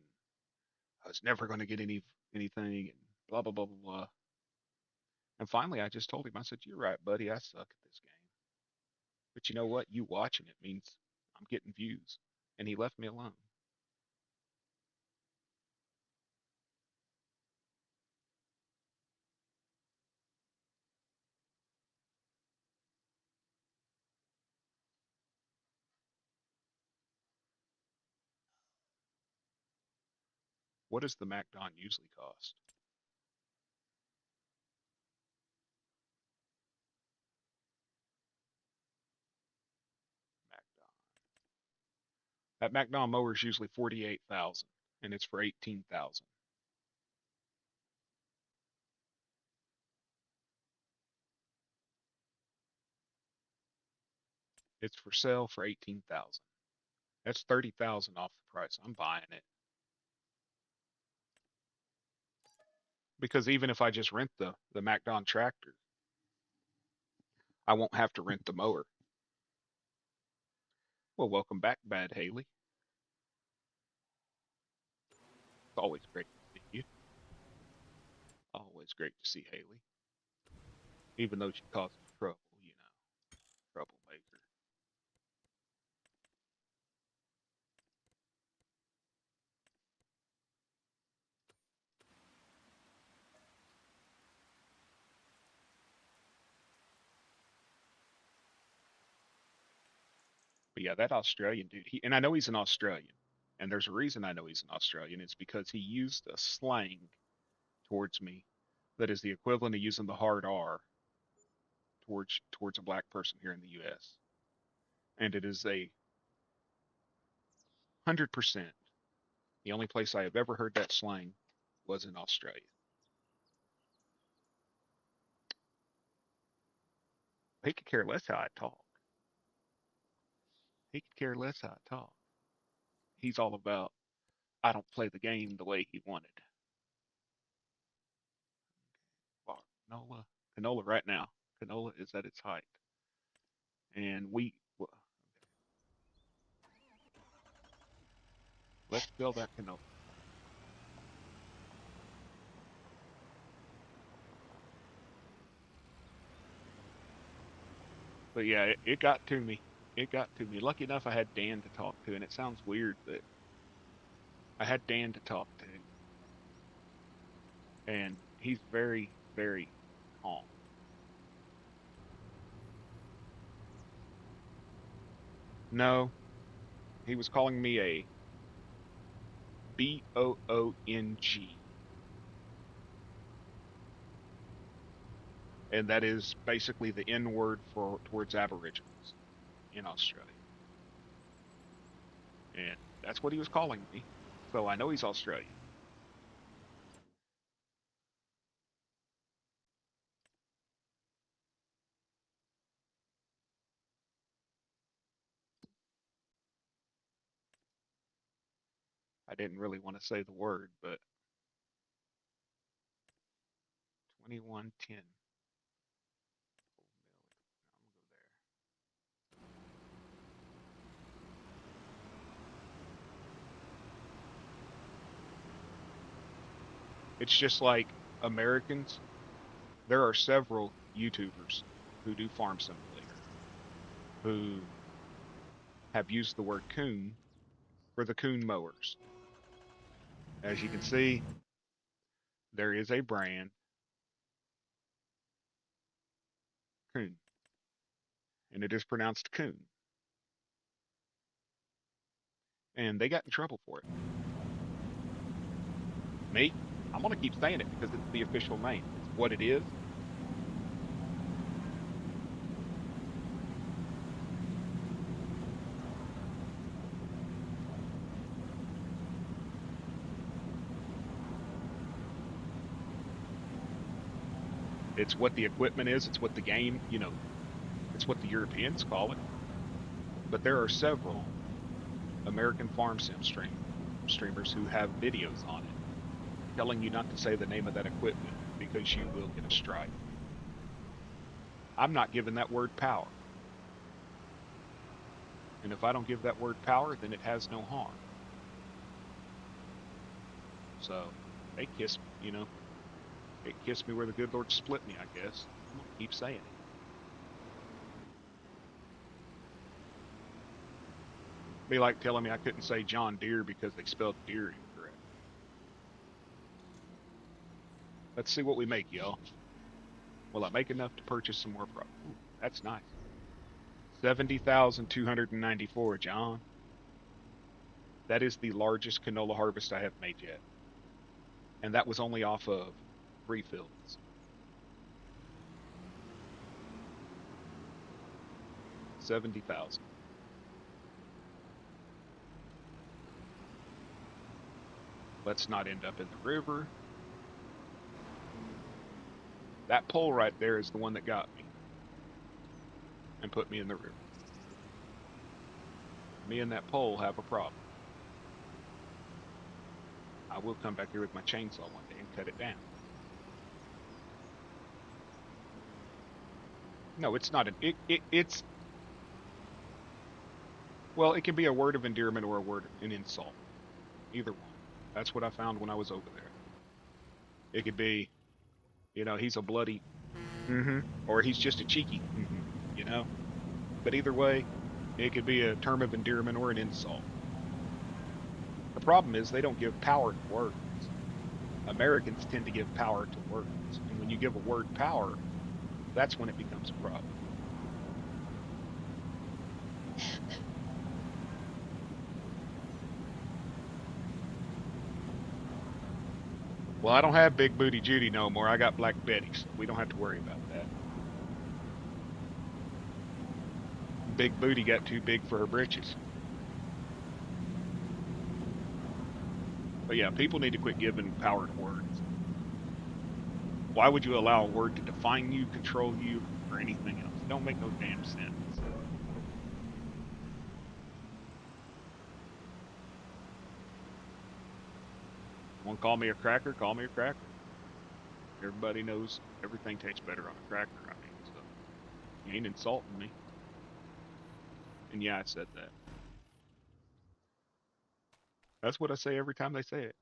I was never going to get anything and blah blah blah blah blah. And finally, I just told him, I said, "You're right, buddy. I suck at this game. But you know what? You watching it means I'm getting views." And he left me alone. What does the MacDon usually cost? MacDon. That MacDon mower is usually 48,000, and it's for 18,000. It's for sale for 18,000. That's 30,000 off the price. I'm buying it because even if I just rent the MacDon tractor, I won't have to rent the mower. Well, welcome back, Bad Haley. It's always great to see you. Always great to see Haley, even though she causes trouble, troublemaker. But yeah, that Australian dude, and I know he's an Australian, and there's a reason I know he's an Australian. It's because he used a slang towards me that is the equivalent of using the hard R towards a black person here in the U.S. And it is 100%. The only place I have ever heard that slang was in Australia. He could care less how I talk. He could care less how I talk. He's all about I don't play the game the way he wanted. Canola right now. Canola is at its height, and let's build that canola. But yeah, it got to me. It got to me. Lucky enough, I had Dan to talk to, and it sounds weird, but I had Dan to talk to, and he's very, very calm. No, he was calling me a BOONG, and that is basically the N word for towards Aboriginals in Australia, and that's what he was calling me. So I know he's Australian. I didn't really want to say the word, but 2110. It's just like Americans. There are several YouTubers who do Farm Simulator who have used the word coon for the coon mowers. As you can see, there is a brand, coon, and it is pronounced coon. And they got in trouble for it. Me, I'm going to keep saying it because it's the official name. It's what it is. It's what the equipment is. It's what the game, it's what the Europeans call it. But there are several American farm sim streamers who have videos on it telling you not to say the name of that equipment because you will get a strike. I'm not giving that word power. And if I don't give that word power, then it has no harm. So they kiss me, it kissed me where the good Lord split me, I guess. I'm gonna keep saying it. Be like telling me I couldn't say John Deere because they spelled deer incorrect. Let's see what we make, y'all. Will I make enough to purchase some more product? Ooh, that's nice. 70,294, John. That is the largest canola harvest I have made yet. and that was only off of refills. 70,000. Let's not end up in the river. That pole right there is the one that got me and put me in the river. Me and that pole have a problem. I will come back here with my chainsaw one day and cut it down. No, it's not it's well, it can be a word of endearment or a word an insult. Either one. That's what I found when I was over there. It could be, he's a bloody or he's just a cheeky you know. But either way, it could be a term of endearment or an insult. The problem is they don't give power to words. Americans tend to give power to words. And when you give a word power, that's when it becomes a problem. Well, I don't have Big Booty Judy no more. I got Black Betty, so we don't have to worry about that. Big Booty got too big for her britches. But yeah, people need to quit giving power to words. Why would you allow a word to define you, control you, or anything else? It don't make no damn sense. Want to call me a cracker? Call me a cracker. Everybody knows everything tastes better on a cracker. I mean, so you ain't insulting me. And yeah, I said that. That's what I say every time they say it.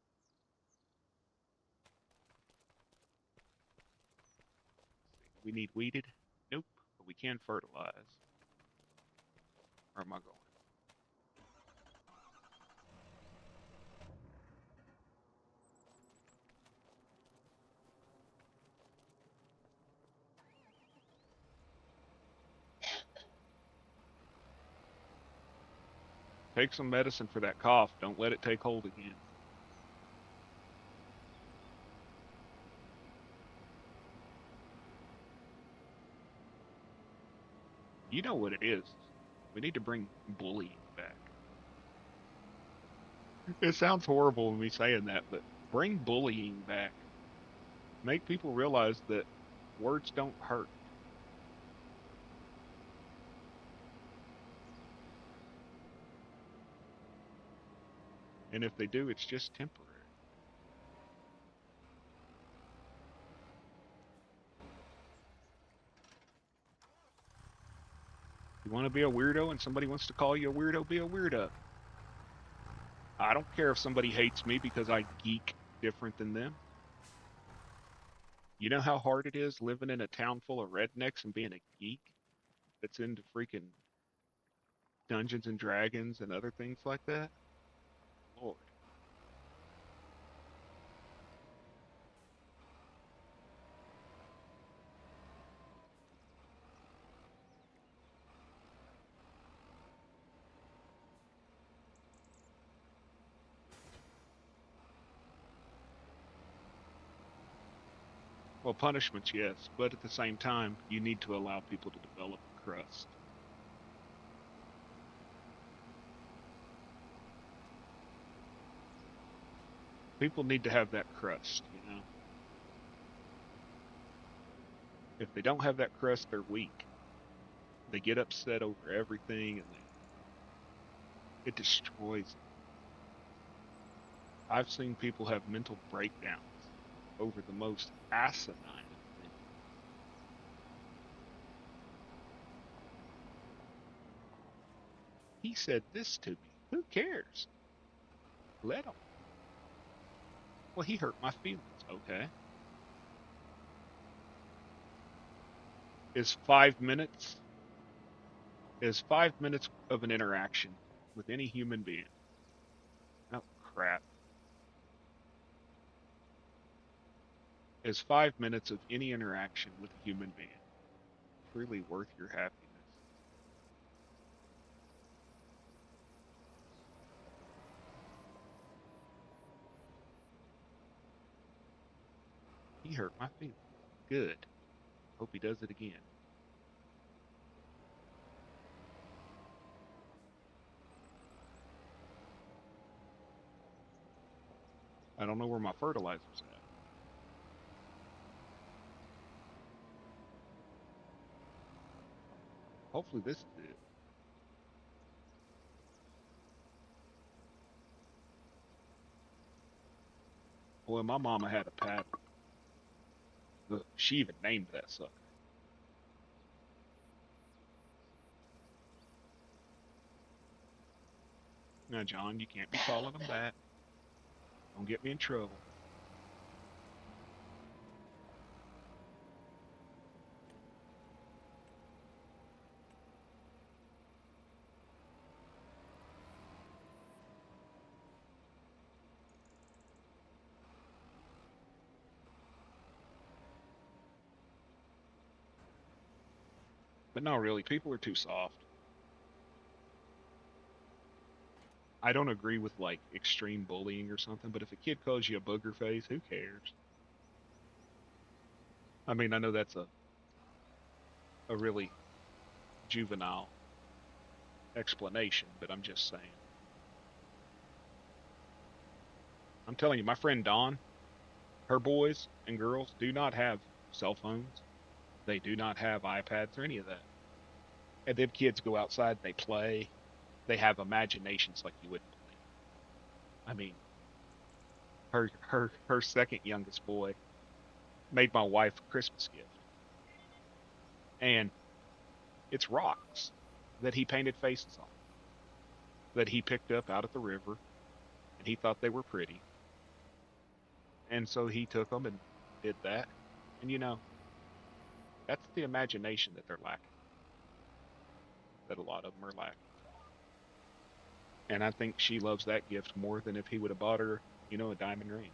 We need weeded? Nope. But we can fertilize. Where am I going? Take some medicine for that cough. Don't let it take hold again. You know what it is. We need to bring bullying back. It sounds horrible when me saying that, but bring bullying back. Make people realize that words don't hurt. And if they do, it's just temporary. You want to be a weirdo and somebody wants to call you a weirdo, be a weirdo. I don't care if somebody hates me because I geek different than them. You know how hard it is living in a town full of rednecks and being a geek that's into freaking Dungeons and Dragons and other things like that? Lord. Well, punishments, yes, but at the same time, you need to allow people to develop a crust. People need to have that crust, you know? If they don't have that crust, they're weak. They get upset over everything and it destroys them. I've seen people have mental breakdowns over the most asinine of things. He said this to me. Who cares? Let him. Well, he hurt my feelings. Okay. Is 5 minutes is 5 minutes of an interaction with any human being. Oh crap. Is 5 minutes of any interaction with a human being truly worth your happiness? hurt my feelings. Good. Hope he does it again. I don't know where my fertilizer's at. Hopefully this is it. Boy, my mama had a paddle. Look, she even named that sucker. Now, John, you can't be calling them that. Don't get me in trouble. But no, really, people are too soft. I don't agree with like extreme bullying or something, but if a kid calls you a booger face, who cares? I mean, I know that's a really juvenile explanation, but I'm just saying. I'm telling you, my friend Dawn, her boys and girls do not have cell phones. They do not have iPads or any of that. And them kids go outside, they play, they have imaginations like you wouldn't believe. I mean, her second youngest boy made my wife a Christmas gift, and it's rocks that he painted faces on that he picked up out at the river, and he thought they were pretty, and so he took them and did that. And that's the imagination that they're lacking, that a lot of them are lacking. And I think she loves that gift more than if he would have bought her, a diamond ring.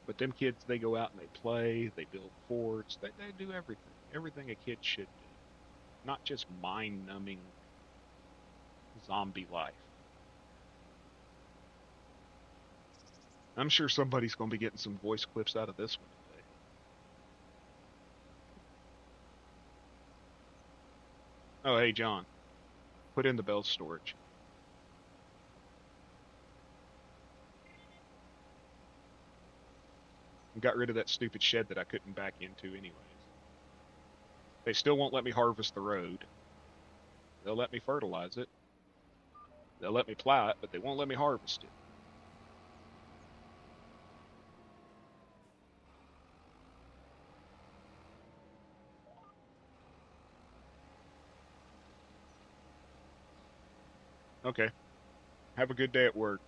But them kids, they go out and they play, they build forts, they do everything a kid should do, not just mind-numbing zombie life. I'm sure somebody's going to be getting some voice clips out of this one today. Oh, hey, John, put in the bell storage. And got rid of that stupid shed that I couldn't back into anyways. They still won't let me harvest the road. They'll let me fertilize it. They'll let me plow it, but they won't let me harvest it. Okay. Have a good day at work.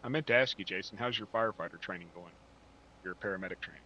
I meant to ask you, Jason, how's your firefighter training going? Your paramedic training?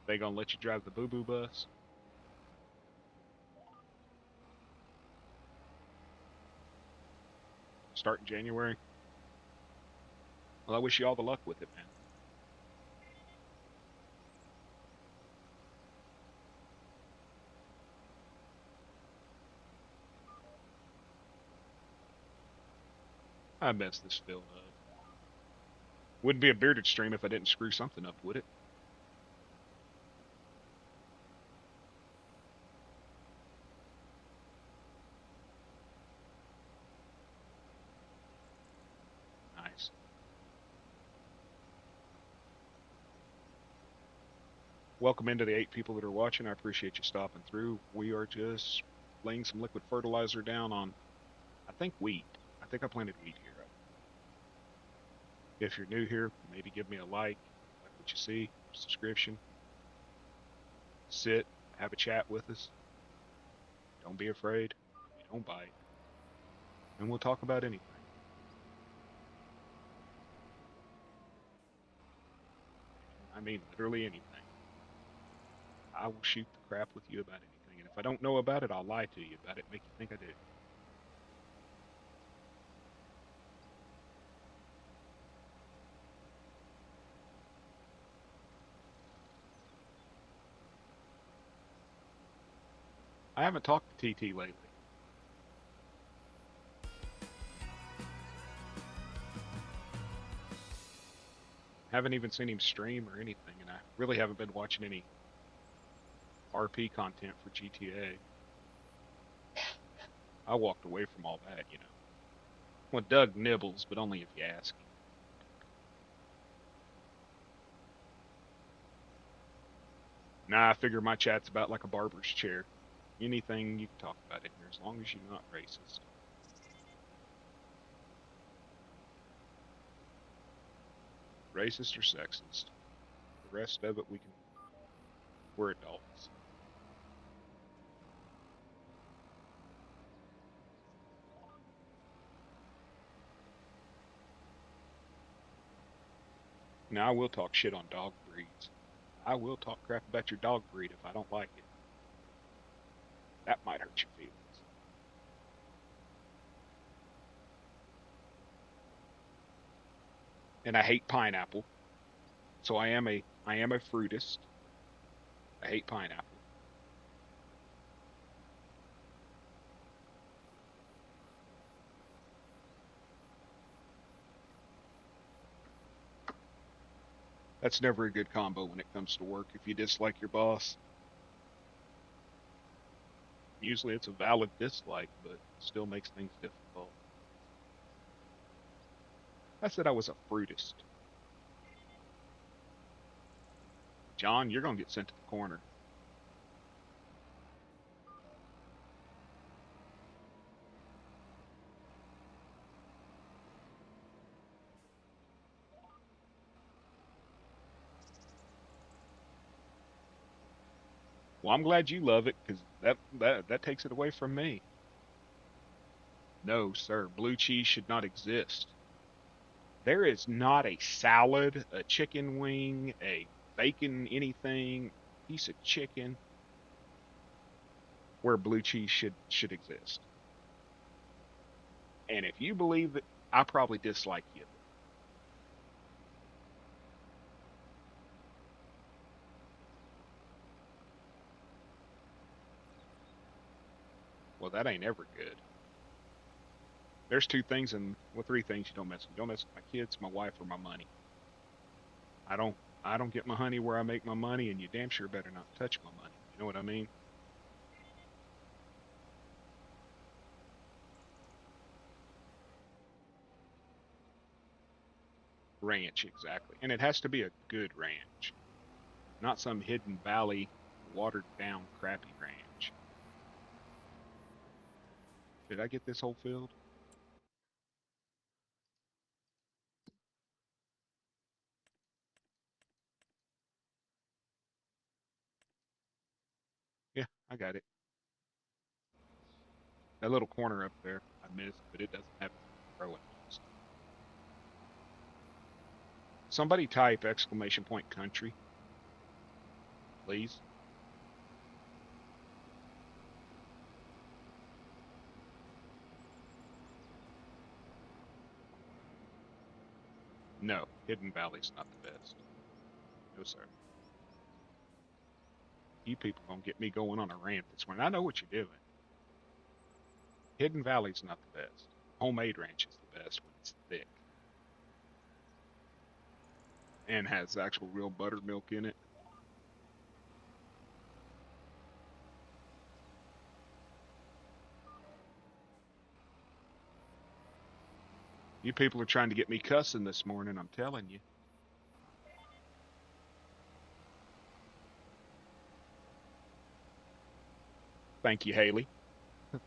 They gonna let you drive the boo boo bus? Start in January? Well, I wish you all the luck with it, man. I messed this film up. Wouldn't be a bearded stream if I didn't screw something up, would it? Nice. Welcome into the 8 people that are watching. I appreciate you stopping through. We are just laying some liquid fertilizer down on, I think wheat. I think I planted wheat here. If you're new here, maybe give me a like what you see, subscription. Sit, have a chat with us. Don't be afraid. We don't bite. And we'll talk about anything. I mean, literally anything. I will shoot the crap with you about anything. And if I don't know about it, I'll lie to you about it, make you think I do. I haven't talked to TT lately. Haven't even seen him stream or anything, and I really haven't been watching any RP content for GTA. I walked away from all that, you know. Well, Doug nibbles, but only if you ask him. Nah, I figure my chat's about like a barber's chair. Anything you can talk about in here, as long as you're not racist. Racist or sexist. The rest of it, we're adults. Now, I will talk shit on dog breeds. I will talk crap about your dog breed if I don't like it. That might hurt your feelings. And I hate pineapple, so I am a fruitist. I hate pineapple. That's never a good combo when it comes to work. If you dislike your boss, usually it's a valid dislike, but still makes things difficult. I said I was a fruitist. John, you're gonna get sent to the corner. Well, I'm glad you love it because that takes it away from me. No, sir, blue cheese should not exist. There is not a salad, a chicken wing, a bacon anything, piece of chicken where blue cheese should exist. And if you believe it, I probably dislike you. Well, that ain't ever good. There's two things and well, three things you don't mess with. You don't mess with my kids, my wife, or my money. I don't I don't get my honey where I make my money, and you damn sure better not touch my money. You know what I mean? Ranch, exactly. And it has to be a good ranch, not some hidden valley, watered down, crappy ranch. Did I get this whole field? Yeah, I got it. That little corner up there, I missed, but it doesn't have growing. Somebody type exclamation point country, please. No, Hidden Valley's not the best. No, sir. You people gonna get me going on a rant this morning. I know what you're doing. Hidden Valley's not the best. Homemade ranch is the best when it's thick and has actual real buttermilk in it. You people are trying to get me cussing this morning, I'm telling you. Thank you, Haley.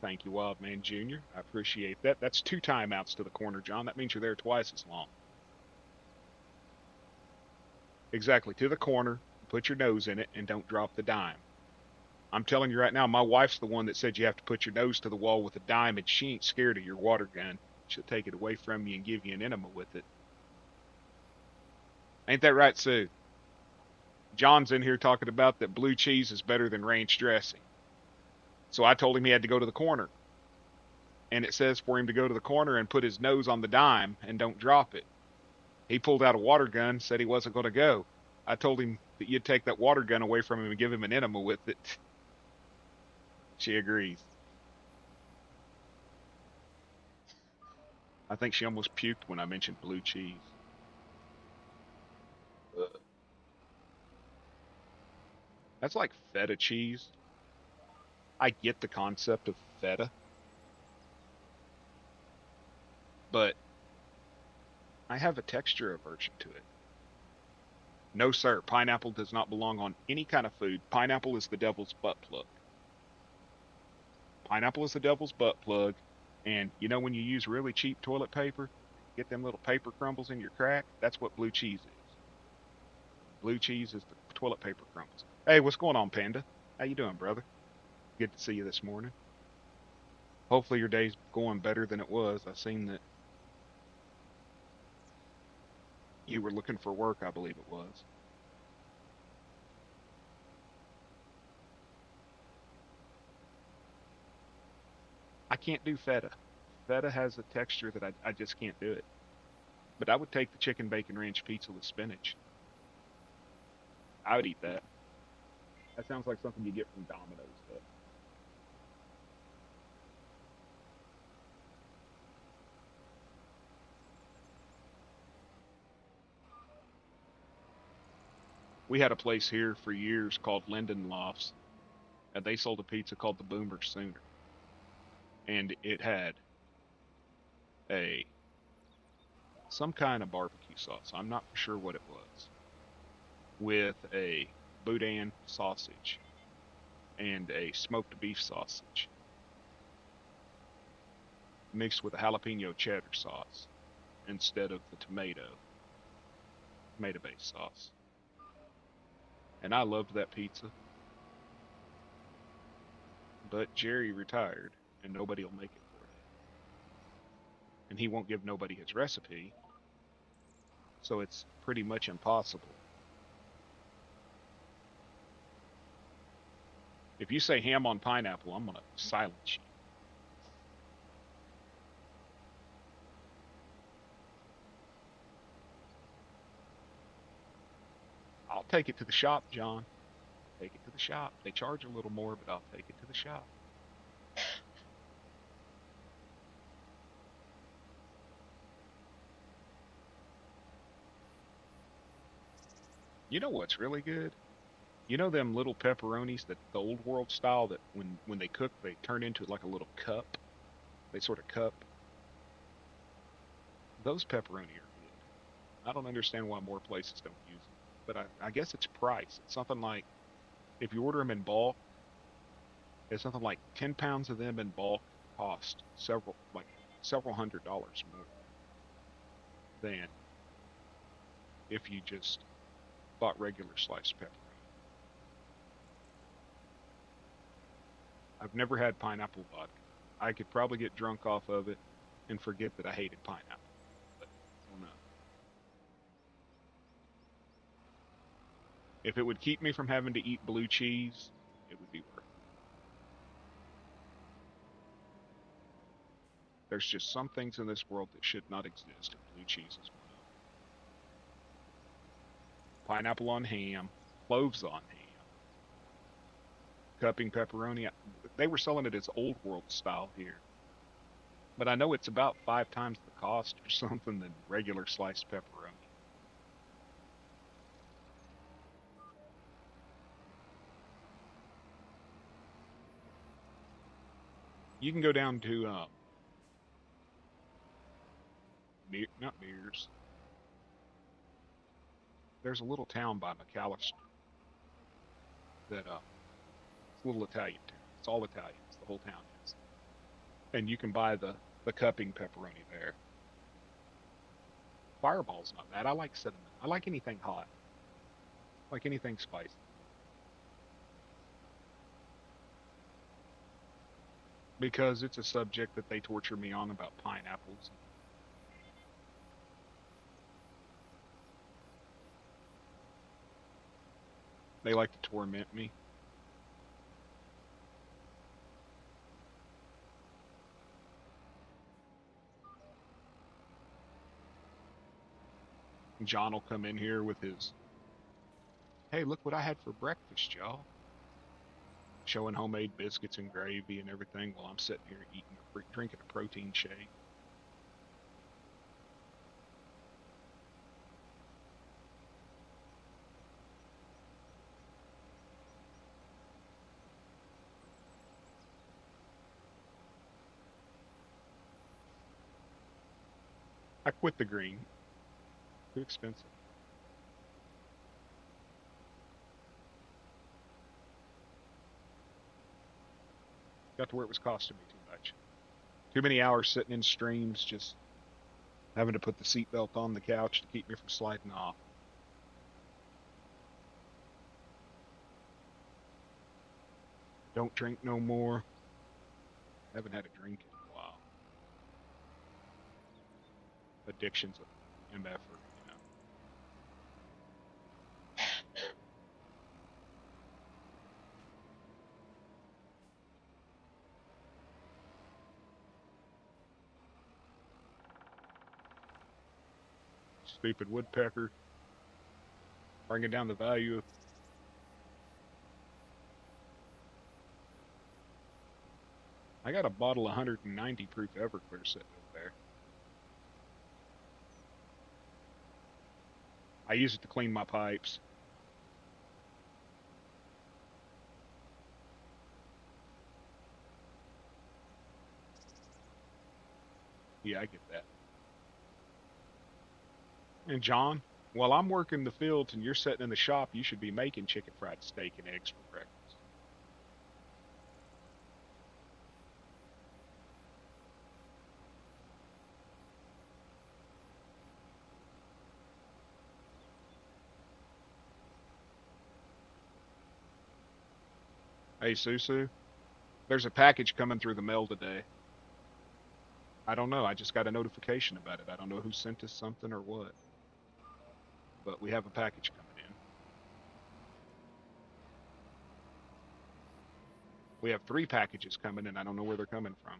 Thank you, Wild Man Jr. I appreciate that. That's 2 timeouts to the corner, John. That means you're there twice as long. Exactly, to the corner, put your nose in it, and don't drop the dime. I'm telling you right now, my wife's the one that said you have to put your nose to the wall with a dime, and she ain't scared of your water gun. She'll take it away from you and give you an enema with it. Ain't that right, Sue? John's in here talking about that blue cheese is better than ranch dressing. So I told him he had to go to the corner. And it says for him to go to the corner and put his nose on the dime and don't drop it. He pulled out a water gun, said he wasn't going to go. I told him that you'd take that water gun away from him and give him an enema with it. She agrees. I think she almost puked when I mentioned blue cheese. Ugh. That's like feta cheese. I get the concept of feta, but I have a texture aversion to it. No, sir, pineapple does not belong on any kind of food. Pineapple is the devil's butt plug. Pineapple is the devil's butt plug. And you know when you use really cheap toilet paper, get them little paper crumbles in your crack? That's what blue cheese is. Blue cheese is the toilet paper crumbles. Hey, what's going on, Panda? How you doing, brother? Good to see you this morning. Hopefully your day's going better than it was. I seen that you were looking for work, I believe it was. I can't do feta. Feta has a texture that I just can't do it. But I would take the chicken bacon ranch pizza with spinach. I would eat that. That sounds like something you get from Domino's, but we had a place here for years called Linden Lofts, and they sold a pizza called the Boomer Sooner. And it had a some kind of barbecue sauce. I'm not for sure what it was. With a boudin sausage and a smoked beef sausage mixed with a jalapeno cheddar sauce instead of the tomato based sauce. And I loved that pizza, but Jerry retired and nobody will make it for him. And he won't give nobody his recipe, so it's pretty much impossible. If you say ham on pineapple, I'm going to silence you. I'll take it to the shop, John. Take it to the shop. They charge a little more, but I'll take it to the shop. You know what's really good? You know them little pepperonis that the old world style that when they cook they turn into like a little cup. They sort of cup. Those pepperoni are good. I don't understand why more places don't use them, but I guess it's price. It's something like if you order them in bulk, it's something like 10 pounds of them in bulk cost several $100s more than if you just bought regular sliced pepperoni. I've never had pineapple vodka. I could probably get drunk off of it and forget that I hated pineapple. But I don't know. If it would keep me from having to eat blue cheese, it would be worth it. There's just some things in this world that should not exist, and blue cheese is one of them. Pineapple on ham, cloves on ham, cupping pepperoni. They were selling it as old world style here, but I know it's about 5 times the cost or something than regular sliced pepperoni. You can go down to not Mears. There's a little town by McAllister that it's a little Italian town. It's all Italians. The whole town is. And you can buy the cupping pepperoni there. Fireball's not bad. I like cinnamon. I like anything hot. I like anything spicy. Because it's a subject that they torture me on about pineapples. They like to torment me. John will come in here with his, hey, look what I had for breakfast, y'all. Showing homemade biscuits and gravy and everything while I'm sitting here eating, drinking a protein shake. I quit the green. Too expensive. Got to where it was costing me too much. Too many hours sitting in streams, just having to put the seatbelt on the couch to keep me from sliding off. Don't drink no more. Haven't had a drink in a while. Addiction's a MF, you know. Stupid woodpecker. Bringing down the value of. I got a bottle of 190 proof Everclear sitting over there. I use it to clean my pipes. Yeah, I get that. And John, while I'm working the fields and you're sitting in the shop, you should be making chicken fried steak and eggs for breakfast. Hey, Susu, there's a package coming through the mail today. I don't know. I just got a notification about it. I don't know who sent us something or what, but we have a package coming in. We have 3 packages coming in. I don't know where they're coming from.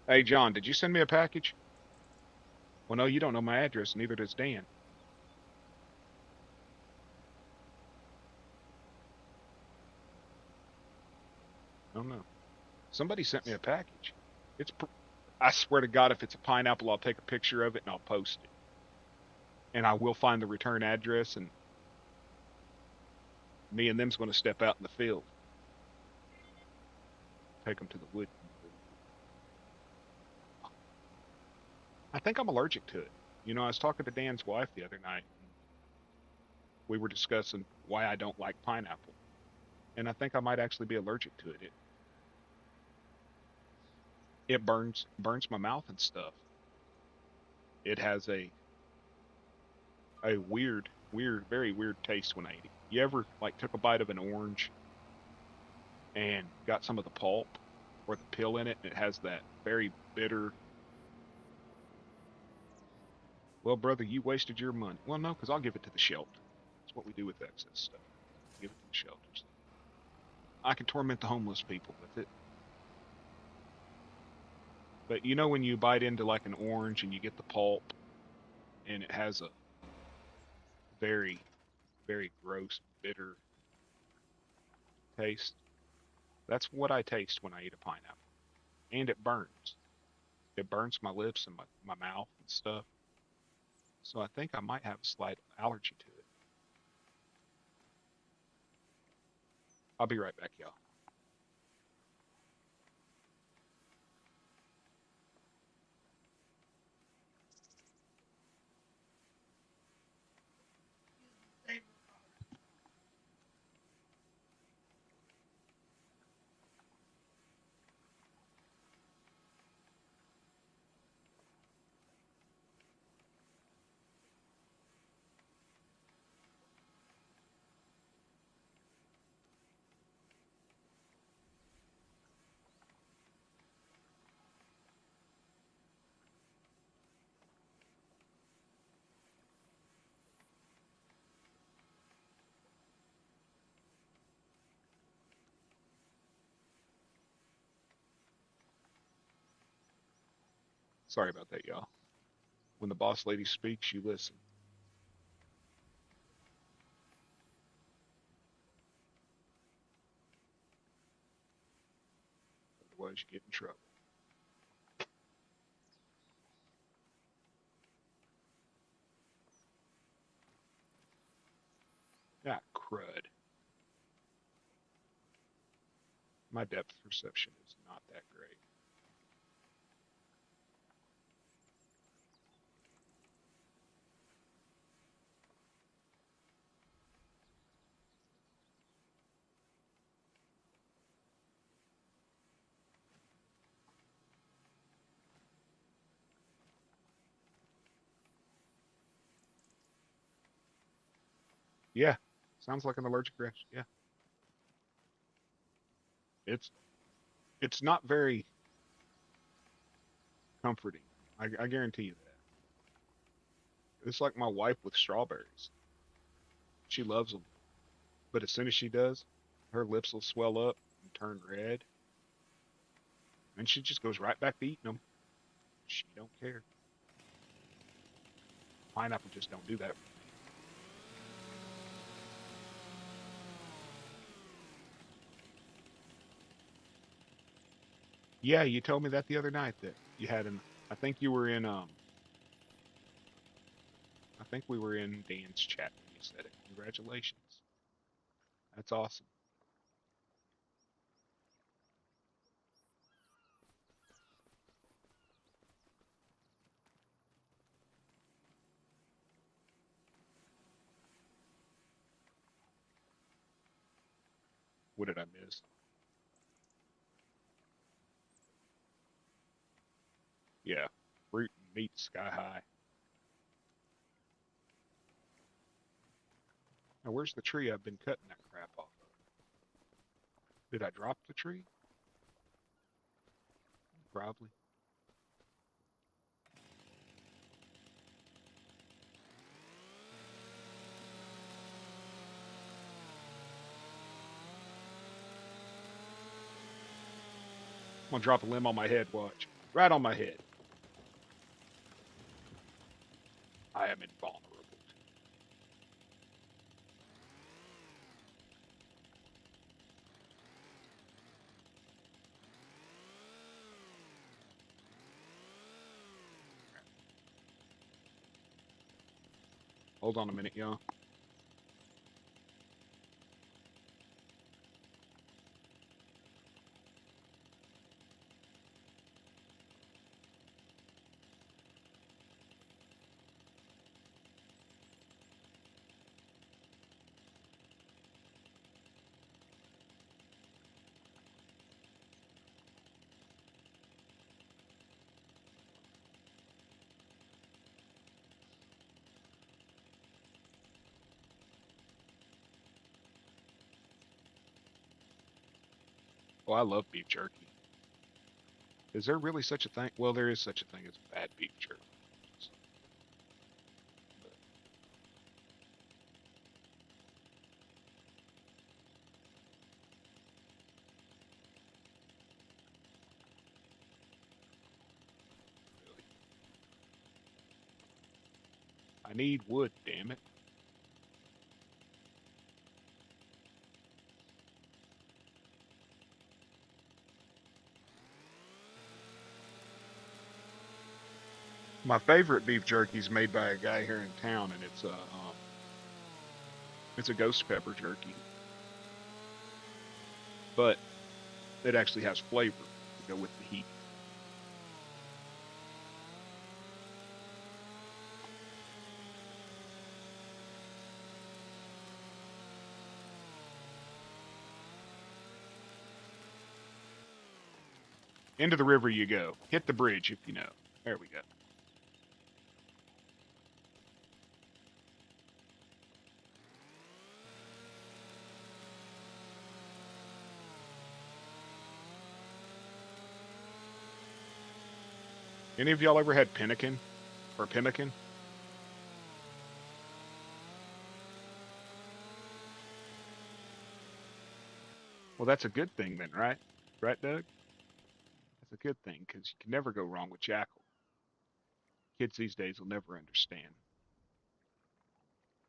Hey, John, did you send me a package? Well, no, you don't know my address, neither does Dan. I don't know. Somebody sent me a package. It's, I swear to God, if it's a pineapple, I'll take a picture of it and I'll post it. And I will find the return address, and me and them's going to step out in the field, take them to the wood. I think I'm allergic to it. You know, I was talking to Dan's wife the other night. We were discussing why I don't like pineapple, and I think I might actually be allergic to it. It burns my mouth and stuff. It has a weird, very weird taste when I eat it. You ever like took a bite of an orange and got some of the pulp or the peel in it, and it has that very bitter. Well, brother, you wasted your money. Well, no, because I'll give it to the shelter. That's what we do with excess stuff. Give it to the shelters. I can torment the homeless people with it. But you know when you bite into like an orange and you get the pulp and it has a very, very gross, bitter taste? That's what I taste when I eat a pineapple. And it burns. It burns my lips and my mouth and stuff. So I think I might have a slight allergy to it. I'll be right back, y'all. Sorry about that, y'all. When the boss lady speaks, you listen. Otherwise, you get in trouble. Ah, crud. My depth perception is not that great. Yeah, sounds like an allergic reaction. Yeah, it's it's not very comforting. I guarantee you that. It's like my wife with strawberries. She loves them, but as soon as she does, her lips will swell up and turn red, and she just goes right back to eating them. She don't care. Pineapple just don't do that. Yeah, you told me that the other night that you had an. I think you were in. I think we were in Dan's chat when you said it. Congratulations. That's awesome. What did I miss? Yeah, fruit and meat sky high. Now, where's the tree I've been cutting that crap off of? Did I drop the tree? Probably. I'm gonna drop a limb on my head. Watch. Right on my head. I am invulnerable. Hold on a minute, y'all. Oh, I love beef jerky. Is there really such a thing? Well, there is such a thing as bad beef jerky. But really, I need wood, damn it. My favorite beef jerky is made by a guy here in town, and it's a ghost pepper jerky, but it actually has flavor to go with the heat. Into the river you go. Hit the bridge if you know. There we go. Any of y'all ever had pemmican or pemmican? Well, that's a good thing then, right? Right, Doug? That's a good thing because you can never go wrong with jackal. Kids these days will never understand.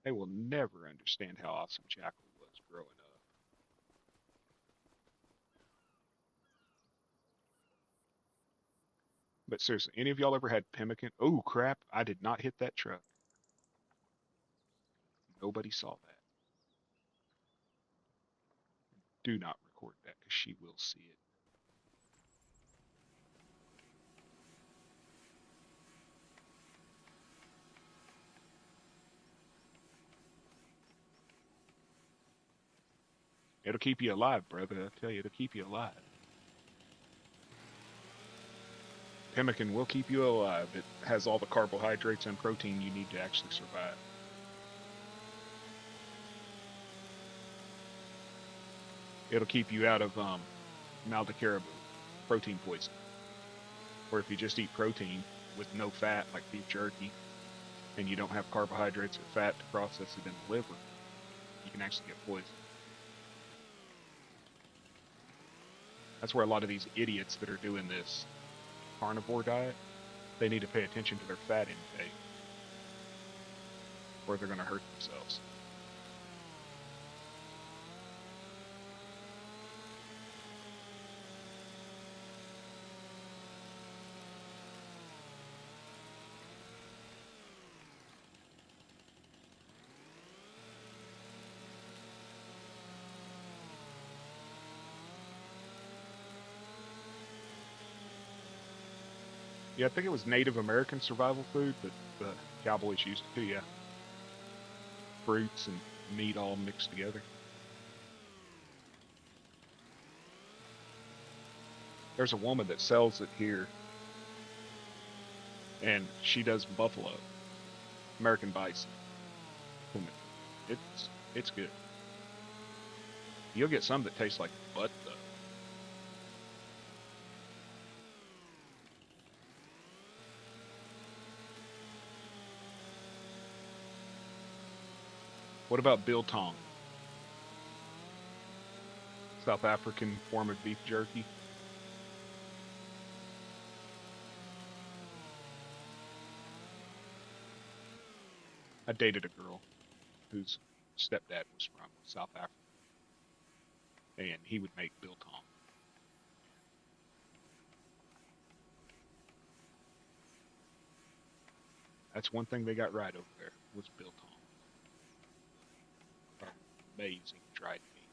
They will never understand how awesome jackal was growing up. But seriously, any of y'all ever had pemmican? Oh crap! I did not hit that truck. Nobody saw that. Do not record that because she will see it. It'll keep you alive, brother. I tell you, it'll keep you alive. Pemmican will keep you alive. It has all the carbohydrates and protein you need to actually survive. It'll keep you out of mal de caribou, protein poisoning. Or if you just eat protein with no fat, like beef jerky, and you don't have carbohydrates or fat to process it in the liver, you can actually get poisoned. That's where a lot of these idiots that are doing this carnivore diet, they need to pay attention to their fat intake, or they're going to hurt themselves. Yeah, I think it was Native American survival food, but the cowboys used it too, yeah. Fruits and meat all mixed together. There's a woman that sells it here, and she does buffalo, American bison. It's good. You'll get some that taste like butt though. What about biltong? South African form of beef jerky. I dated a girl whose stepdad was from South Africa, and he would make biltong. That's one thing they got right over there was biltong. Amazing dried meat.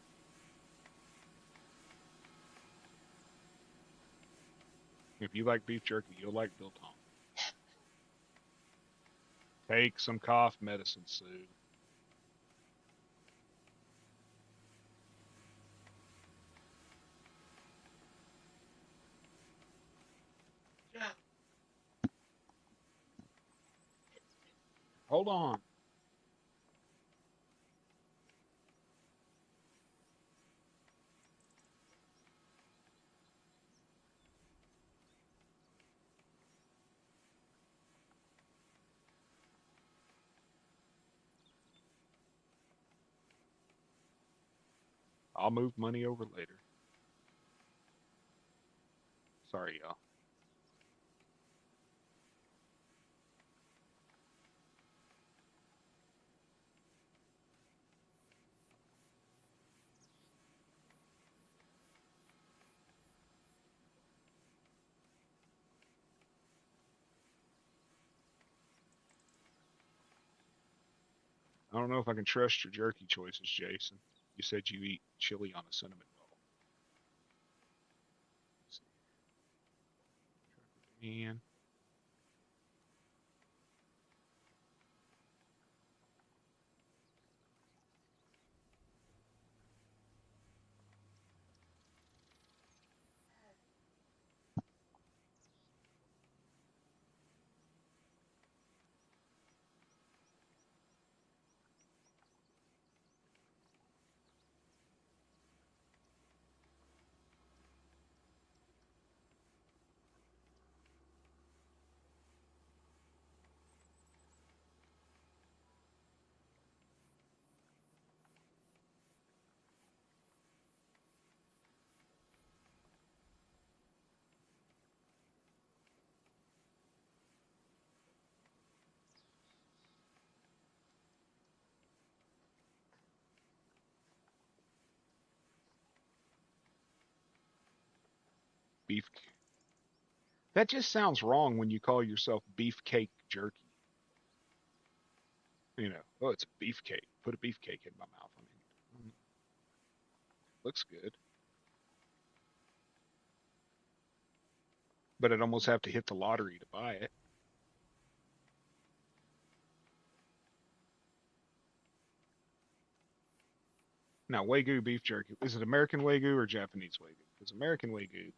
If you like beef jerky, you'll like biltong. Take some cough medicine, Sue. Hold on. I'll move money over later. Sorry, y'all. I don't know if I can trust your jerky choices, Jason. You said you eat chili on a cinnamon roll. Let's see. And beef. That just sounds wrong when you call yourself beefcake jerky. You know, oh, it's a beefcake. Put a beefcake in my mouth. I mean, looks good, but I'd almost have to hit the lottery to buy it. Now, Wagyu beef jerky, is it American Wagyu or Japanese Wagyu? Because American Wagyu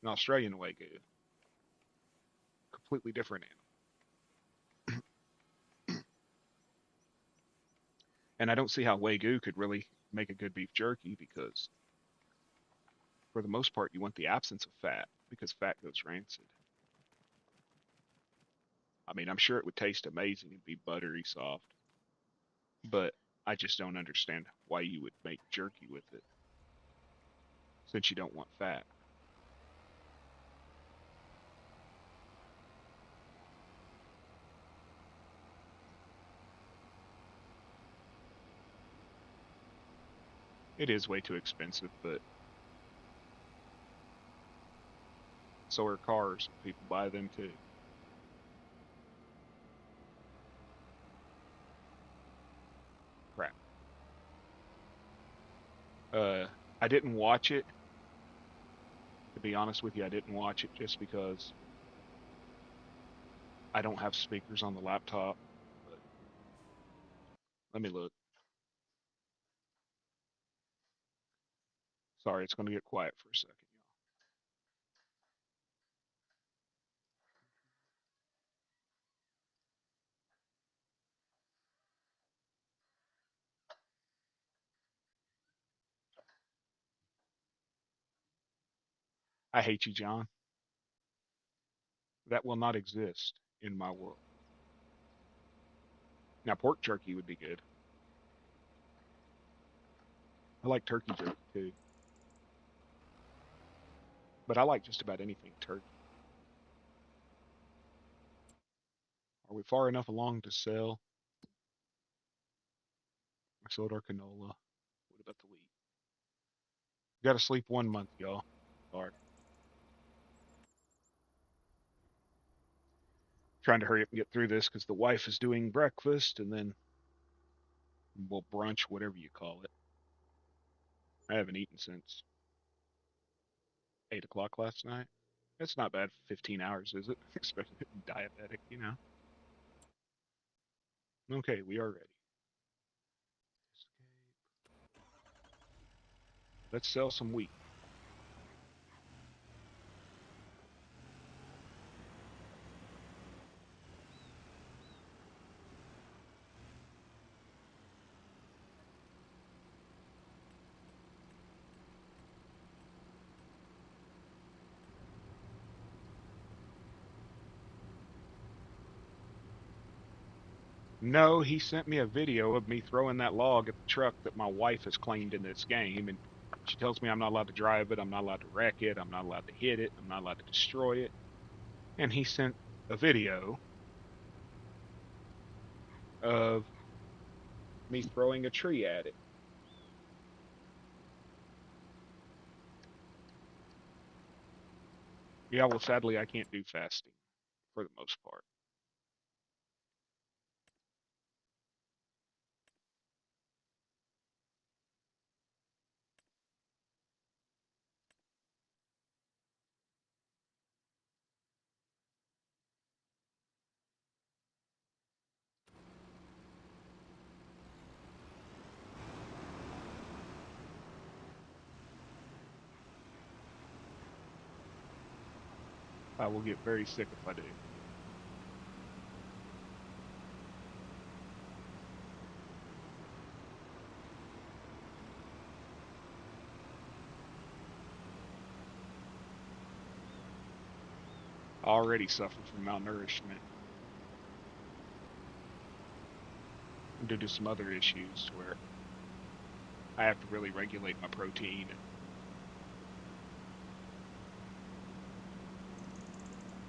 and Australian Wagyu, completely different animal. And I don't see how Wagyu could really make a good beef jerky because, for the most part, you want the absence of fat because fat goes rancid. I mean, I'm sure it would taste amazing and be buttery soft, but I just don't understand why you would make jerky with it since you don't want fat. It is way too expensive, but so are cars. People buy them too. Crap. Uh, I didn't watch it. To be honest with you, I didn't watch it just because I don't have speakers on the laptop. But let me look. Sorry, it's going to get quiet for a second, y'all. I hate you, John. That will not exist in my world. Now, pork jerky would be good. I like turkey jerky too, but I like just about anything turkey. Are we far enough along to sell? I sold our canola. What about the wheat? Got to sleep 1 month, y'all. Sorry. Trying to hurry up and get through this because the wife is doing breakfast and then we'll brunch, whatever you call it. I haven't eaten since 8 o'clock last night. That's not bad. 15 hours, is it? Especially diabetic, you know. Okay, we are ready. Let's sell some wheat. No, he sent me a video of me throwing that log at the truck that my wife has claimed in this game, and she tells me I'm not allowed to drive it, I'm not allowed to wreck it, I'm not allowed to hit it, I'm not allowed to destroy it. And he sent a video of me throwing a tree at it. Yeah, well, sadly, I can't do fasting for the most part. I will get very sick if I do. I already suffer from malnourishment due to some other issues where I have to really regulate my protein and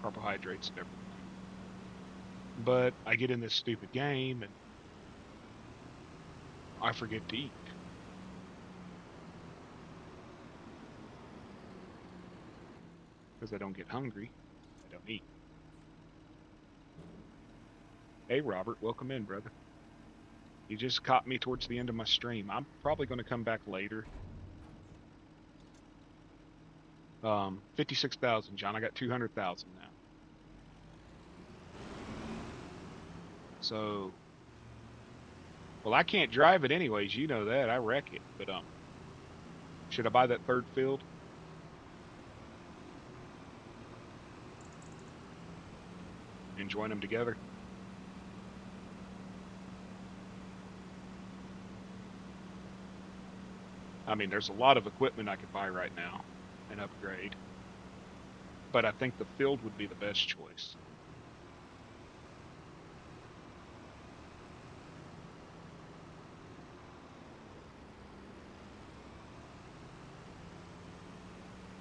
carbohydrates and everything. But I get in this stupid game and I forget to eat because I don't get hungry. I don't eat. Hey, Robert, welcome in, brother. You just caught me towards the end of my stream. I'm probably going to come back later. 56,000, John. I got 200,000 now. So, well, I can't drive it anyways. You know that. I wreck it. But should I buy that third field and join them together? I mean, there's a lot of equipment I could buy right now and upgrade, but I think the field would be the best choice.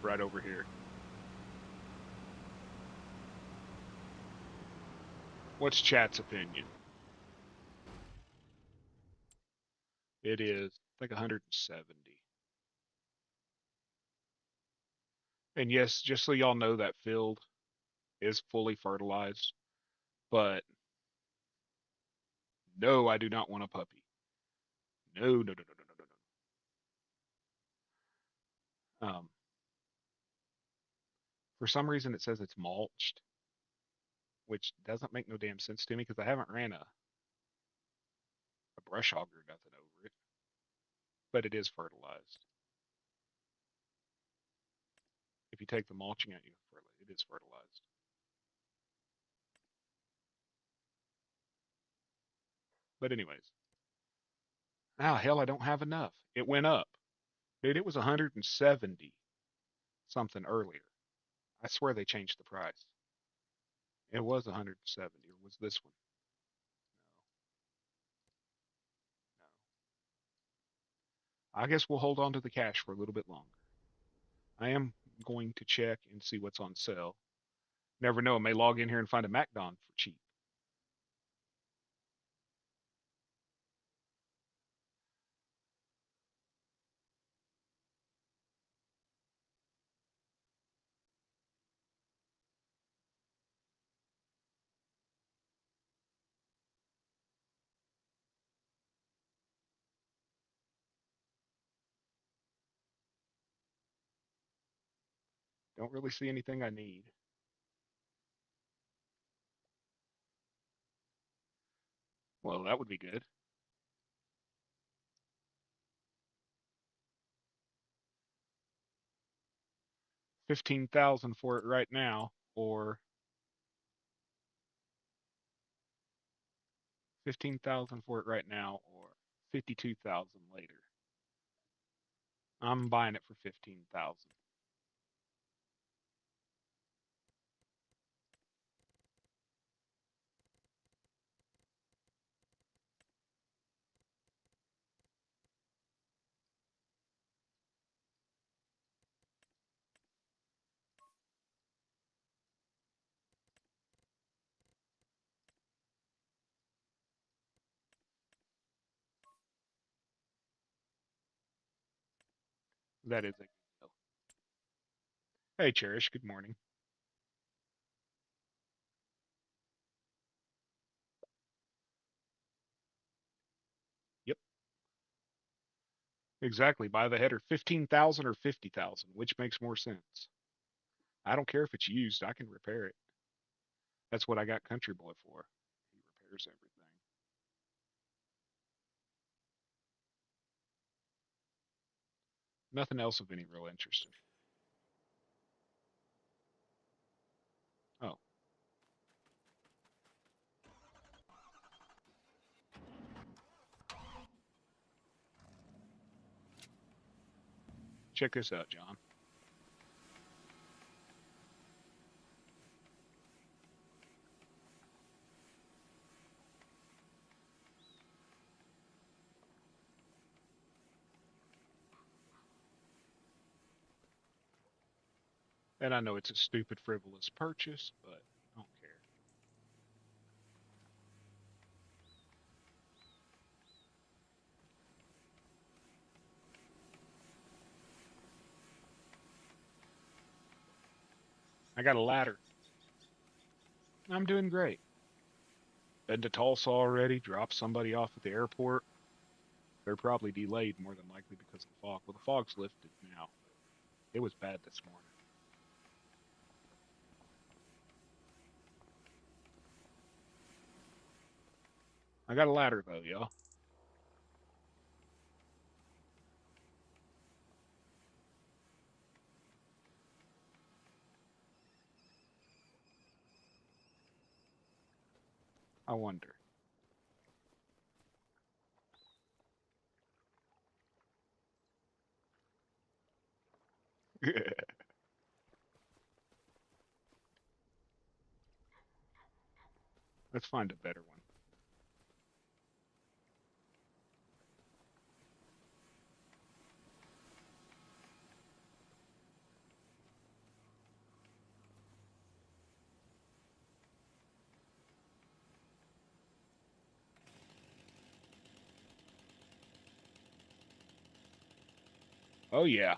Right over here. What's chat's opinion? It is, I think, 170. And yes, just so y'all know, that field is fully fertilized, but no, I do not want a puppy. No, no, no, no, no, no, no. For some reason, it says it's mulched, which doesn't make no damn sense to me because I haven't ran a brush hog or nothing over it, but it is fertilized. If you take the mulching out, it is fertilized. But anyways, now hell, I don't have enough. It went up, dude. It was 170 something earlier. I swear they changed the price. It was 170, or was this one? No, no. I guess we'll hold on to the cash for a little bit longer. I am going to check and see what's on sale. Never know, I may log in here and find a MacDon for cheap. Don't really see anything I need. Well, that would be good. 15,000 for it right now, or 15,000 for it right now, or 52,000 later. I'm buying it for 15,000. That is a good deal. Hey, Cherish, good morning. Yep, exactly. Buy the header 15,000 or 50,000, which makes more sense. I don't care if it's used, I can repair it. That's what I got Country Boy for. He repairs everything. Nothing else of any real interest. Check this out, John. And I know it's a stupid, frivolous purchase, but I don't care. I got a ladder. I'm doing great. Been to Tulsa already, dropped somebody off at the airport. They're probably delayed more than likely because of the fog. Well, the fog's lifted now, but it was bad this morning. I got a ladder though, y'all. I wonder. Let's find a better one. Oh yeah.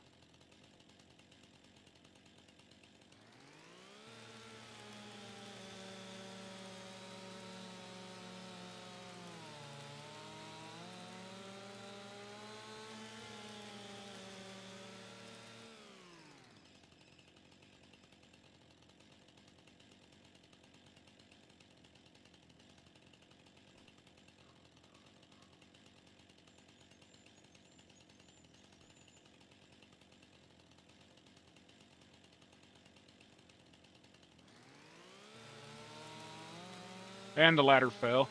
And the ladder fell.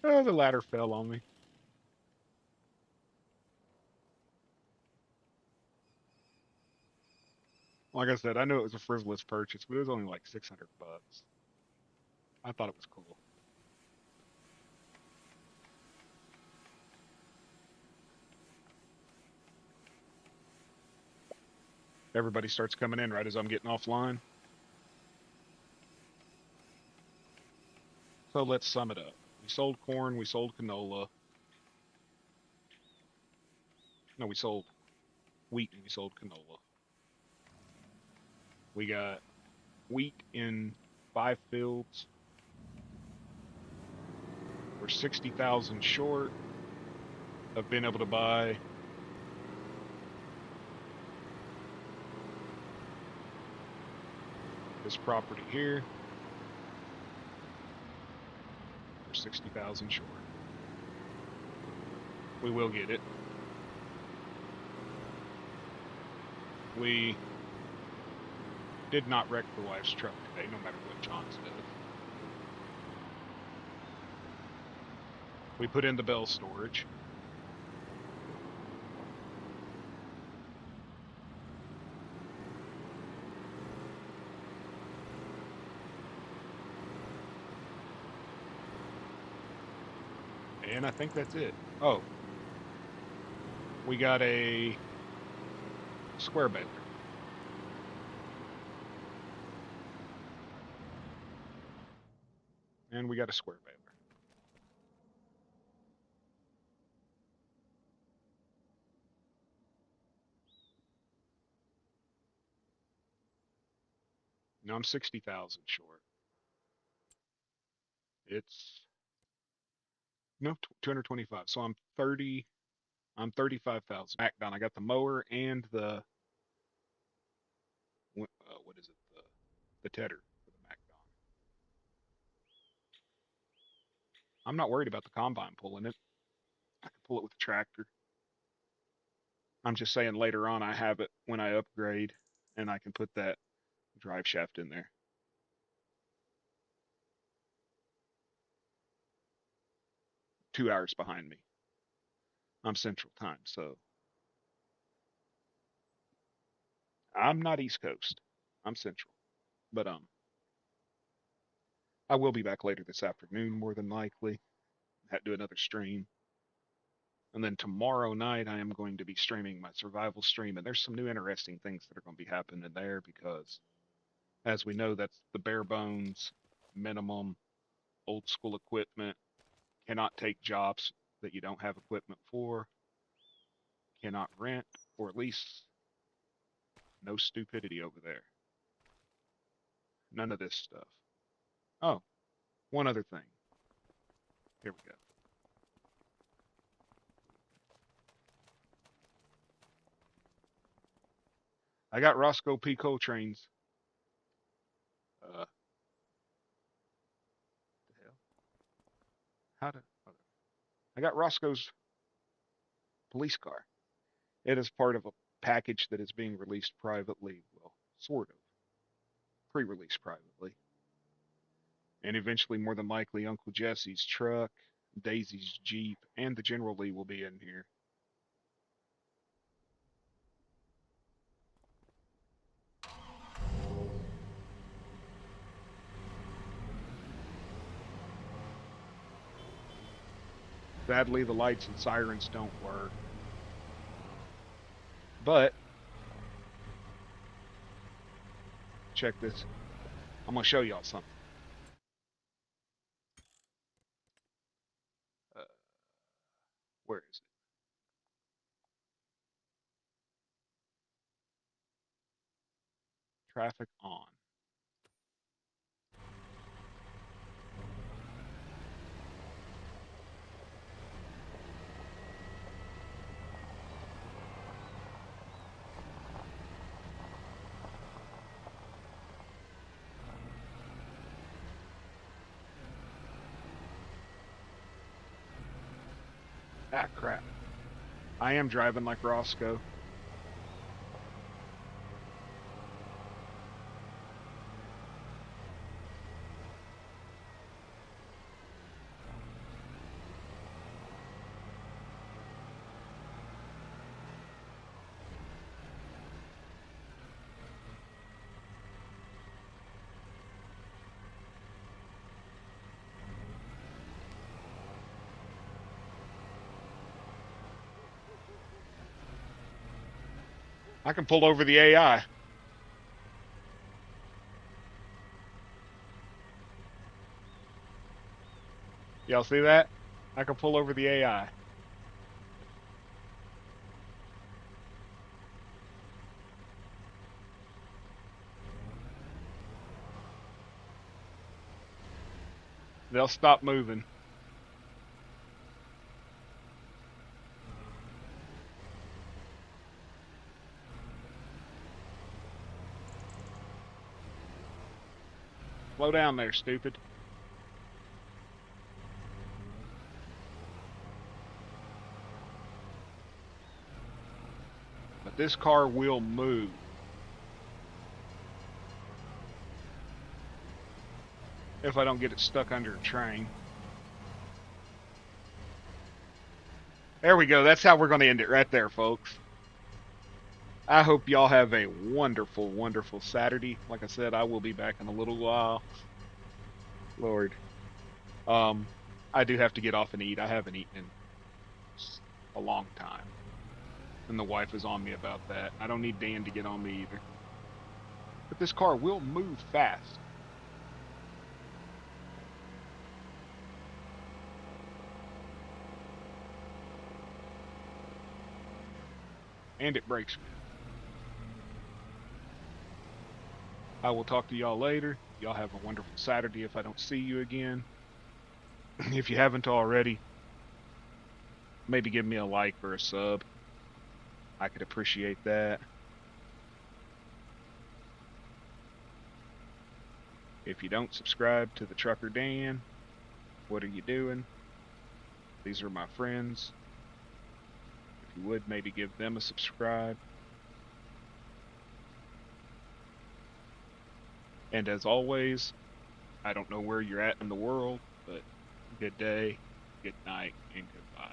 Oh, the ladder fell on me. Like I said, I knew it was a frivolous purchase, but it was only like 600 bucks. I thought it was cool. Everybody starts coming in right as I'm getting offline. So let's sum it up. We sold corn, we sold canola. No, we sold wheat and we sold canola. We got wheat in 5 fields. We're 60,000 short of being able to buy this property here. We're 60,000 short. We will get it. We did not wreck the wife's truck today, no matter what John's did. We put in the bell storage. And I think that's it. Oh, we got a square baler. And we got a square baler. Now I'm 60,000 short. It's no 225. So I'm 30. I'm 35,000. Back down. I got the mower and the what is it? The tedder for the MacDon. I'm not worried about the combine pulling it. I can pull it with the tractor. I'm just saying later on I have it when I upgrade and I can put that drive shaft in there. 2 hours behind me. I'm Central Time, so I'm not East Coast. I'm Central. But I will be back later this afternoon, more than likely. Had to do another stream. And then tomorrow night, I am going to be streaming my survival stream. And there's some new interesting things that are going to be happening there because, as we know, that's the bare bones, minimum, old school equipment. Cannot take jobs that you don't have equipment for. Cannot rent, or at least no stupidity over there. None of this stuff. Oh, one other thing. Here we go. I got Roscoe P. Coltrane's. The hell? How to? Okay. I got Roscoe's police car. It is part of a package that is being released privately. Well, sort of pre-released privately, and eventually, more than likely, Uncle Jesse's truck, Daisy's Jeep, and the General Lee will be in here. Sadly, the lights and sirens don't work, but check this. I'm gonna show y'all something. Uh, where is it? Traffic on. Ah, crap. I am driving like Roscoe. I can pull over the AI. Y'all see that? I can pull over the AI. They'll stop moving. Slow down there, stupid. But this car will move. If I don't get it stuck under a train. There we go. That's how we're going to end it right there, folks. I hope y'all have a wonderful, wonderful Saturday. Like I said, I will be back in a little while. Lord. Um, I do have to get off and eat. I haven't eaten in a long time. And the wife is on me about that. I don't need Dan to get on me either. But this car will move fast. And it brakes me. I will talk to y'all later. Y'all have a wonderful Saturday if I don't see you again. If you haven't already, maybe give me a like or a sub. I could appreciate that. If you don't subscribe to the Trucker Dan, what are you doing? These are my friends. If you would, maybe give them a subscribe. And as always, I don't know where you're at in the world, but good day, good night, and goodbye.